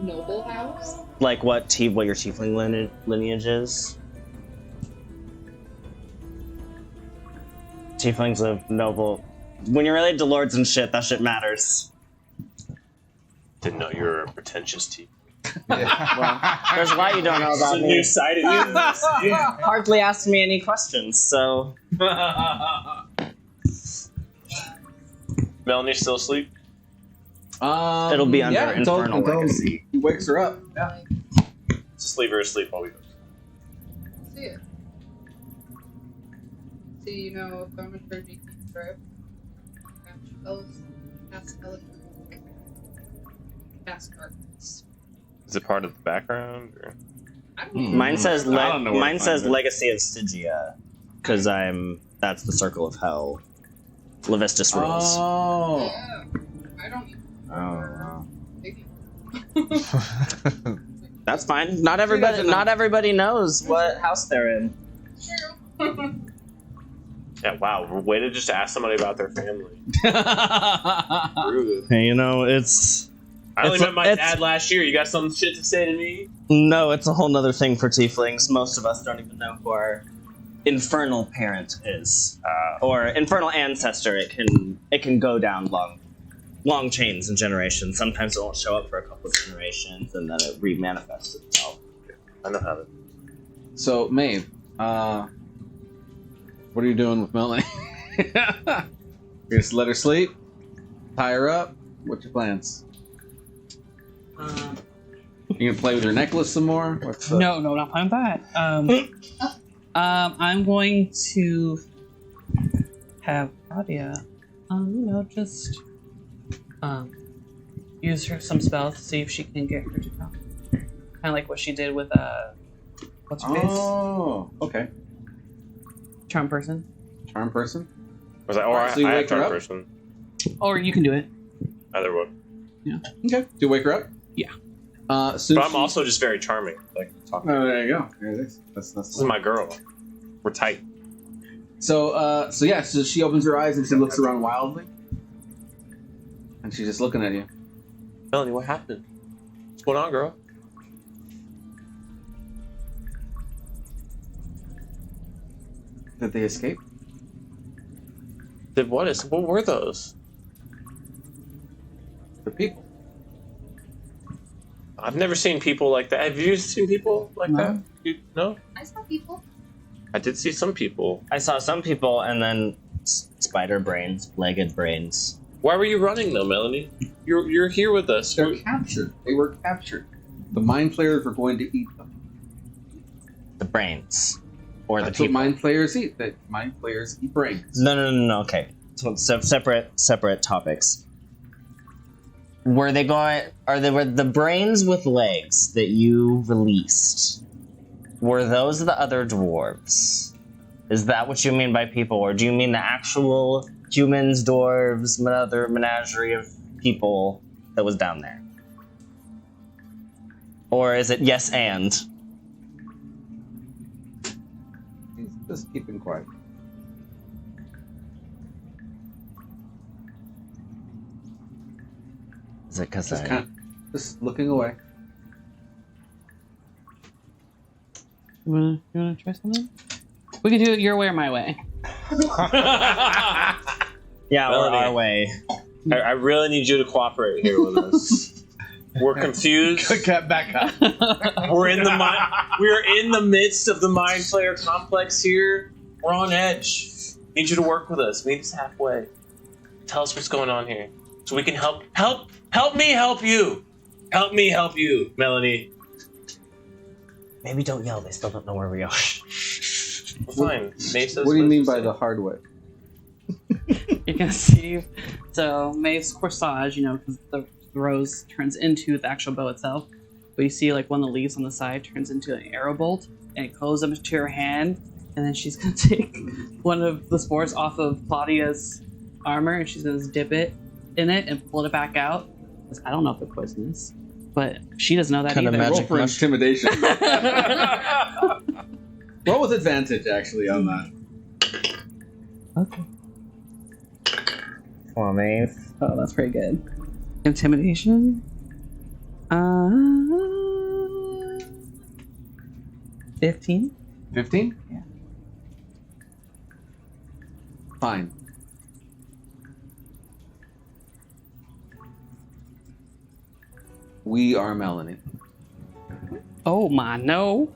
Noble house? Like what your tiefling lineage is? Tieflings of noble. When you're related to lords and shit, that shit matters. Didn't know you were a pretentious team. Well, there's a lot you don't know about me. Side of you. Hardly asked me any questions, so. Melanie's still asleep. It'll be under Infernal until Legacy. he wakes her up. Yeah. Just leave her asleep while we go. See it. Do you know thaumaturgy keeps grip? Cast darkness. Is it part of the background? Or? I don't know. Mine says I don't know where to mine find says it. Legacy of Stygia, because that's the circle of hell. Levistus rules. Oh. Yeah. I don't even Oh, think. that's fine. Not everybody knows what house they're in. True. Yeah, wow. Way to just ask somebody about their family. Rude. Hey, you know, it's I only It's- met my it's- dad last year. You got some shit to say to me? no, it's a whole nother thing for tieflings. Most of us don't even know who our infernal parent is, or infernal ancestor. It can go down long chains and generations. Sometimes it won't show up for a couple of generations, and then it remanifests itself. I know how to. So, Maeve, what are you doing with Melanie? You just let her sleep? Tie her up? What's your plans? You gonna play with her necklace some more? What's the... No, not playing with that. I'm going to have Claudia, just use some spells to see if she can get her to come. Kind of like what she did with what's her face? Oh, okay. Charm person. Charm person? Was that? Alright, so you I have wake her charm up? person. Or you can do it. Either one. Okay. Do you wake her up? Yeah. Soon But I'm also just very charming. Like, talking. Oh, there you go. There it is. That's This is my girl. We're tight. So she opens her eyes and she looks around wildly. And she's just looking at you. Melanie, what happened? What's going on, girl? Did they escape? What were those? The people. I've never seen people like that. Have you seen people like No. that? No? I saw people. I did see some people. I saw some people, and then spider brains, legged brains. Why were you running though, Melanie? You're here with us. They're captured. They were captured. The mind flayers were going to eat them. The brains, or That's the what people. mind flayers eat. That mind flayers eat brains. No. Okay, so separate topics. Were the brains with legs that you released? Were those the other dwarves? Is that what you mean by people, or do you mean the actual humans, dwarves, another menagerie of people that was down there? Or is it yes and? He's just keeping quiet. Is it because Just looking away. You wanna try something? We can do it your way or my way. Yeah, or Melanie. our way. I really need you to cooperate here with us. We're confused. Cut back up. We're in the midst of the Mind Flayer complex here. We're on edge. Need you to work with us. Meet us halfway. Tell us what's going on here, so we can help me help you. Help me help you, Melanie. Maybe don't yell. They still don't know where we are. Well, fine. Maeve says What do you mean let's- by the hard way? You can see. So Maeve's corsage, because the rose turns into the actual bow itself. But you see, like, one of the leaves on the side turns into an arrow bolt, and it goes up to her hand, and then she's gonna take one of the spores off of Claudia's armor, and she's gonna dip it in it and pull it back out. 'Cause I don't know if it's poisonous, but she doesn't know that Kinda either. Roll magic for mushroom. intimidation. Roll with advantage, actually, on that. Okay. Come on, Maeve. Oh, that's pretty good. Intimidation. 15. 15? Yeah. Fine. We are Melanie. Oh my no.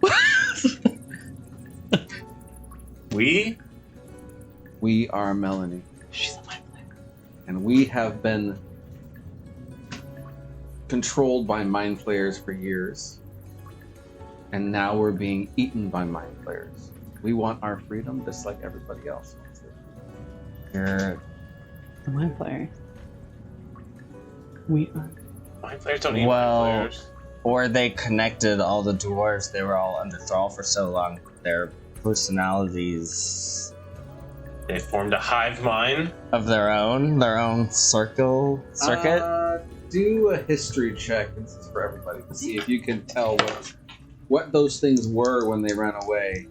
We? We are Melanie. She's a mind flayer. And we have been controlled by mind flayers for years. And now we're being eaten by mind flayers. We want our freedom just like everybody else wants it. You're The mind flayer. We are. Mind Flayers don't need Well- Mind Flayers. Or they connected all the dwarves. They were all under thrall for so long. Their personalities They formed a hive mind. of their own circuit. Do a history check. This is for everybody to see if you can tell what those things were when they ran away.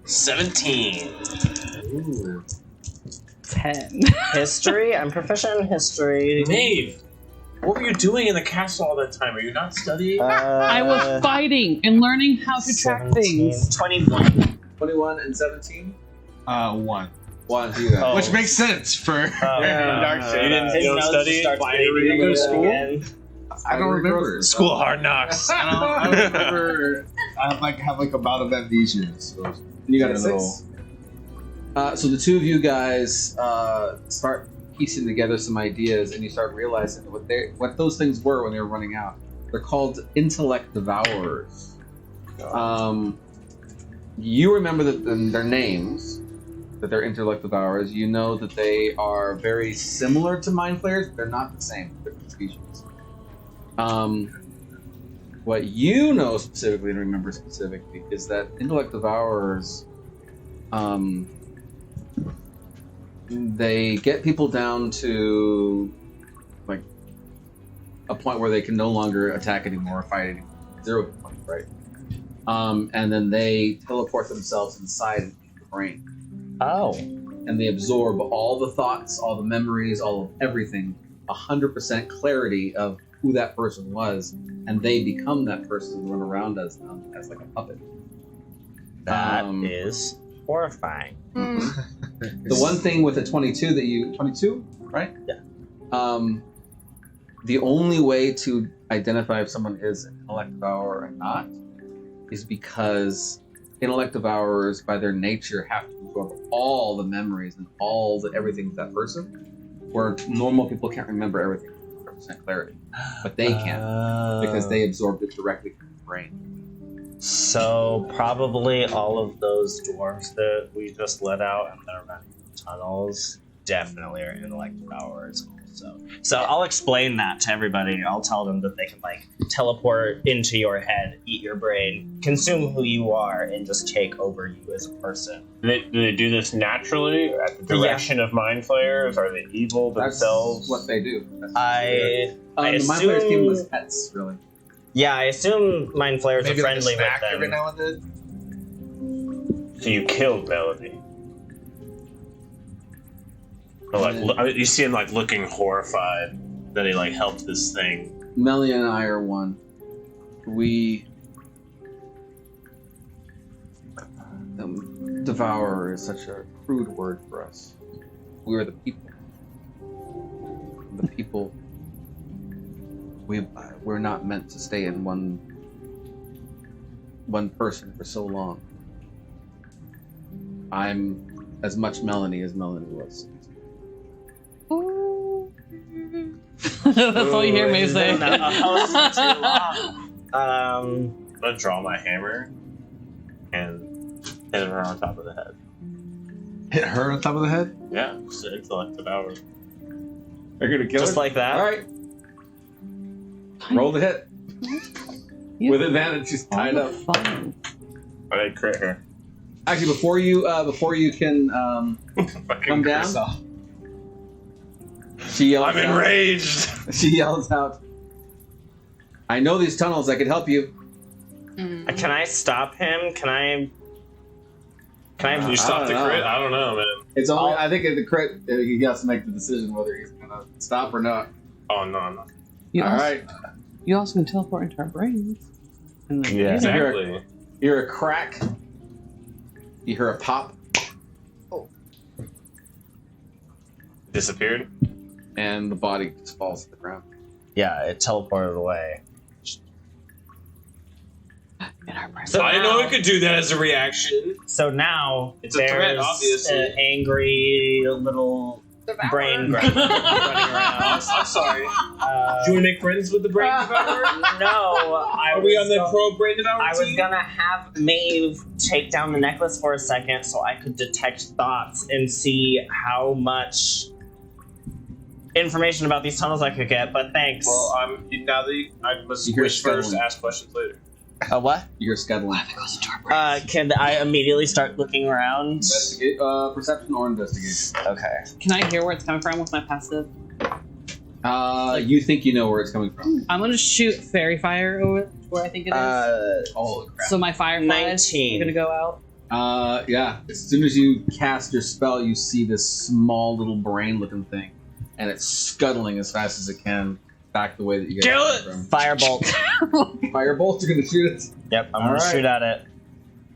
17. Ooh. 10. History? I'm proficient in history. Maeve, what were you doing in the castle all that time? Are you not studying? I was fighting and learning how to track 17, things. 21. 21 and 17? 1. One, do that. Oh. Which makes sense for dark shade. You didn't His go nose study? starts Why bleeding did you go to school? again. I don't remember. School of Hard Knocks. I don't remember. I have a bout of amnesia. So You got a little- 6? So the two of you guys start piecing together some ideas, and you start realizing what those things were when they were running out. They're called intellect devourers. You remember their names, that they're intellect devourers. You know that they are very similar to mind flayers, but they're not the same. Different species. What you know specifically and remember specifically is that intellect devourers, they get people down to like a point where they can no longer attack anymore or fight anymore. 0 point, right? And then they teleport themselves inside the brain, Oh. and they absorb all the thoughts, all the memories, all of everything, 100% clarity of who that person was, and they become that person and run around as them as like a puppet. That Um, is horrifying. The one thing with the 22 that you 22, right? Yeah. The only way to identify if someone is an intellect devourer or not is because intellect devourers, by their nature, have to absorb all the memories and all the everything of that person, where normal people can't remember everything with 100% clarity, but they can because they absorbed it directly from the brain. So probably all of those dwarves that we just let out and they're running tunnels definitely are intellect devourers also. So I'll explain that to everybody. I'll tell them that they can like teleport into your head, eat your brain, consume who you are, and just take over you as a person. Do they do this naturally or at the direction of Mind Flayers? Are they evil That's themselves? what they do. That's I the mind players came assume- as pets, really. Yeah, I assume Mind Flayers Maybe are like a friendly with snack every them. now and then. So you killed Melody. Or like you see him like looking horrified that he like helped this thing. Melly and I are one. We Devourer is such a crude word for us. We are the people. The people. We're not meant to stay in one person for so long. I'm as much Melanie as Melanie was. That's all you hear me It's say. been a host for too long. I'm gonna draw my hammer and hit her on top of the head. Hit her on top of the head? Yeah, it's an intellect devour. Are you gonna kill Just her? like that. All right. Roll the hit with advantage. She's tied up. Fun. But I crit her. Actually, before you can Fucking come down, Yourself. she yells. I'm out, enraged. She yells out, "I know these tunnels. I could help you." Can I stop him? Can I? You stopped the don't know. crit? I don't know, man. It's only. I think at the crit, he has to make the decision whether he's gonna stop or not. Oh no. You All also, right. You also can teleport into our brains. And then, Yeah. Exactly. You hear a crack. You hear a pop, Disappeared. and the body just falls to the ground. Yeah, it teleported away. In our brains. So I didn't know now- it could do that as a reaction. So now It's a threat, there's obviously. an angry little Devourer. brain running around. I'm sorry. Uh, Do you want to make friends with the brain devourer? no, Are we on the pro brain devourer I was team? gonna have Maeve take down the necklace for a second so I could detect thoughts and see how much information about these tunnels I could get, but thanks. Well, now that I must You hear wish first, scuttling. ask questions later. What? You hear scuttling. Can I immediately start looking around? Investigate, perception or investigation. Okay. Can I hear where it's coming from with my passive? You think you know where it's coming from? I'm gonna shoot fairy fire over where I think it is. Oh crap! So my fireflies 19. are gonna go out. Yeah. As soon as you cast your spell, you see this small little brain-looking thing, and it's scuttling as fast as it can back the way that you guys Kill came from. Firebolt. Firebolt, you're gonna shoot it. Yep, I'm gonna Alright. shoot at it.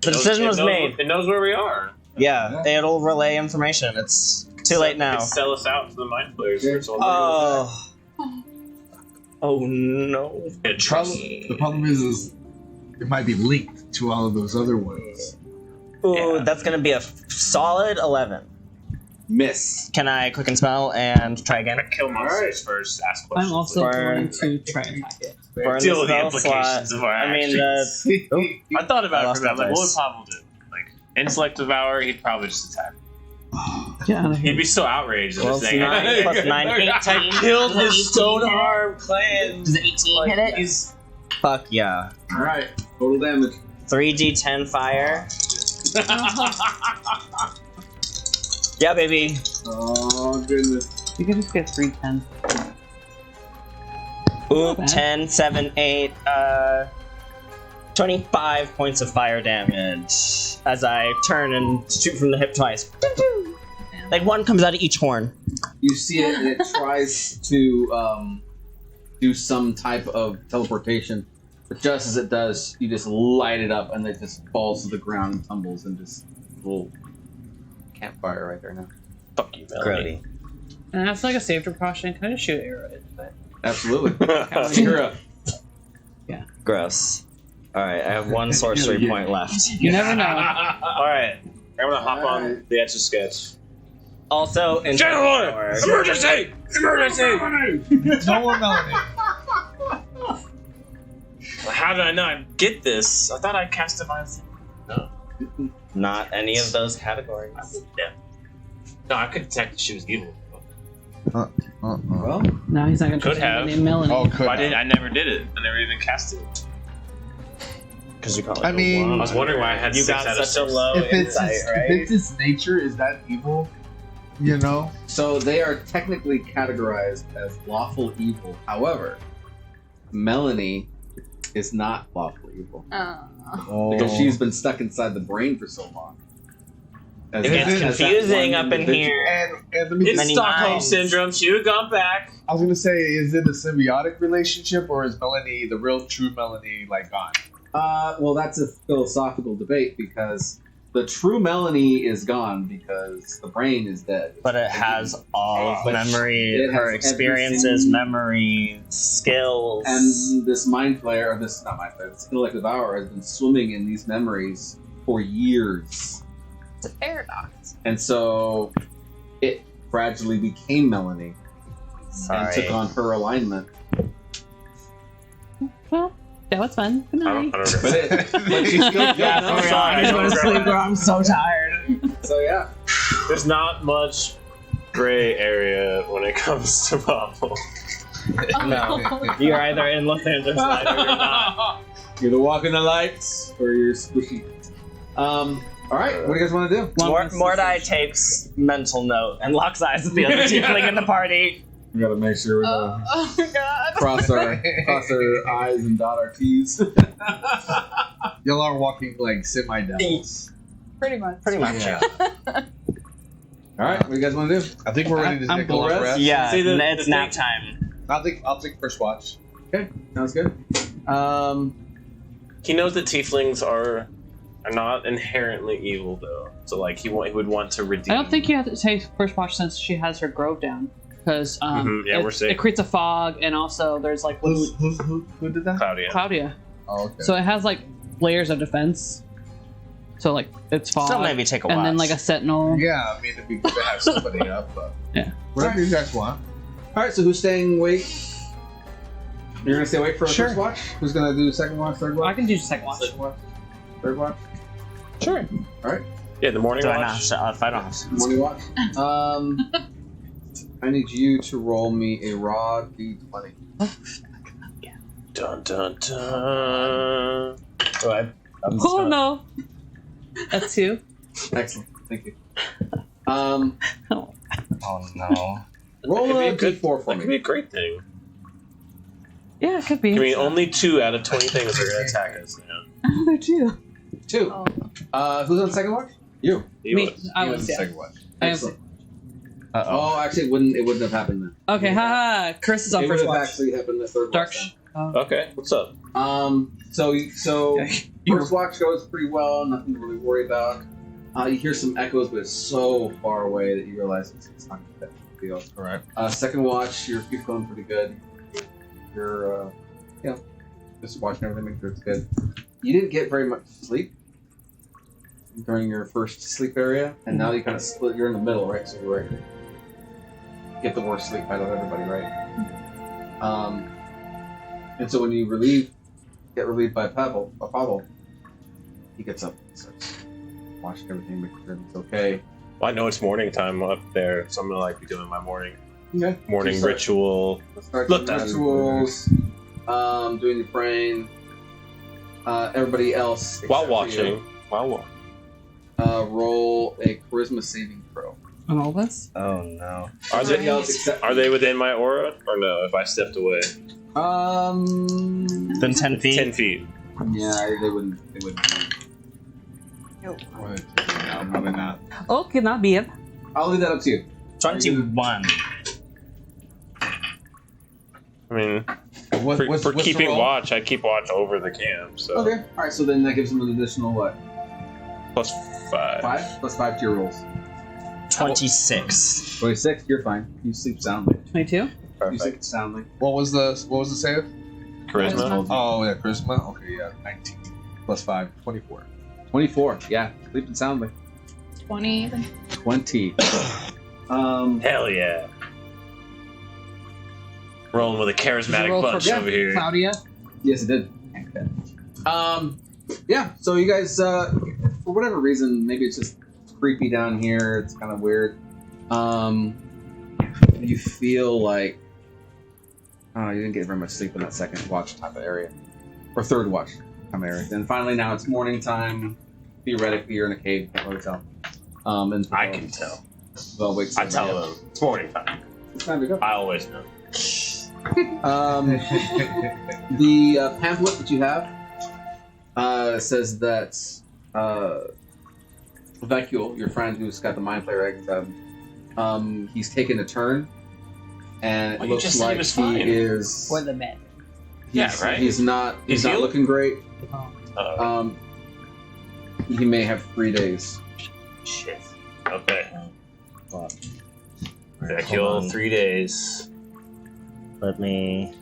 The decision was made. It knows where we are. Yeah, it'll relay information. It's too late now. It sell us out to the mind players. Okay. It's all Oh. Oh no. It trust me. The problem is it might be linked to all of those other ones. Ooh, Yeah. that's gonna be a solid 11. Miss. Can I quick and smell and try again? Kill monsters first. Ask questions. I'm also Burn. going to try and attack it. Burn Deal with the spell implications slot. of our I mean, actions. I thought I about it lost for a minute. my Like, what would dice. Pavel do? Like, intellect devour, he'd probably just attack. Yeah. He'd be so outraged at Well, this it's thing. 9 plus 9, 18. I killed Does it his 18 stone hit? arm clan. Does 18 hit it? He's Fuck yeah. All right. Total damage. 3d10 fire. Yeah, baby. Oh goodness. You can just get 3 10s. Ooh, bad. 10, 7, 8, 25 points of fire damage as I turn and shoot from the hip twice. Like one comes out of each horn. You see it, and it tries to do some type of teleportation, but just as it does, you just light it up, and it just falls to the ground and tumbles, and just a little campfire right there now. fuck you, Melanie. And that's like a safe precaution. Can I just shoot an arrow at it? Absolutely. Grody. You're up. Gross. Alright, I have one sorcery point left. You never know. Alright, I'm gonna hop on the Etch a Sketch. Also, in General! Emergency! Emergency! No more Melanie. How did I not get this? I thought I cast Divine Sense. No. not any of those categories. Yeah. No, I could detect that she was evil. Well, No, he's not gonna Could trust have. named Melanie. Oh, could Why have. I never did it. I never even cast it. Because you call it I mean- I was wondering why I had you 6 got out of such a 6. low If it's insight, its, right? if it's its nature, is that evil? You know? so they are technically categorized as lawful evil. However, Melanie is not lawful evil because she's been stuck inside the brain for so long. As It that- gets as that confusing one up in individual. here. And let me It's Many Stockholm minds. Syndrome. She would have gone back. I was gonna say, is it a symbiotic relationship, or is Melanie, the real true Melanie, like gone? Well, that's a philosophical debate because the true Melanie is gone because the brain is dead. But it has all of But memory, it her has experiences, everything. memories, skills. And this mind flayer, or this not mind flayer, this intellect devourer has been swimming in these memories for years. It's a paradox. And so it gradually became Melanie and took on her alignment. Well, that was fun. Good I night. don't But, but she's still Yeah, no, sorry, I I'm don't going to regret sleep, bro. I'm so tired. So yeah. There's not much gray area when it comes to Bobble. You're either in Los Angeles light or you're not. You're the walk in the lights or you're squishy. Alright, what do you guys want to do? Mordai takes mental note and locks eyes with the other tiefling in the party. We gotta make sure we Oh my god. cross our I's and dot our T's. Y'all are walking like semi-devils. Pretty much. Pretty much. Yeah. Alright, what do you guys want to do? I think we're ready to I'm take a little rest. rest. Yeah, See, it's the nap thing- time. I'll take first watch. Okay, sounds good. He knows that tieflings are not inherently evil, though. So, like, he would want to redeem. I don't think you have to take first watch since she has her grove down. Because Yeah, we're safe. it creates a fog, and also there's like Who did that? Claudia. Claudia. Oh, okay. So it has like layers of defense. So like it's fog, Still maybe take a and watch. then like a sentinel. Yeah, I mean, it'd be good to have somebody up, but Yeah. whatever you guys want. Alright, so who's staying awake? You're gonna stay awake for a Sure. first watch? Who's gonna do second watch, third I watch? can do second watch. Second watch? Third watch? Sure. Yeah, the morning Do I not watch. have to, if I don't have to. Morning watch? I need you to roll me a raw d20. Dun dun dun. So Oh no. That's 2. Excellent, thank you. Um, Oh. Oh no. roll That could be a a good- d4 for That could be me. a great thing. Yeah, it could be. I mean, only 2 out of 20 things are going to attack us now. There too. 2. Oh. Who's on second watch? You. He Me. was. I You was. have the Yeah. second watch. I am. Excellent. Uh-oh. Oh, actually, it wouldn't have happened then. Okay, haha. Chris is on It would first have watch. actually happened the third Dark. watch. Okay, what's up? So Okay. first watch goes pretty well. Nothing to really worry about. You hear some echoes, but it's so far away that you realize it's not that big a deal. All right. Second watch, you're feeling pretty good. You're, just watching everything, make sure it's good. You didn't get very much sleep during your first sleep area, and now you kind of split. You're in the middle, right? So you're right. Get the worst sleep out of everybody, right? And so when you get relieved by Pavel, he gets up and starts watching everything, making sure it's okay. Well, I know it's morning time up there, so I'm going to like be doing my morning Okay. morning So ritual. let's start Look, doing that's- rituals, doing your praying. Everybody else While except for you, watching. roll a charisma saving throw. On all this? Oh no. Are Everybody they, else except are they within my aura? Or no, if I stepped away? Then 10 feet. 10 feet. Yeah, they wouldn't. They wouldn't. No, probably not. Okay, not bad. I'll leave that up to you. 21. I mean, What, for what's the keeping roll? watch, I keep watch over the camp, so. Okay. All right. So then that gives them an additional what? Plus 5. 5 plus 5 to your rolls. 26. 26. You're fine. You sleep soundly. 22? You Perfect. sleep soundly. What was the save? Charisma? Oh yeah, charisma. Okay, yeah, 19 plus 5, 24. 24. Yeah, sleeping soundly. 20. 20. Hell yeah. Rolling with a charismatic Roll for- bunch yeah, over here. Claudia? Yes, it did. Yeah. So you guys, for whatever reason, maybe it's just creepy down here. It's kind of weird. You feel like, oh, you didn't get very much sleep in that second watch type of area, or third watch type of area. Then finally, now it's morning time. Theoretically, you're in a cave. Can't really tell. And I can tell. Well, wakes I everybody tell up. them. It's morning time. It's time to go. I always know. The pamphlet that you have says that Vecule, your friend who's got the mind flayer eggs, he's taken a turn, and it Well, you looks just said he like was he fine. is. For the men. Yeah, right? He's not. He's He's not healed? looking great. Uh, He may have 3 days. Shit. Okay. Fuck. Back Hold heal on. 3 days. Let me.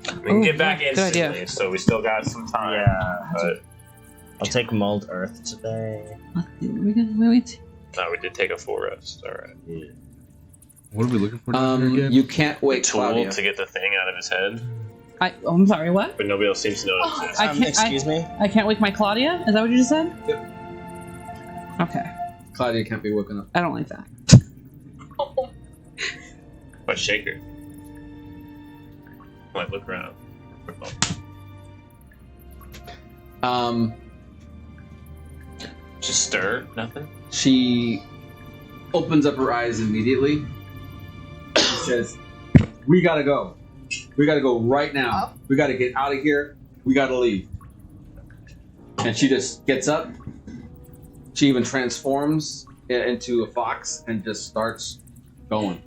We can Oh, get back yeah, good idea. instantly, so we still got some time. Yeah. But I'll take mulled earth today. We can wait. no, we did take a full rest. All right. What are we looking for down here again? You can't wait, Tool Claudia. to get the thing out of his head, I'm sorry. What? but nobody else seems to know it exists. I can't. Excuse me? I can't wake my Claudia. Is that what you just said? Yep. Okay. Claudia can't be woken up. I don't like that. But shake her. Like, look around. Just stir. Nothing. She opens up her eyes immediately. She says, "We gotta go. We gotta go right now. We gotta get out of here. We gotta leave." And she just gets up. She even transforms into a fox and just starts going.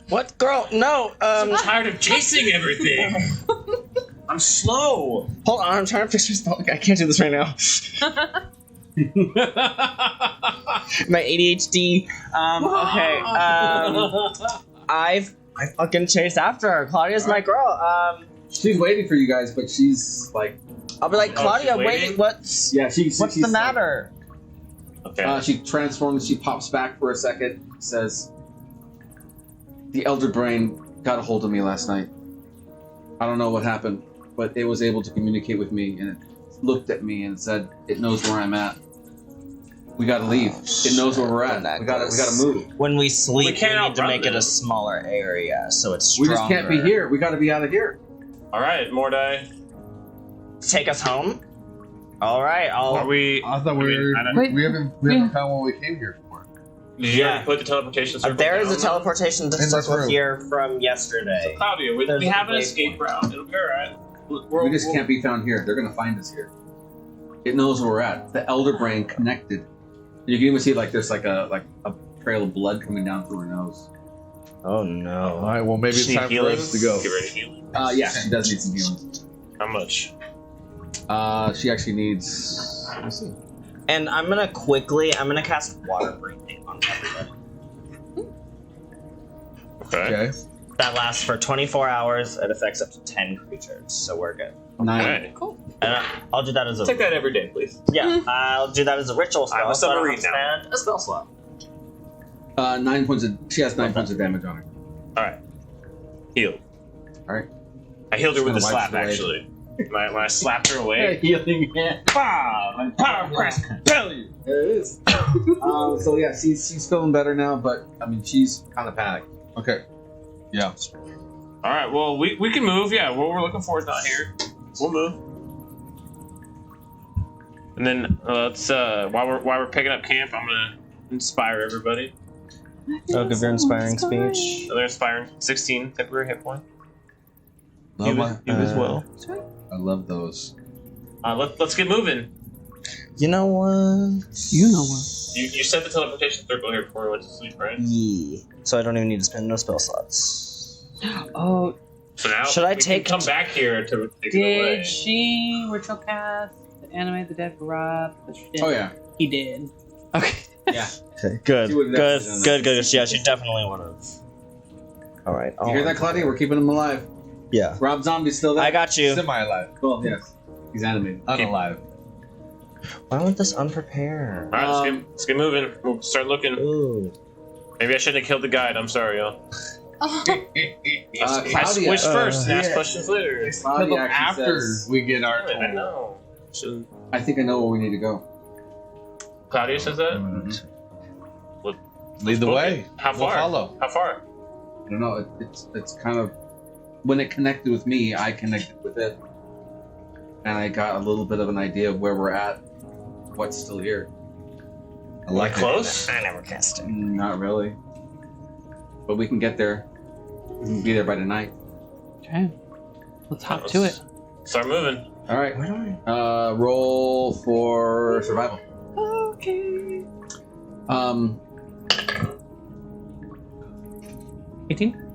What, girl? No. I'm tired of chasing everything. I'm slow. Hold on. I'm trying to fix my spell. I can't do this right now. My ADHD. Okay. I fucking chased after her. Claudia's my girl. She's waiting for you guys, but she's like, I'll be like, Oh, Claudia, she's wait. waiting? What's yeah, what's she's the like- matter? Okay. She transforms, she pops back for a second, says, "The Elder Brain got a hold of me last night. I don't know what happened, but it was able to communicate with me, and it looked at me and said, it knows where I'm at. We gotta leave. It knows where we're at. We gotta move. When we sleep, We we, can't need to outrun make it a this. smaller area so it's We stronger. just can't be here. We gotta be out of here." All right, Mordai. Take us home. All right. Are we? I thought I mean, I don't- Wait. we haven't found what we came here for. Did you Yeah. already put the teleportation circle There is down? a teleportation In this circle room. here from yesterday. Claudia, we There's have a an waypoint. escape route. It'll be alright. We just can't be found here. They're gonna find us here. It knows where we're at. The Elder Brain connected. You can even see like there's like a trail of blood coming down through her nose. Oh All no. right, well maybe it's Need time for healing? us to go. Get ready to heal. Yeah, she does need some healing. How much? She actually needs. Let me see. And I'm gonna cast water breathing on everybody. Okay. Okay. That lasts for 24 hours. It affects up to 10 creatures, so we're good. 9. Okay. And I'll do that as a Take that every day, please. yeah. I'll do that as a ritual spell. I'm a so I don't have submarine to now. spend a spell slot. 9 points of. She has 9 points of damage on her. All right. Heal. All right. I healed her Just with a gonna wipe slap, it away. actually. When I slapped her away. Healing hand. Bam! Power press. Belly. There it is. So yeah, she's feeling better now, but I mean she's kind of panicked. Okay. Yeah. All right. Well, we can move. Yeah. What we're looking for is not here. We'll move. And then let's while we're picking up camp, I'm gonna inspire everybody. Oh, give your inspiring speech. Another inspiring 16 temporary hit point. Love You as well. I love those. Let's get moving. You know what? You know what? You set the teleportation circle here before we went to sleep, right? Yeah. So I don't even need to spend no spell slots. Oh, So now Should I we can take- come back here to take it away. did she ritual cast animate the dead for Rob? Oh yeah. He did. Okay. Yeah. Okay, good. She would've Good, definitely good, done good. Yeah, she definitely would have. All right. You hear that, Claudia? We're keeping him alive. Yeah. Rob Zombie's still there. I got you. Semi-alive. Well, yes. He's animated. Unalive. Why went this unprepared? All right, let's get moving. We'll start looking. Ooh. Maybe I shouldn't have killed the guide. I'm sorry, y'all. I Claudia. switched first and asked yeah. questions later. Claudia actually After says, we get our I toll. know. Should- I think I know where we need to go. Claudia says that. Lead the way. How We'll far? follow. How far? I don't know. It's kind of when it connected with me, I connected with it, and I got a little bit of an idea of where we're at, what's still here. I like it. Close? I never cast it. Not really, but we can get there. We can be there by tonight. Okay. Let's hop to it. Start moving. All right. Where do I? Roll for survival. Okay. 18?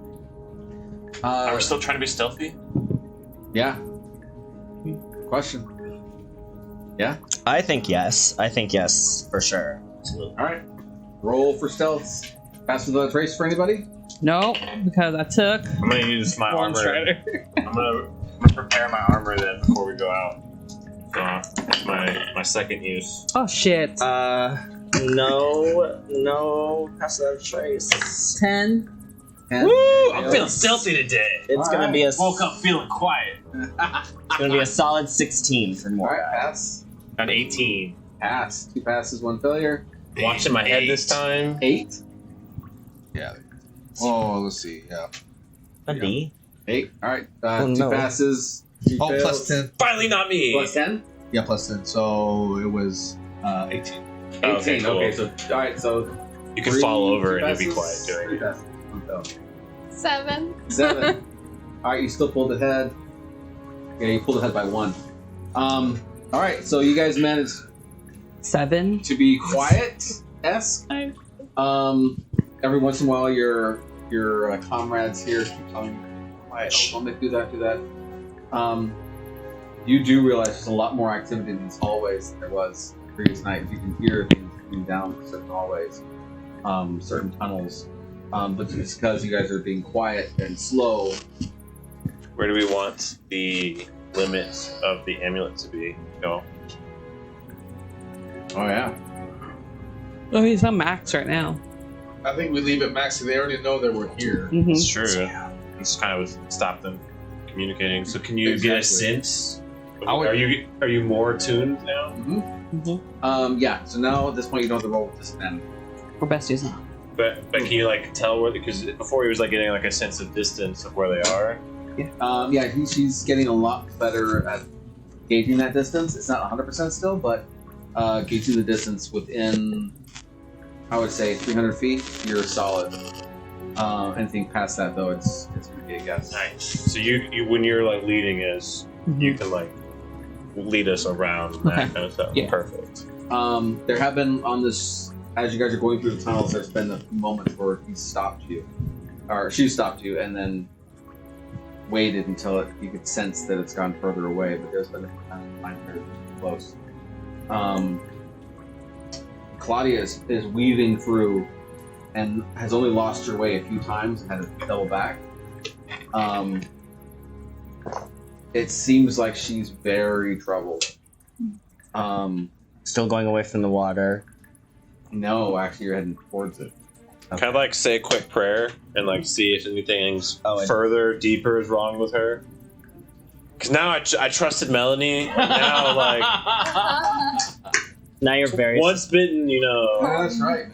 Are we still trying to be stealthy? Yeah. Question. Yeah. I think yes. I think yes, for sure. All right. Roll for stealth. Pass without a trace for anybody? No, because I took I'm gonna use my Form armor. Strider. I'm gonna prepare my armor then before we go out. So that's my second use. Oh shit. No, pass without a trace. 10. Woo! I'm feeling stealthy today. It's gonna be a Woke up feeling quiet. It's gonna be a solid 16 for All more. right, pass. An 18. Pass. 2 passes, 1 failure. Watching my head this time. 8. Yeah. Oh, let's see. Yeah. A D. 8. All right. Oh, 2 no. passes. 2 Oh, fails. plus 10. Finally, not me. Plus 10? Yeah, plus 10. So it was 18. 18. Okay, cool. Okay, so all right, so You can 3, fall over 2 and you'll be passes, quiet doing 3 it. passes, 1 fail. 7. 7. All right, you still pulled ahead. Yeah, you pulled ahead by 1. All right, so you guys managed 7. to be quiet-esque. Every once in a while, your comrades here keep telling you, quiet. Oh, don't do that. You do realize there's a lot more activity in these hallways than there was the previous night. You can hear things coming down certain hallways, certain tunnels. But just because you guys are being quiet and slow, Where do we want the limits of the amulet to be? Go. oh yeah, Oh, he's on max right now. I think we leave it max so they already know that we're here. Mm-hmm. It's true. Just kind of stop them communicating. So can you get a Exactly. sense? I would- Are you more attuned now? yeah. So now at this point, you don't have to roll with disadvantage. We're besties now. But can you like tell where? Because before he was like getting like a sense of distance of where they are. Yeah, she's getting a lot better at gauging that distance. It's not 100% still, but gauging the distance within, I would say, 300 feet, you're solid. Anything past that, though, it's going to be a guess. Nice. So you when you're like leading us, you can like lead us around that Okay. kind of stuff. Yeah. Perfect. There have been on this, as you guys are going through the tunnels, there's been a few moments where he stopped you, or she stopped you, and then waited until you could sense that it's gone further away. But there's been a few times where very close. Claudia is weaving through and has only lost her way a few times and had to double back. It seems like she's very troubled. Still going away from the water. No, actually, you're heading towards it. Kind of like say a quick prayer and like see if anything's Oh, I- further, deeper is wrong with her. Because now I trusted Melanie. And now like Now you're very. once bitten, you know. Oh, that's right.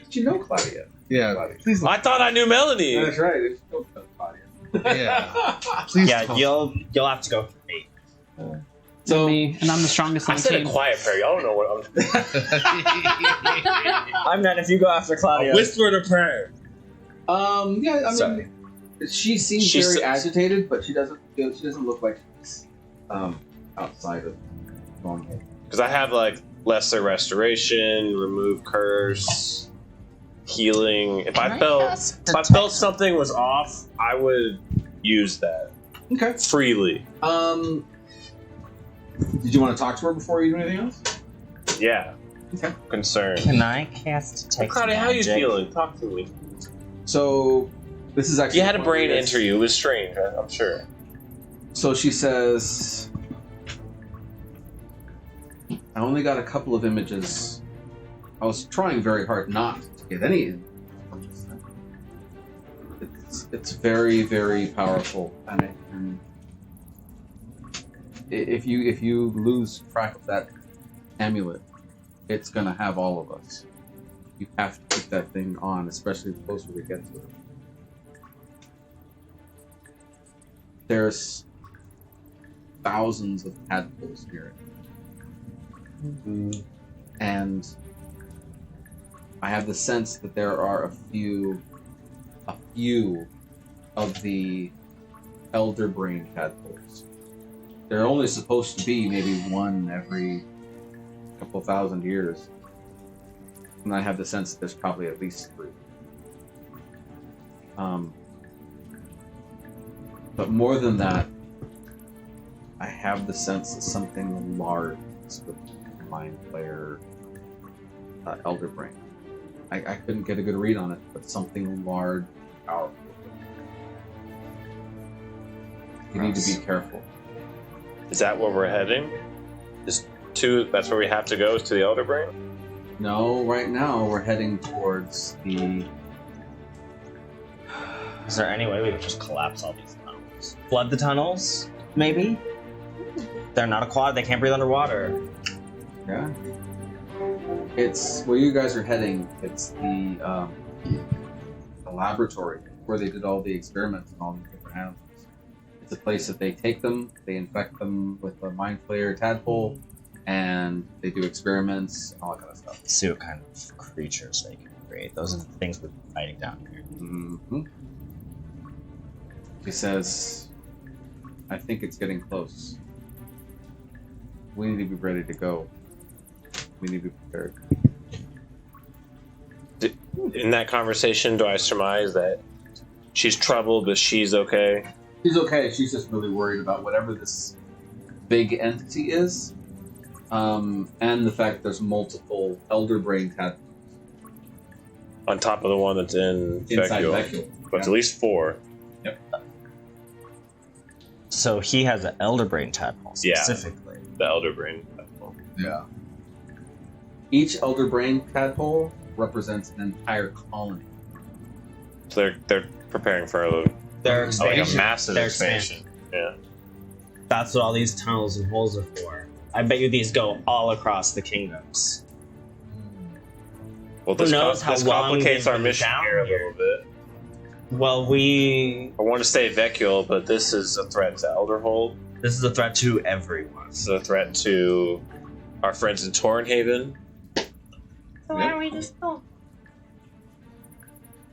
Did you know Claudia? Yeah. Claudia. Please. I thought I knew Melanie. That's right. You know Claudia. Yeah. Please. Yeah, don't. you'll have to go for 8. So Me, and I'm the strongest I on the said a team. quiet prayer. Y'all don't know what I'm not. If you go after Claudia. I whispered a prayer. yeah, I mean, Sorry. she seems She's very so- agitated, but she doesn't look like she's outside of normal. Because I have like lesser restoration, remove curse, healing. If I felt something was off, I would use that Okay. freely. Did you want to talk to her before you do anything else? Yeah. Okay. Concern. Can I cast text Claudia, how you magic? feeling? Talk to me. So this is actually You had a one where brain you guys- enter you. It was strange, I'm sure. So she says, I only got a couple of images. I was trying very hard not to get any. It's very, very powerful, and it can, if you lose track of that amulet, it's gonna have all of us. You have to keep that thing on, especially the closer we get to it. There's thousands of tadpoles near it. And I have the sense that there are a few of the elder brain tadpoles. There are only supposed to be maybe one every couple thousand years. And I have the sense that there's probably at least 3. But more than that, I have the sense that something large fights with Mind Flayer, Elder Brain. I couldn't get a good read on it, but something large, powerful. You need to be careful. Is that where we're heading? That's where we have to go, is to the Elder Brain? No, right now we're heading towards the... Is there any way we could just collapse all these tunnels? Flood the tunnels? Maybe? They're not aquatic, they can't breathe underwater. Yeah. It's where you guys are heading. It's the laboratory where they did all the experiments on all these different animals. It's a place that they take them, they infect them with a Mind Flayer tadpole, and they do experiments and all that kind of stuff. See what kind of creatures they can create. Those are the things we're fighting down here. Mm-hmm. He says, I think it's getting close. We need to be ready to go. We need to be prepared. In that conversation, do I surmise that she's troubled, but she's okay? She's okay. She's just really worried about whatever this big entity is, and the fact that there's multiple Elder Brain tadpoles On top of the one that's in inside Vecchio. Vecchio. But it's at least 4. So he has an Elder Brain tadpole Yeah. specifically. The Elder Brain. Yeah. Each Elder Brain tadpole represents an entire colony. So they're preparing for a Their like expansion. a massive Their expansion. Yeah. That's what all these tunnels and holes are for. I bet you these go all across the kingdoms. Well, Who this, knows how this long complicates they've our been mission down here a here. little bit. Well, I want to stay Vecchio, but this is a threat to Elderhold. this is a threat to everyone. This is a threat to our friends in Tornhaven. So why don't we just go?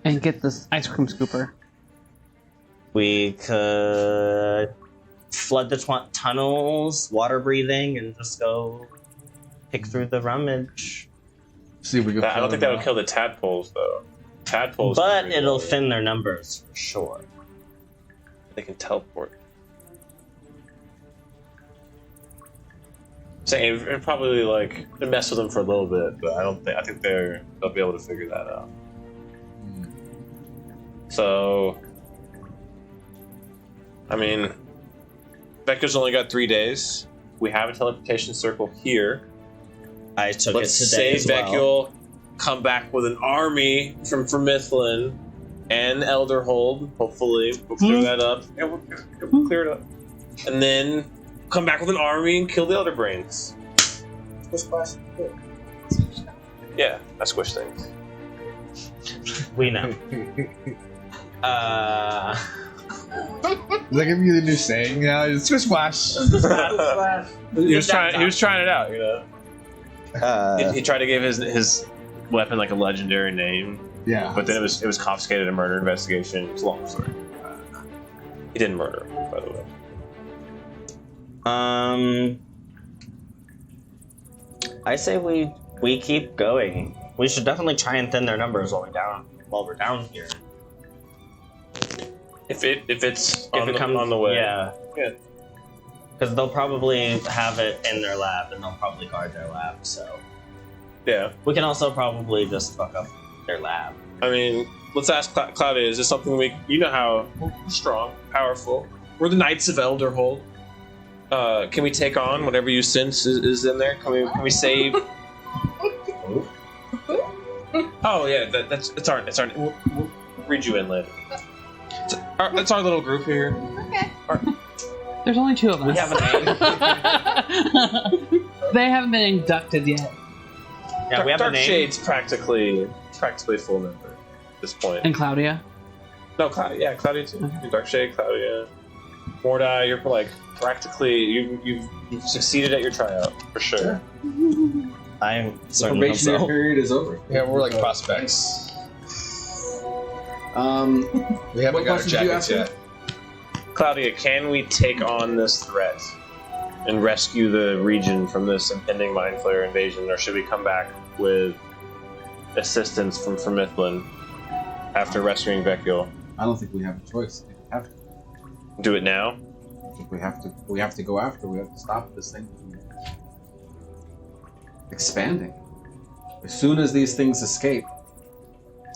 And get this ice cream scooper. We could flood the tunnels, water breathing, and just go pick through the rummage. See if we can. I don't think that would kill the tadpoles, though. Tadpoles. But can it'll really- thin their numbers for sure. They can teleport. Saying it probably like mess with them for a little bit, but I think they'll be able to figure that out. So, I mean, Vector's only got 3 days. We have a teleportation circle here. I took Let's it today save as well. Vecchio, come back with an army from Mithlin and Elderhold. Hopefully, we'll clear that up. Yeah, we'll clear it up. And then come back with an army and kill the Elder Brains. Yeah, I squish things. We know. Is that gonna be the new saying now? It's squish splash. He was trying it out, you know. He tried to give his weapon like a legendary name, Yeah. but then it was confiscated in a murder investigation. It's a long story. He didn't murder, by the way. I say we keep going. We should definitely try and thin their numbers while we're down here. If it's If it comes on the way, yeah. Yeah. Because they'll probably have it in their lab, and they'll probably guard their lab. So yeah. we can also probably just fuck up their lab. I mean, let's ask Claudia. Is this something you know how we're strong, powerful? We're the Knights of Elderhold. Can we take on whatever you sense is in there? Can we save? Oh yeah, it's our. We'll read you in later. It's our little group here. Okay. There's only 2 of us. We have a name. They haven't been inducted yet. Yeah, we have a Dark name. Shade's practically full member at this point. And Claudia. No, Claudia too. Dark Shade, Claudia, Mordai. You're like practically you've succeeded at your tryout for sure. I'm The certainly hope probationary so. period is over. Yeah, we're like prospects. We haven't What got our questions do you jackets ask yet. Claudia, can we take on this threat and rescue the region from this impending Mind Flayer invasion, or should we come back with assistance from Mithlin after rescuing Vecchio? I don't think we have a choice. I think we have to. Do it now? I think we have to. We have to go after. We have to stop this thing. expanding. As soon as these things escape,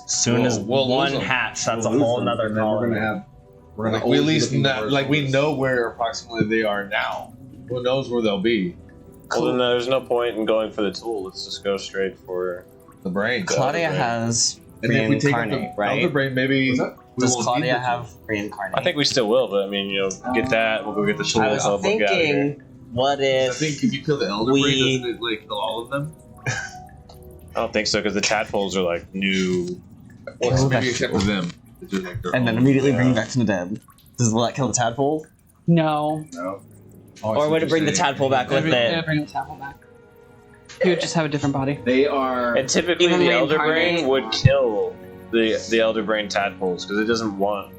Soon as We'll one lose them. hatch, that's we'll a lose whole them, nother and then colony. we're gonna Like, we at always be least looking not, for like we resources. know where approximately they are now. Who knows where they'll be? Well, then there's no point in going for the tool. Let's just go straight for. The brain. Claudia Elder brain. has And if we take out reincarnate, the right? elder brain, maybe What's that? we Does won't Claudia need the have tool. reincarnate? I think we still will, but I mean, get that. We'll go get the tool. I was so we'll get out of here. thinking, what I if think if you kill the elder we- brain, doesn't it like kill all of them? I don't think so because the tadpoles are like new. Well, Oh, maybe that's except for them. It's just like their and then own. immediately bring Yeah. back from the dead? Does that kill the tadpole? No. No. Or would it bring the tadpole back with Yeah, it? bring the tadpole back. He would just have a different body. They are. And typically, Even the elder reincarnate? brain would kill the elder brain tadpoles because it doesn't want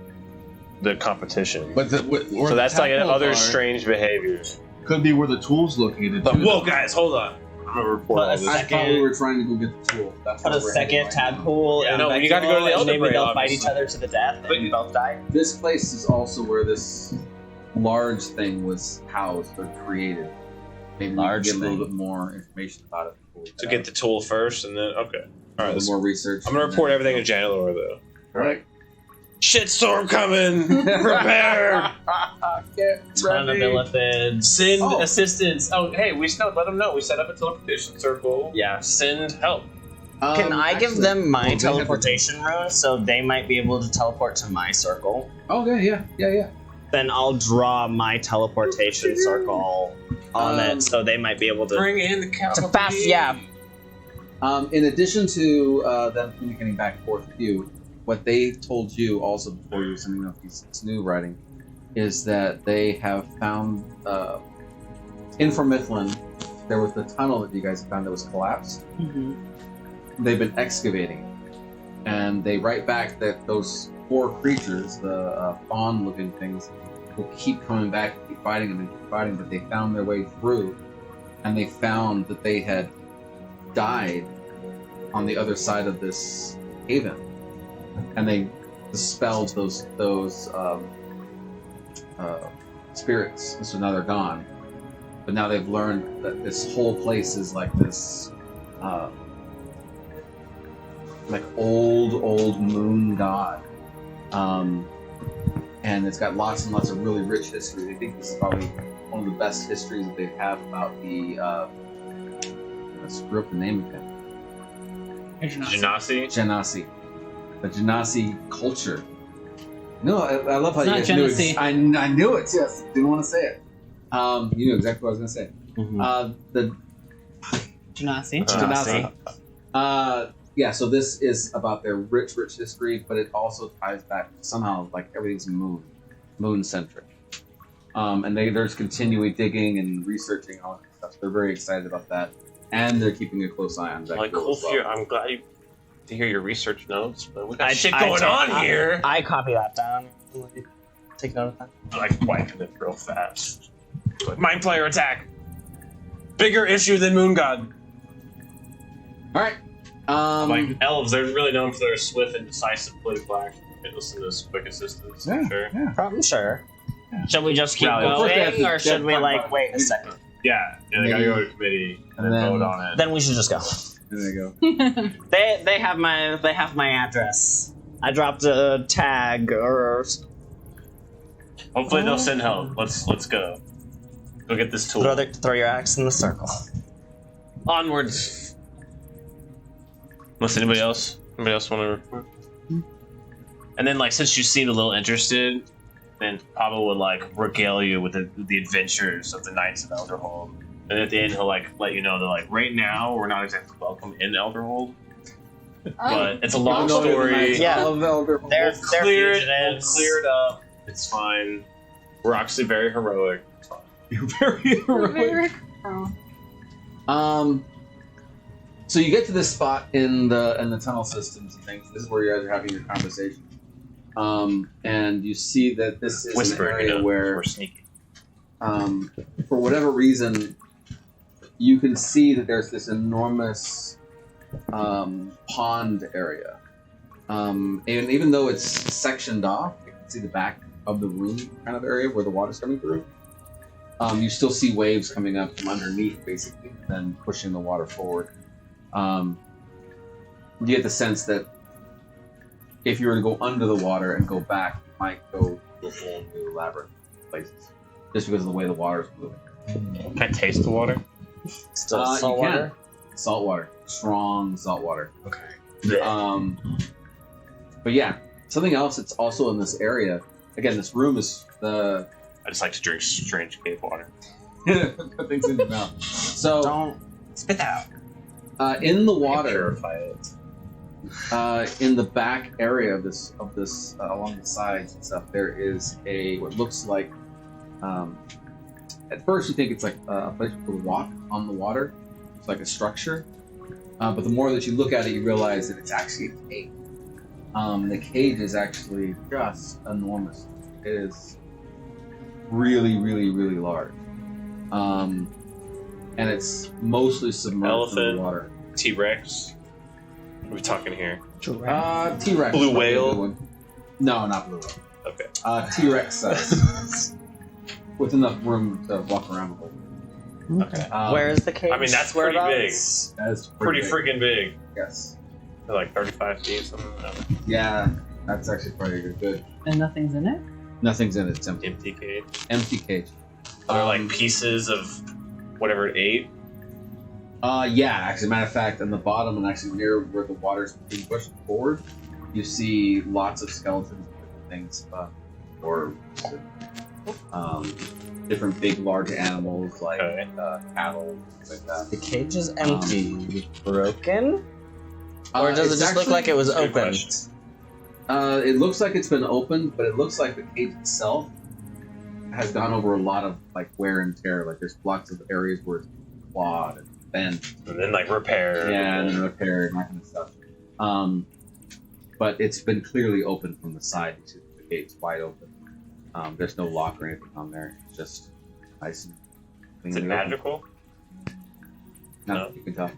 the competition. But So that's like other strange behavior. Could be where the tool's located. But too, whoa, though. guys, hold on. I'm gonna report But all this. I thought we were trying to go get the tool. That's Put where a we're second heading right now. tadpole Yeah, in no, you gotta go to the and elder maybe brain, they'll fight obviously. each other to the death and both die. This place is also where this large thing was housed or created. Maybe Large we can get a thing. little bit more information about it before we To head get out. the tool first, and then okay. All a right, little let's, more research. I'm gonna and report then- everything to Janelor though. Right. Shitstorm coming! Prepare! Ton of illifids. Send Oh. assistance. Oh, hey, we still let them know. We set up a teleportation circle. Yeah. Send help. Can I give actually- them my well, they have the- teleportation rune so they might be able to teleport to my circle? Okay, yeah. Then I'll draw my teleportation circle on it so they might be able to. Bring in the It's cavalry. a fast, yeah. In addition to them communicating back and forth with you, what they told you also before you were sending out this new writing is that they have found in Formithlin there was the tunnel that you guys found that was collapsed. Mm-hmm. They've been excavating, and they write back that those four creatures, the fawn-looking things, will keep coming back, keep fighting them, and keep fighting. But they found their way through, and they found that they had died on the other side of this haven, and they dispelled those spirits, and so now they're gone. But now they've learned that this whole place is like this. Like old moon god, and it's got lots and lots of really rich history. They think this is probably one of the best histories that they have about the. I screw up the name of it. Genasi. Genasi, the Genasi culture. No, I love how It's you not guys knew. Genasi. I knew it. Yes, didn't want to say it. You knew exactly what I was going to say. The Genasi. Genasi. Yeah, so this is about their rich history, but it also ties back somehow, like everything's moon centric. And they're just continually digging and researching all that stuff. They're very excited about that, and they're keeping a close eye on Like, Vector cool as well. for you. I'm glad to hear your research notes, but we got I- shit I going take- on I- here. I copy that down. Take note of that. I like wiping it real fast. Mind player attack. Bigger issue than Moon God. All right. Like elves, they're really known for their swift and decisive political action. Okay, listen to this quick assistance. Yeah, Sure. yeah. I'm sure. Should we just keep Well, of course they have going, to- or should we yeah, like wait a second? Yeah, they gotta go to committee and And then then- vote on it. Then we should just go. There you go. They have my address. I dropped a tag or Hopefully they'll send help. Let's go. Go get this tool. throw your axe in the circle. Onwards. Unless anybody else want to report? And then, like, since you seemed a little interested, then Pablo would like regale you with the adventures of the Knights of Elderhold. And at the end, he'll like let you know that like right now we're not exactly welcome in Elderhold, but it's a long Even though they're the story. Knights Yeah. of Elderhold. They're We'll fugitives. clear it up. It's fine. We're actually very heroic. It's fine. You're very heroic. So you get to this spot in the tunnel systems and things. This is where you guys are having your conversation. And you see that this is Whispering, an area you know, where, we're sneaky. for whatever reason, you can see that there's this enormous pond area. And even though it's sectioned off, you can see the back of the room kind of area where the water's coming through. You still see waves coming up from underneath, basically, and pushing the water forward. You get the sense that if you were to go under the water and go back, you might go to a whole new labyrinth of places, just because of the way the water is moving. Can I taste the water? Still You salt can. water? Salt water, strong salt water. Okay. But yeah, something else that's also in this area. Again, this room is the I just like to drink strange cave water. put things in your mouth. So Don't spit that out. in the water, Purify it. in the back area of this along the sides and stuff, there is what looks like. At first, you think it's like a place to walk on the water. It's like a structure, but the more that you look at it, you realize that it's actually a cage. The cage is actually just enormous. It is really, really, really large, and it's mostly submerged in Elephant. the water. T-Rex. What are we talking here? T-Rex. Blue might be a whale? good one. No, not blue whale. Okay. T-Rex size. With enough room to walk around the whole. Okay. Where is the cage? I mean, that's pretty big. Whereabouts? That is Pretty big. freaking big. Yes. They're like 35 feet, something like that. Yeah, that's actually pretty good. And nothing's in it? Nothing's in it. It's empty. Empty cage. Empty cage. Are there like pieces of whatever it ate? Yeah, actually, matter of fact, on the bottom and actually near where the water's being pushed forward, you see lots of skeletons and different things, or different big, large animals like Okay. cattle, things like that. The cage is empty. Broken? Or does it It's just look actually- like it was Good open? question. It looks like it's been opened, but it looks like the cage itself has gone over a lot of like wear and tear. Like there's lots of areas where it's clawed and bent, And then like repair. and then repaired and that kind of stuff. But it's been clearly open from the side. You see the gate's wide open. There's no lock or anything on there. It's just nice and Is it cleanly open. magical? No, No. you can tell.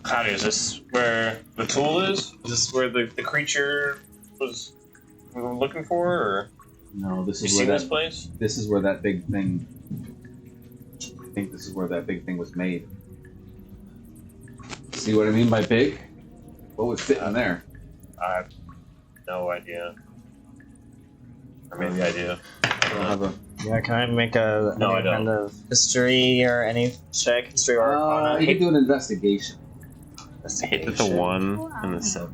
Cloudy, is this where the tool is? Is this where the creature was we were looking for? Or No, this you is seen where this place? this is where that big thing. I think this is where that big thing was made. See what I mean by big? What would fit in there? I have no idea. Or maybe I do. I don't have a. Yeah, can I make a No, any I kind of history or any check? History or arcana? You can do an investigation. I hate that the 1 and the 7.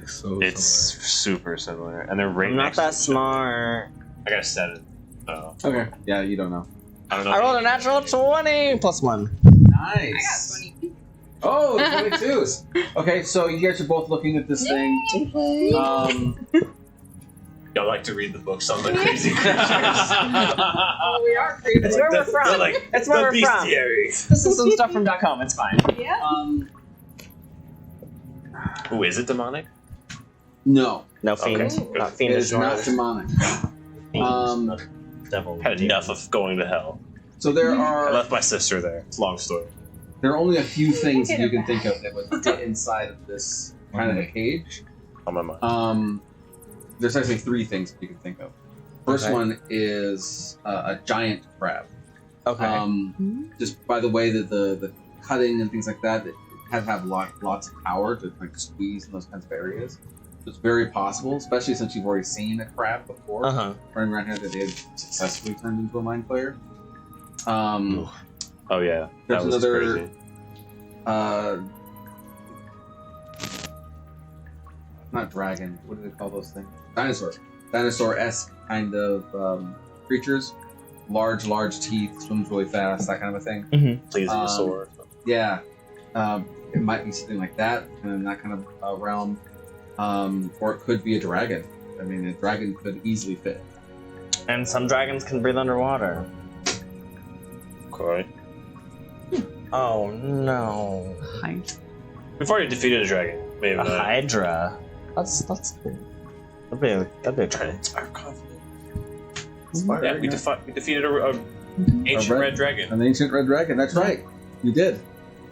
So It's super similar, and they're right I'm not next to that each other. smart. I got a 7. So Okay. Yeah, you don't know. I don't know. I rolled a natural 20 plus 1. Nice. I got 20. Oh, 22s. Okay, so you guys are both looking at this thing. Y'all like to read the books on the crazy creatures. Oh, we are creepy. It's where we're from. They're like, It's where the we're from. bestiaries. This is some stuff from .com. It's fine. Yeah. Ooh, is it demonic? No, No fiend. Okay. Not it fiendish is not demonic. Devil. Had enough of going to hell. So there I are left my sister there. It's a long story. only a few things that you can think of that would fit inside of this kind of a cage. On my mind. There's actually 3 things that you can think of. First Okay. one is a giant crab. Okay. Just by the way that the cutting and things like that, it have lots of power to like squeeze in those kinds of areas. So it's very possible, especially since you've already seen a crab before Uh-huh. running around here that they had successfully turned into a mind player. Oh yeah, There's that was another- crazy. Not dragon. What do they call those things? Dinosaur-esque kind of creatures. Large teeth, swims really fast, that kind of a thing. Plesiosaur. Yeah, it might be something like that, in that kind of realm, or it could be a dragon. I mean, a dragon could easily fit. And some dragons can breathe underwater. Okay. Oh no. Hi. We've already defeated a dragon. Maybe A not. hydra. That's cool. That'd be a dragon. Inspire confidence. Inspire, Yeah, we defeated a ancient A red- red dragon. An ancient red dragon. That's right. You did.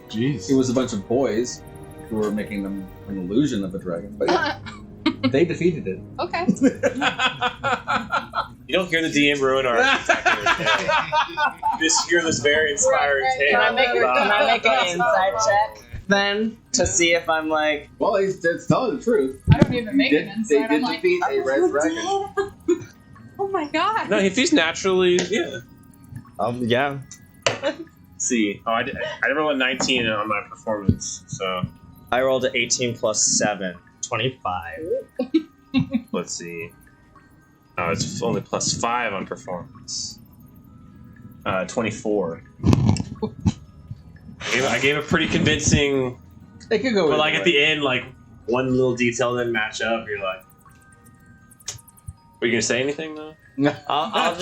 Jeez. It was a bunch of boys who were making them an illusion of a dragon, but yeah, they defeated it. Okay. You don't hear the DM ruin our spectacular tale. You just hear this very inspiring tale. Can I make an insight check then to see if I'm like? Well, it's telling the truth. I don't even make an They insight. did I'm like, defeat a red dragon. oh my god. No, if he's naturally, yeah. Yeah. Let's see. Oh, I did roll a 19 on my performance, so I rolled an 18 plus 7, 25. let's see. Oh, it's only plus 5 on performance. 24. I gave a pretty convincing. They could go. But like at the end, like one little detail didn't match up. You're like, are you gonna say anything though? I'll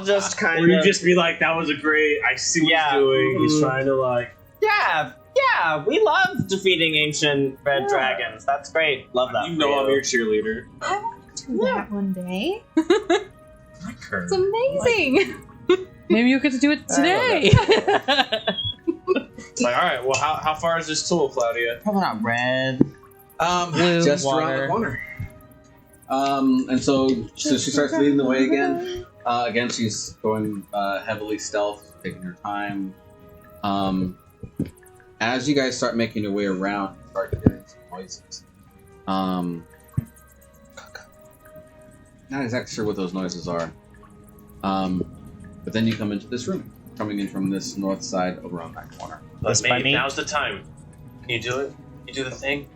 just kind Or of. you just be like, that was a great. I see what he's doing. He's trying to like. Yeah, we love defeating ancient red dragons. That's great. Love that. You know, I'm your cheerleader. I want to do that one day. Like her. It's amazing. Maybe you get to do it today. It's like, all right. Well, how far is this tool, Claudia? Probably not red. Blue, just around water. the corner. And so she starts leading the way again. Again, she's going heavily stealth, taking her time. As you guys start making your way around, you start hearing some noises. Not exactly sure what those noises are. But then you come into this room, coming in from this north side over on that corner. This by me? Now's the time. Can you do it? Can you do the thing?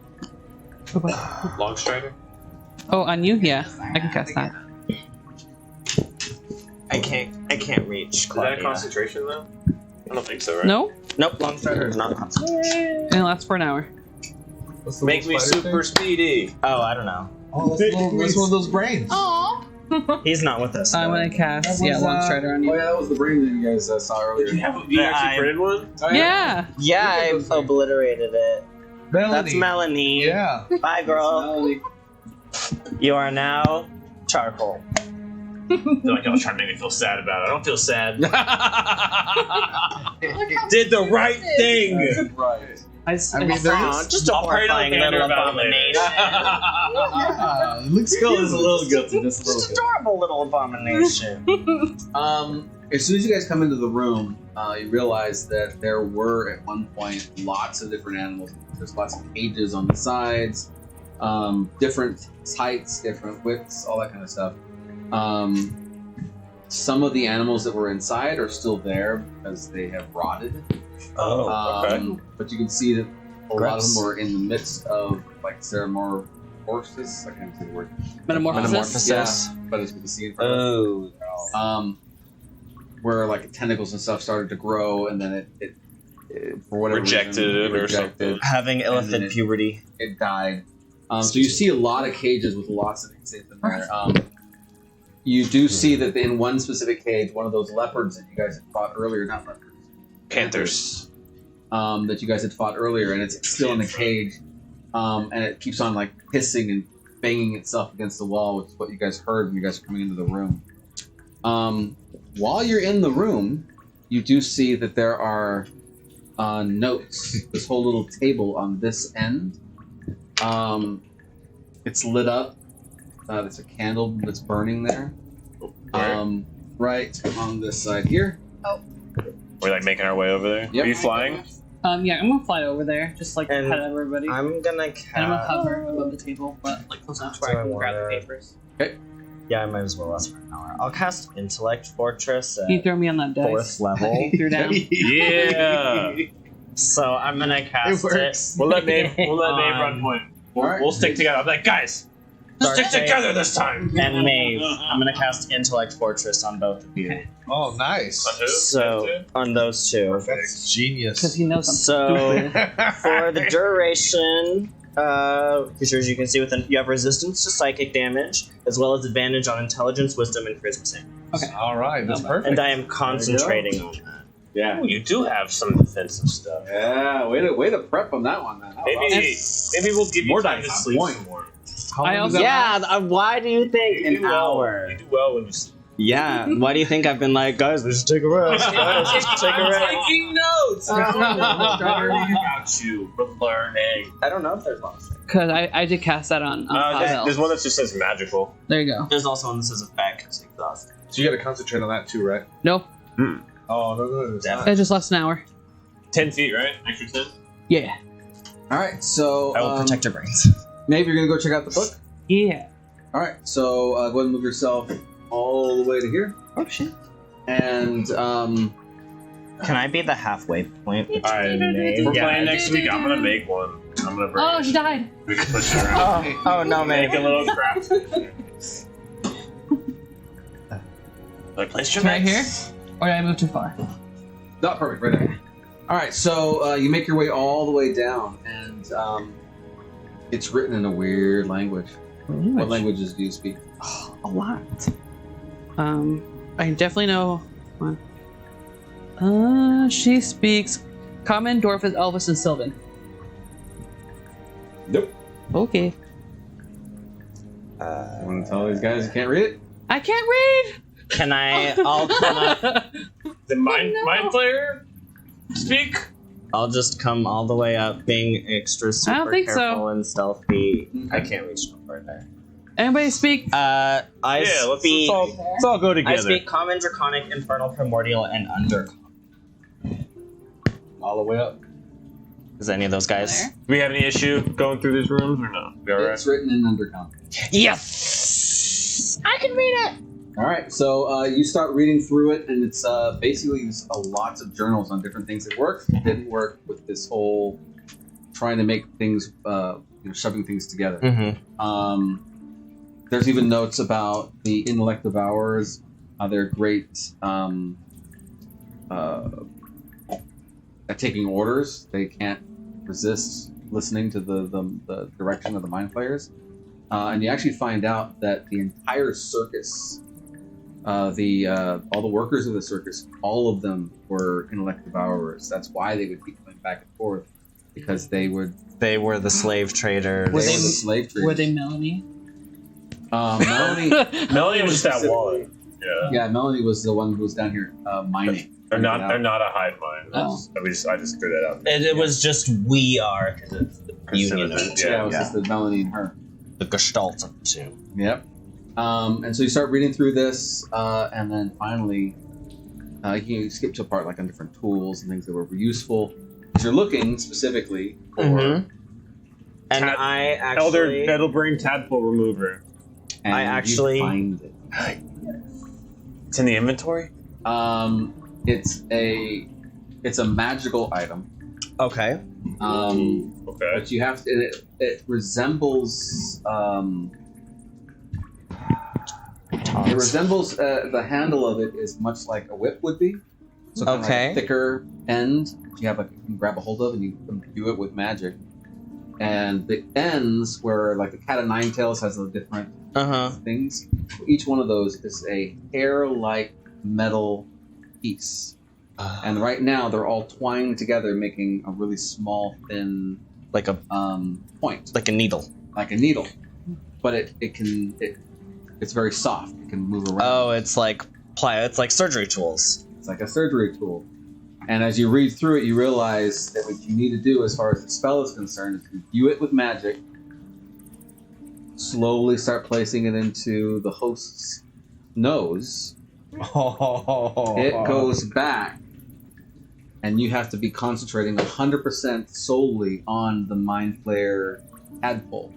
Long strider? Oh, on you? Yeah, I can cast that. I can't reach. Is that Claudia. a concentration though? I don't think so, right? No? Nope, long strider is not concentration. And it lasts for an hour. What's the Make me little spider super thing? speedy. Oh, I don't know. Oh, that's one of those brains. Aw. He's not with us. I'm though. gonna cast, That was, Long Strider on Oh you. yeah, that was the brain that you guys saw earlier. You Yeah, actually I- printed one? Oh, Yeah. Yeah, I Look at those obliterated it. Melanie. That's Melanie. Yeah. Bye, girl. Melanie. You are now charcoal. They're like, y'all trying to make me feel sad about it. I don't feel sad. Look how Did the right it is. thing. Right. I mean, there Aw, is. just a I'll pray to horrifying Gander little about it later. abomination. Yeah, it looks Skull good. is a little guilty, just a little Just guilty. adorable little abomination. As soon as you guys come into the room, you realize that there were at one point lots of different animals. There's lots of cages on the sides, different heights, different widths, all that kind of stuff. Some of the animals that were inside are still there because they have rotted. Oh, okay. But you can see that a lot of Gross. them were in the midst of like metamorphosis. I can't say the word. Metamorphosis. Yeah, but as we can see in front of Oh. where like tentacles and stuff started to grow, and then it for whatever Rejected reason, it or rejected. something. Having And then illithid it- puberty. It died. So you see a lot of cages with lots of things in there. You do see that in one specific cage, one of those leopards that you guys had fought earlier, not leopards, Panthers. that you guys had fought earlier, and it's still in the cage, and it keeps on like hissing and banging itself against the wall, which is what you guys heard when you guys were coming into the room. While you're in the room, you do see that there are notes. This whole little table on this end. It's lit up. There's a candle that's burning there. Right on this side here. We're like making our way over there. Yep. Are you flying? Yeah, I'm gonna fly over there, just like And pet everybody. I'm gonna And I'm gonna cast. hover above the table, but like close enough to where I can grab the papers. Yeah, I might as well last for an hour. I'll cast Intellect Fortress Can you at throw me on that dice? 4th level. You're down. Yeah. So I'm gonna cast It works. We'll let Nave on run point. We'll, Alright. we'll stick together. I'm like, guys, stick Dark together this time. and Maeve. I'm gonna cast Intellect Fortress on both of you. Oh, nice. On who? So on those two. That's genius. Because he knows I'm So stupid. for the duration, creatures you can see within, you have resistance to psychic damage, as well as advantage on intelligence, wisdom, and charisma saving. All right, that's perfect. And I am concentrating on that. Yeah. Ooh, you do have some defensive stuff. Yeah. Way to prep on that one, man. That was Maybe we'll give you More time to dice on sleep point. some more. How I long also- does that Yeah, why do you think You an do well. hour? You do well when you sleep. Yeah. Why do you think I've been like, guys, we should take a rest? Guys, we should take a rest. Taking notes. Learning about you. We're learning. I don't know if there's one. Because I did cast that on Pavel. There's one that just says magical. There you go. There's also one that says effect. It's exhausting. So you got to concentrate on that too, right? Nope. Oh no, it's not. It just lasts an hour. 10 feet, right? Extra 10? Yeah. All right, so I will protect your brains. maybe you're gonna go check out the book. Yeah. All right, so go ahead and move yourself all the way to here, Oh shit. and Can I be the halfway point between We're playing next week. I'm gonna make one. I'm gonna bring Oh, it. he died. We can push it around. Oh no, man. Make a little craft. Like place your Right here? bets. Or did I move too far? not perfect, right there. All right, so you make your way all the way down, and it's written in a weird language. What languages do you speak? A lot. I definitely know one. She speaks Common, Dwarfish, Elvis, and Sylvan. Nope. Okay. You want to tell these guys you can't read it? I can't read! Can I'll come up, The mind player speak. I'll just come all the way up, being extra super I don't think so. careful and stealthy. I can't reach no further. Anybody speak? I Let's speak. all go I together. speak Common, Draconic, Infernal, Primordial, and Undercommon. All the way up. Is any of those guys? There. Do we have any issue going through these rooms or no? We all right? It's written in Undercommon. Yes! I can read it! All right, so you start reading through it, and it's basically just lots of journals on different things that worked, didn't work with this whole trying to make things, shoving things together. Mm-hmm. There's even notes about the intellect devourers. They're great at taking orders. They can't resist listening to the direction of the mind flayers. And you actually find out that the entire circus, all the workers of the circus, all of them were intellect devourers. That's why they would keep going back and forth, because they were They were the slave traders. the slave traders. Were they Melanie? Melanie, Melanie was that one. Yeah. yeah, Melanie was the one who was down here mining. They're not a hive mind. Oh. I just threw that out. It was just we are, because it's the union of the two. Yeah, it was just the Melanie and her. The gestalt of the two. Yep. And so you start reading through this, and then finally, you skip to a part like on different tools and things that were useful. Because you're looking specifically for. Mhm. And Tad- I Elder actually, Nettlebrain Tadpole Remover. And I you actually- find it. It's in the inventory. It's a magical item. okay. Okay. But you have to. It resembles. It resembles the handle of it is much like a whip would be. So kind of like Okay. a thicker end. You have you can grab a hold of and you imbue it with magic. And the ends where like the cat of nine tails has the different Uh-huh. things. Each one of those is a hair-like metal piece. And right now they're all twined together, making a really small, thin Like a point, like a needle. like a needle. But it's very soft. It can move around. Oh, it's like it's like surgery tools. It's like a surgery tool. And as you read through it, you realize that what you need to do, as far as the spell is concerned, is imbue it with magic. Slowly start placing it into the host's nose. It goes back, and you have to be concentrating 100% solely on the Mind Flayer tadpole.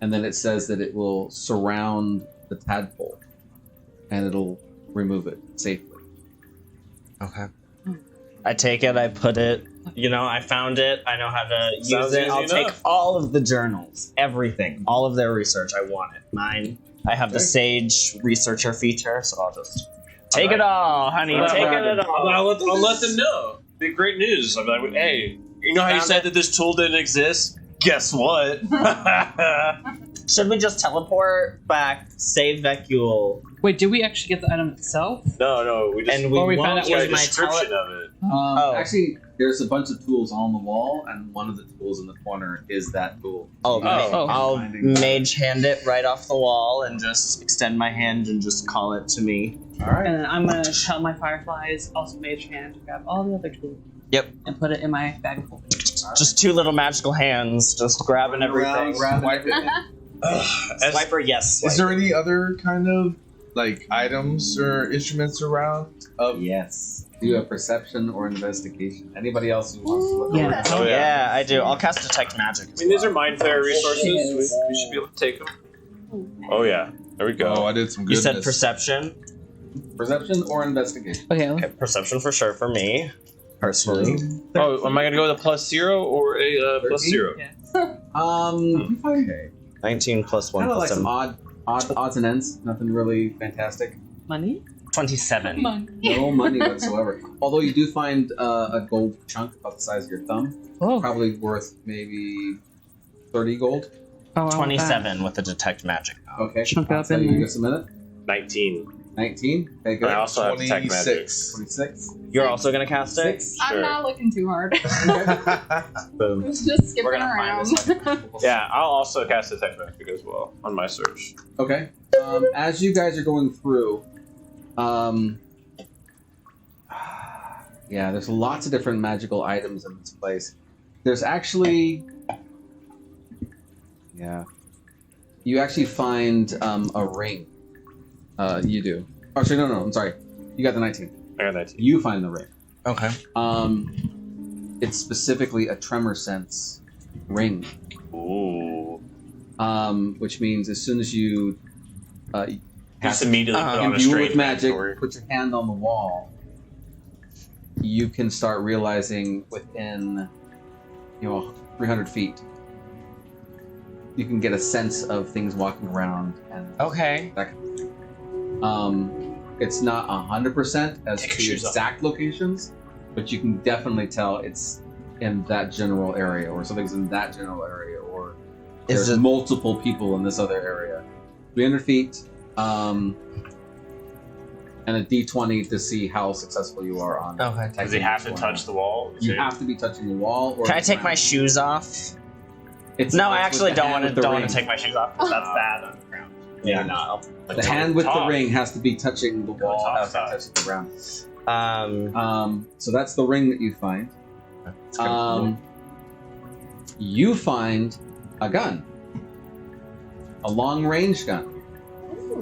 And then it says that it will surround the tadpole, and it'll remove it safely. Okay. I take it, I put it, I found it, I know how to use Sounds it. easy I'll take enough. all of the journals, everything, all of their research. I want it. Mine. I have the Sage researcher feature, so I'll just take it all, honey. Take it all. I'll let them know. Be great news. I'll be like, hey, you know how you Found said it. that this tool didn't exist? Guess what? Should we just teleport back, save Vecule, Wait, did we actually get the item itself? No, we just and we Or we won't found out got a use my description of it. Oh. Actually, There's a bunch of tools on the wall, and one of the tools in the corner is that tool. Oh, Oh. I'll Finding- mage hand it right off the wall and just extend my hand and just call it to me. All right. And then I'm gonna tell my fireflies, also mage hand, to grab all the other tools. Yep. And put it in my bag of holding. Just two little magical hands, just grabbing everything. Grabbing everything. Swiper, yes. Is there any other kind of like items or instruments around? Yes. Do you have perception or investigation? Anybody else who wants to look Yeah. around? Oh, Yeah, I do. I'll cast Detect Magic. I mean, these are mind flayer resources. We should be able to take them. Oh yeah, there we go. Oh, I did some You goodness. said Perception? Perception or investigation? Okay. Okay, Perception for sure for me, personally. Oh, am I gonna go with a +0 or a +0? You find 19 plus 1 kind of like plus some 7. odds and ends. Nothing really fantastic. Money? 27. No money whatsoever. Although you do find a gold chunk about the size of your thumb, Oh. probably worth maybe 30 gold. Oh, I want 27 with the Detect Magic. Okay. Chunk I'll up tell in you there. just a minute. 19. 19. Okay, good. I also have detect magic. 26. 26. You're also gonna cast it? 6. I'm not looking too hard. Boom. It's just skipping We're gonna find around. this Yeah, I'll also cast detect magic as well on my search. Okay. As you guys are going through, yeah, there's lots of different magical items in this place. There's actually, yeah, you actually find a ring. You do. Oh, sorry, no, I'm sorry. You got the 19. I got 19. You find the ring. Okay. It's specifically a tremor sense ring. Ooh. Which means as soon as you Just immediately put on a imbue strange with magic, inventory. put your hand on the wall, you can start realizing within 300 feet you can get a sense of things walking around, and Okay. it's not 100% as Take your to shoes off. exact locations, but you can definitely tell it's in that general area, or something's in that general area, or Is there's it multiple people in this other area. 300 feet, and a d20 to see how successful you are on. Okay. Does he have to touch the wall? You have to be touching the wall. Or Can I the take my ground. shoes off? It's No, I with actually the don't hand want with the to ring. take my shoes off because that's bad on the ground. Yeah. No. The hand with the Talk. ring has to be touching the wall, Talk has to side. touch the ground. So that's the ring that you find. You find a gun, a long-range gun,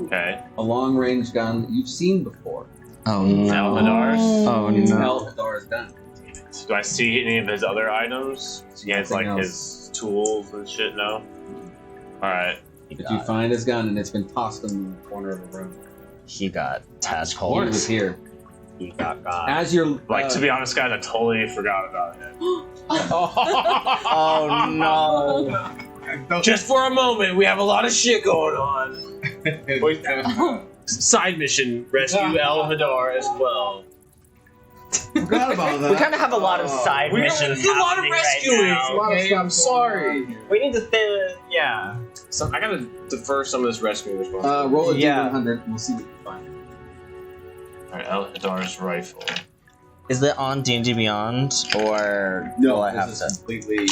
Okay. a long-range gun you've seen before. Oh Elder's? Oh It's no. Elder's gun. Do I see any of his other items? He has like Nothing his tools and shit. No. All right. But you find his gun, and it's been tossed in the corner of the room. He got He tadpoles. was here. He got got. As you're Like to be honest, guys, I totally forgot about him. Oh no. Just for a moment, we have a lot of shit going on. Side mission: rescue El Hadar as well. forgot about that. We kind of have a lot of side We missions. have a lot of happening rescuing. Right now. Okay, I'm sorry. We need to yeah. So I gotta defer some of this rescuing responsibility. Roll a Yeah. d100, and we'll see what you find. All right, El Hadar's rifle. Is it on D&D Beyond or No, will I this have is to? completely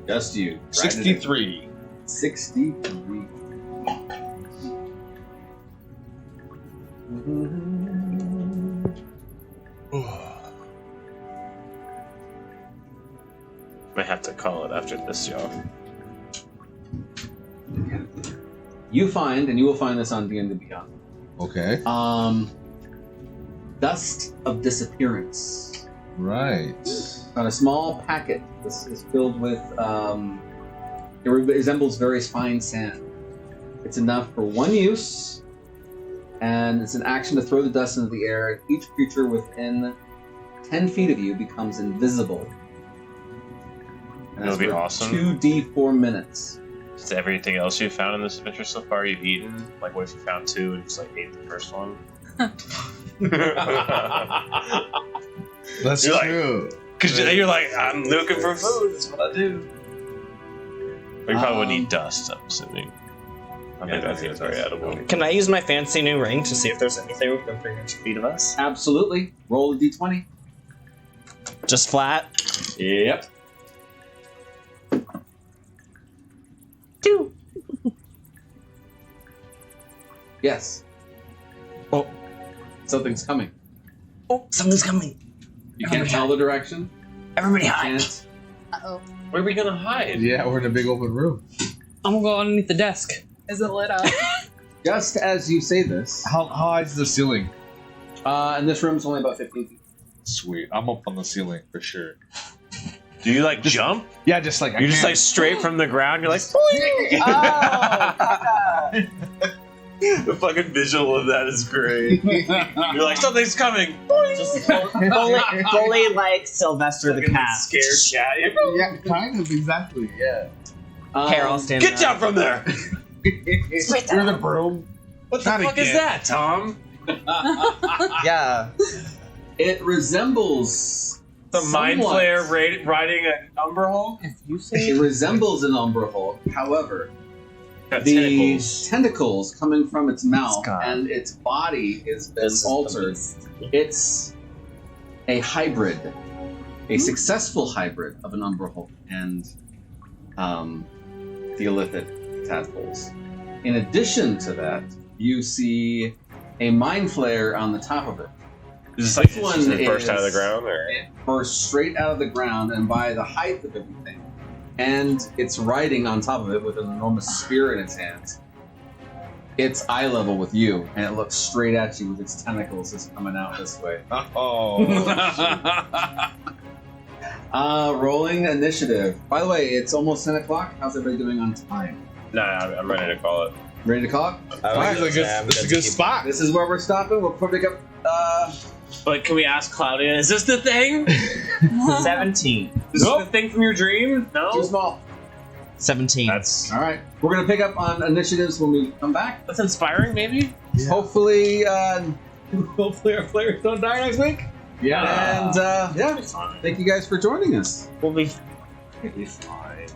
just you. 63. 63. Might have to call it after this, y'all. You find, and you will find this on D&D Beyond. Okay. Dust of disappearance. Right. On a small packet. This is filled with. It resembles very fine sand. It's enough for one use, and it's an action to throw the dust into the air. Each creature within 10 feet of you becomes invisible. And That would that's be for awesome. 2d4 minutes. Is everything else you've found in this adventure so far you've eaten? Like, what if you found 2 and just like ate the first one? That's You're like- true. Because you're like, I'm looking for food. That's what I do. But you probably wouldn't eat dust, I'm assuming. I think that seems very edible. Can I use my fancy new ring to see if there's anything within 300 feet of us? Absolutely. Roll a d20. Just flat. Yep. 2. Yes. Oh. Something's coming. Oh, something's coming. You can't tell the direction. Everybody You hide. can't. Uh-oh. Where are we gonna hide? Yeah, we're in a big open room. I'm gonna go underneath the desk. Is it lit up? Just as you say this, How high is the ceiling? and this room's only about 15 feet. Sweet. I'm up on the ceiling for sure. Do you like jump? Yeah, just like You're just like straight from the ground. You're like, the fucking visual of that is great. You're like, something's coming. Just fully like Sylvester the cat. Scared cat. yeah, kind of exactly. Yeah. Hair all standing Get down from there. You're the broom. What the Not fuck is again. that, Tom? Yeah. It resembles The mind somewhat- flayer riding an Umberhold? If you say It resembles an Umberhold. However, Got the tentacles. tentacles coming from its mouth gone. and its body is been This is the altered. beast. It's a hybrid, a successful hybrid of an Umberhold and the Illithid tadpoles. In addition to that, you see a mind flare on the top of it. Is this like This one just gonna burst out of the is- ground? Or? It bursts straight out of the ground and by the height of everything. And it's riding on top of it with an enormous spear in its hands. It's eye level with you, and it looks straight at you with its tentacles just coming out this way. Oh. Rolling initiative. By the way, it's almost 10 o'clock. How's everybody doing on time? Nah, I'm ready to call it. Ready to call it? This is a good spot. This is where we're stopping. We'll pick up. But can we ask Claudia, is this the thing? 17. Is this the thing from your dream? Too No? small. 17. That's All right. We're going to pick up on initiatives when we come back. inspiring, maybe? Hopefully, hopefully our players don't die next week. Yeah. And yeah, thank you guys for joining us. We'll be It'll be fine.